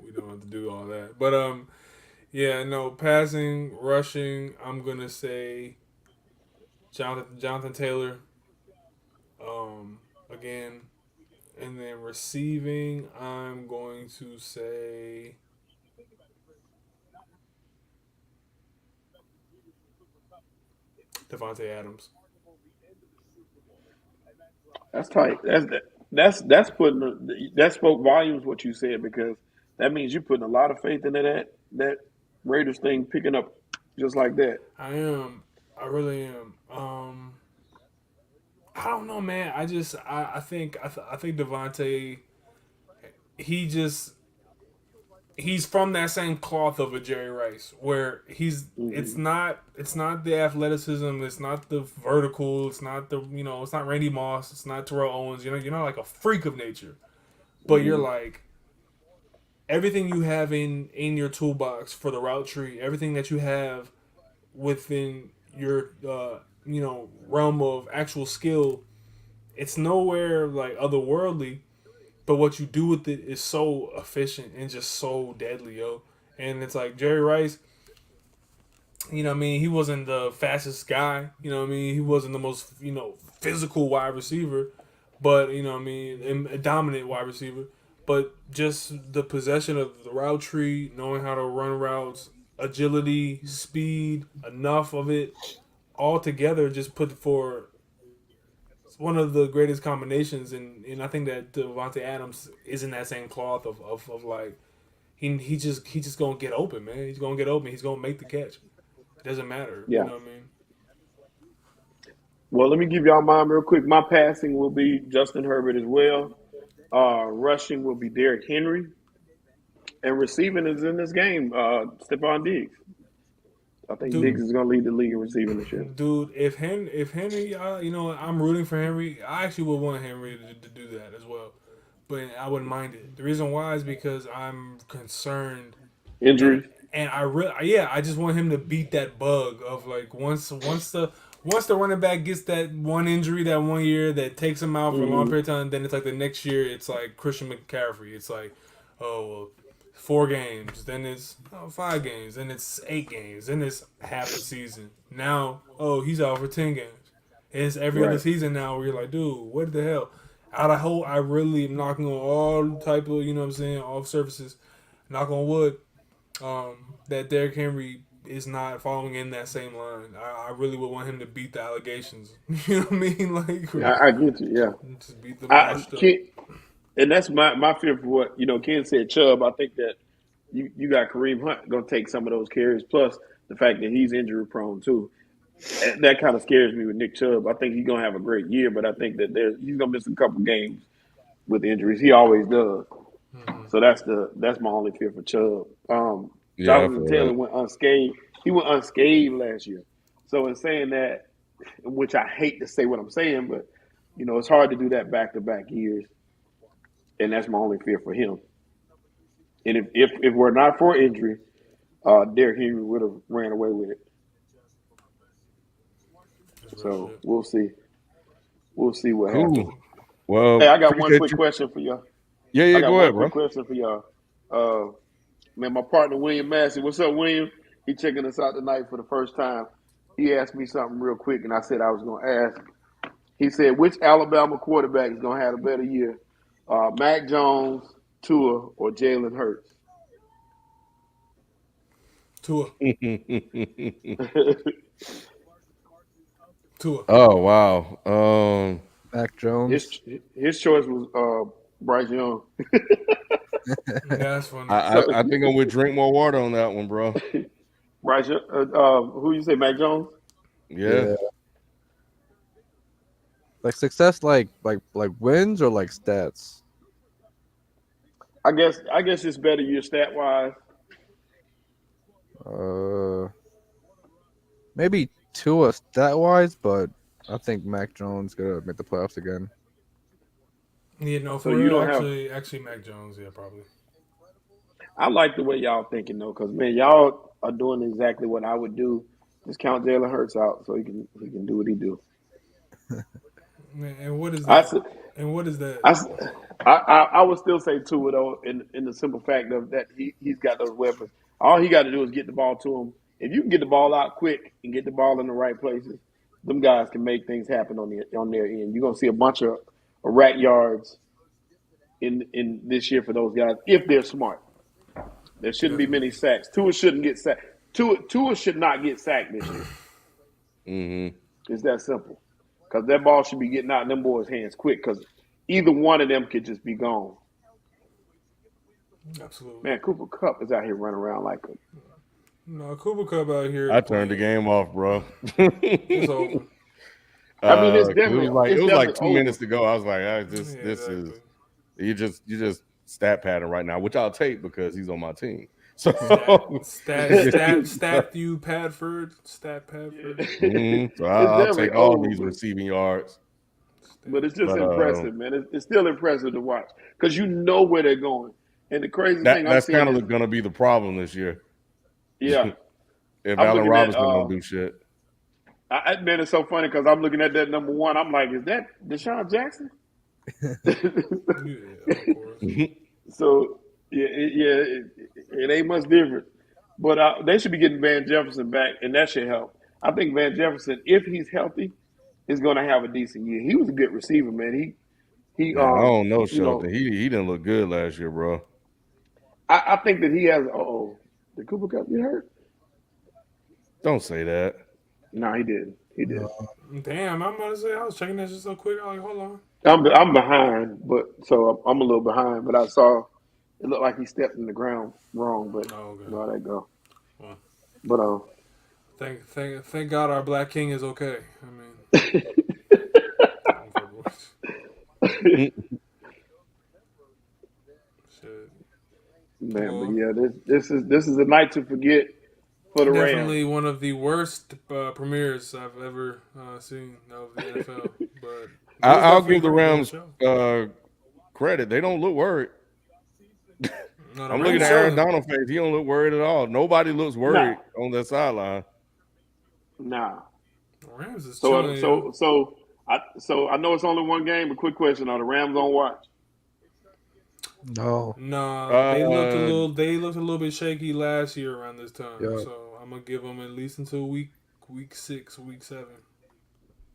we don't have to do all that. But yeah, no passing, rushing. I'm gonna say Jonathan Taylor. Again, and then receiving, I'm going to say. Devontae Adams. That's tight. That's putting that spoke volumes what you said because that means you're putting a lot of faith into that Raiders thing picking up just like that. I am. I really am. I don't know, man. I think Devontae. He just he's from that same cloth of a Jerry Rice, where he's Mm-hmm. it's not the athleticism, it's not the vertical, it's not the it's not Randy Moss, it's not Terrell Owens. You're not like a freak of nature, but you're Mm-hmm. like everything you have in your toolbox for the route tree, everything that you have within your realm of actual skill. It's nowhere like otherworldly, but what you do with it is so efficient and just so deadly, yo. And it's like Jerry Rice, what I mean, he wasn't the fastest guy, what I mean, he wasn't the most, physical wide receiver, but what I mean, a dominant wide receiver, but just the possession of the route tree, knowing how to run routes, agility, speed, enough of it all together just put for one of the greatest combinations, and I think that Devontae Adams is in that same cloth of like he just gonna get open, man. He's gonna get open. He's gonna make the catch. It doesn't matter, you Yeah. know what I mean? Well, let me give y'all mine real quick. My passing will be Justin Herbert as well. Rushing will be Derrick Henry, and receiving is in this game. Stephon Diggs. I think Dude, Diggs is going to lead the league in receiving this year. dude, if Henry, I'm rooting for Henry. I actually would want Henry to do that as well, but I wouldn't mind it. The reason why is because I'm concerned and Injuries. and I just want him to beat that bug of like once the running back gets that one injury that one year that takes him out for a long Mm-hmm. period of time, then it's like the next year it's like Christian McCaffrey. It's like, oh well, 4 games, then it's 5 games, then it's 8 games, then it's half a season. Now, oh, he's out for 10 games. It's every other Right. season now where you're like, dude, what the hell? I really am knocking on all type of, what I'm saying, off surfaces, knock on wood, that Derrick Henry is not following in that same line. I really would want him to beat the allegations. You know what I mean? Like, I get you. Yeah. just beat them I washed up. can't, and that's my fear for what Ken said. Chubb. I think that you got Kareem Hunt going to take some of those carries. Plus the fact that he's injury prone too. And that kind of scares me with Nick Chubb. I think he's going to have a great year, but I think that he's going to miss a couple games with injuries. He always does. Mm-hmm. So that's my only fear for Chubb. Yeah, I Jonathan feel Taylor that. went unscathed. He went unscathed last year. So in saying that, which I hate to say what I'm saying, but it's hard to do that back to back years, and that's my only fear for him. And if we're not for injury, Derrick Henry would have ran away with it. That's real So shit. we'll see. We'll see what happens. Cool. Well, Hey, I got one appreciate quick you. question for y'all. Yeah, I yeah, got go one ahead, quick bro. question for y'all. Man, my partner William Massey. What's up, William? He checking us out tonight for the first time. He asked me something real quick, and I said I was going to ask. He said, which Alabama quarterback is going to have a better year? Mac Jones, Tua, or Jalen Hurts? Tua. Tua. Oh wow. Mac his Jones. his choice was Bryce Young. Yeah, that's funny. I, So I I think I'm with drink more water on that one, bro. Bryce, who you say, Mac Jones? Yeah. Yeah. Like success, like wins or like stats. I guess it's better year stat wise. Uh, maybe Tua stat wise, but I think Mac Jones gonna make the playoffs again. Yeah, no, So for you real. don't have. Actually, Mac Jones. Yeah, probably. I like the way y'all thinking though, because man, y'all are doing exactly what I would do. Just count Jalen Hurts out so he can do what he do. Man, and what is I that? s- And what is that? I, s- I would still say Tua though, in the simple fact of that he's got those weapons. All he got to do is get the ball to him. If you can get the ball out quick and get the ball in the right places, them guys can make things happen on their end. You're gonna see a bunch of rat yards in this year for those guys if they're smart. There shouldn't be many Definitely. sacks. Tua shouldn't get sacked. Tua should not get sacked this year. Mm-hmm. It's that simple. Because that ball should be getting out in them boys' hands quick. Because either one of them could just be gone. Absolutely. Man, Cooper Cup is out here running around like a. No, Cooper Cup out here I turned the playing. game off, bro. It's over. I mean, 'Cause it was like definitely 2 minutes over. to go. I was like, Yeah, this is exactly. you just stat pattern right now, which I'll take because he's on my team. So Stat you Padford. Stat Padford. So It's I'll definitely take all these over. receiving yards. But it's just But impressive, man. It's still impressive to watch. Because you know where they're going. And the crazy thing I'm that's seeing kind is, of going to be the problem this year. yeah, If I'm Allen looking at, Robinson don't do shit. man, it's so funny because I'm looking at that number one. I'm like, is that Deshaun Jackson? Yeah, of course. So yeah, it ain't much different. But they should be getting Van Jefferson back, and that should help. I think Van Jefferson, if he's healthy, is going to have a decent year. He was a good receiver, man. He Man, I don't know, you know, Shelton. He didn't look good last year, bro. I think that he has. Did Cooper Cup get hurt? Don't say that. No, he didn't. He did. Damn, I'm about to say I was checking that shit so quick. I was like, hold on. I'm behind, but so I'm a little behind. But I saw it looked like he stepped in the ground wrong. But Oh, okay. that go. Well, But thank God our black king is okay. I mean, shit. man, but Well, yeah, this is a night to forget for the Rams. definitely one of the worst premieres I've ever seen of the NFL. But it was I'll definitely give the a good Rams show. credit. They don't look worried. No, the I'm looking Rams at Aaron chilling. Donald's face. He don't look worried at all. Nobody looks Nah, worried on that sideline. nah. The Rams is So chilling, yo. so so I know it's only one game. But quick question: are the Rams on watch? No. Nah, Uh, they looked a little bit shaky last year around this time. Yeah. So I'm gonna give them at least until week 6, week 7.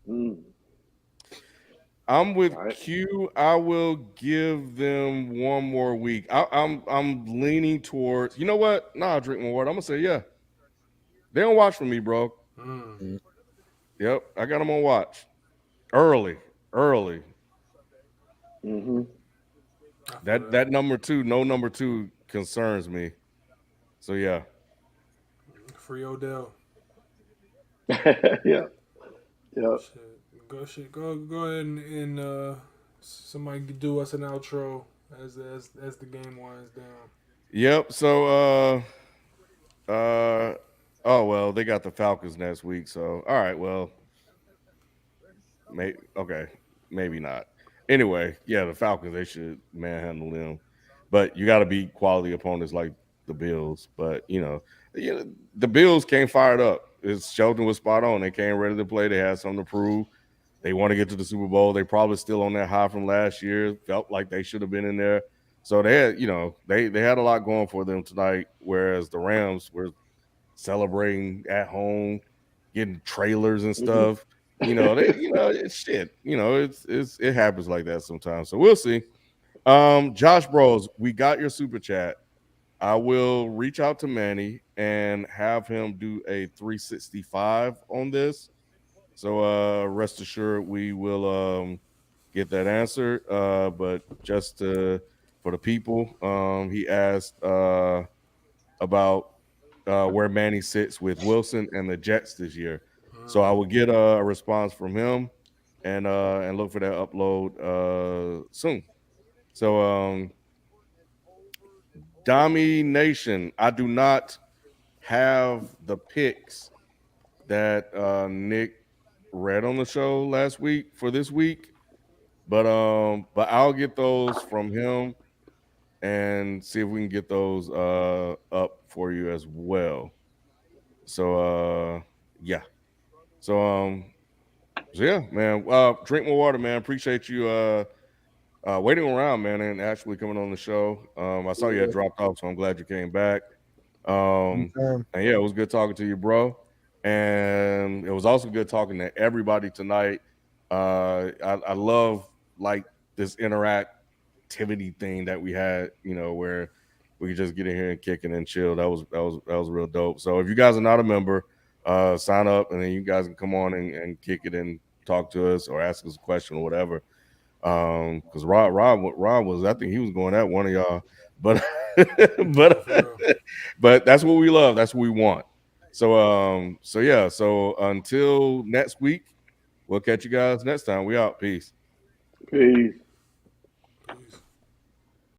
Mm. I'm with All right. Q. I will give them one more week. I'm leaning towards. You know what? Nah, I'll drink my water. I'm gonna say yeah. They don't watch for me, bro. Mm. Yep, I got them on watch early. Mm-hmm. I feel That number two, no number two, concerns me. So yeah. Free Odell. Yeah. Yeah. Go ahead and somebody do us an outro as the game winds down. Yep. So oh well, they got the Falcons next week. So all right, well, maybe not. Anyway, yeah, the Falcons, they should manhandle them, but you got to beat quality opponents like the Bills. But the Bills came fired up. Shelton was spot on. They came ready to play. They had something to prove. They want to get to the Super Bowl. They probably still on that high from last year. Felt like they should have been in there. So they had, they had a lot going for them tonight. Whereas the Rams were celebrating at home, getting trailers and Mm-hmm. stuff. It's shit. It happens like that sometimes. So we'll see. Josh Bros, we got your super chat. I will reach out to Manny and have him do a 365 on this. So rest assured we will get that answered. But just for the people, he asked about where Manny sits with Wilson and the Jets this year. So I will get a response from him and look for that upload soon. So Domination, I do not have the picks that Nick read on the show last week for this week, but I'll get those from him and see if we can get those up for you as well. So yeah. So yeah, man. Drink more water, man. Appreciate you waiting around, man, and actually coming on the show. I saw you had dropped off, so I'm glad you came back. And yeah, it was good talking to you, bro. And it was also good talking to everybody tonight. I love like this interactivity thing that we had, where we could just get in here and kick it and chill. That was real dope. So if you guys are not a member, sign up, and then you guys can come on and kick it and talk to us or ask us a question or whatever. Because Rob was, I think he was going at one of y'all, but but that's what we love. That's what we want. So yeah. So until next week, we'll catch you guys next time. We out. Peace. Peace. Peace.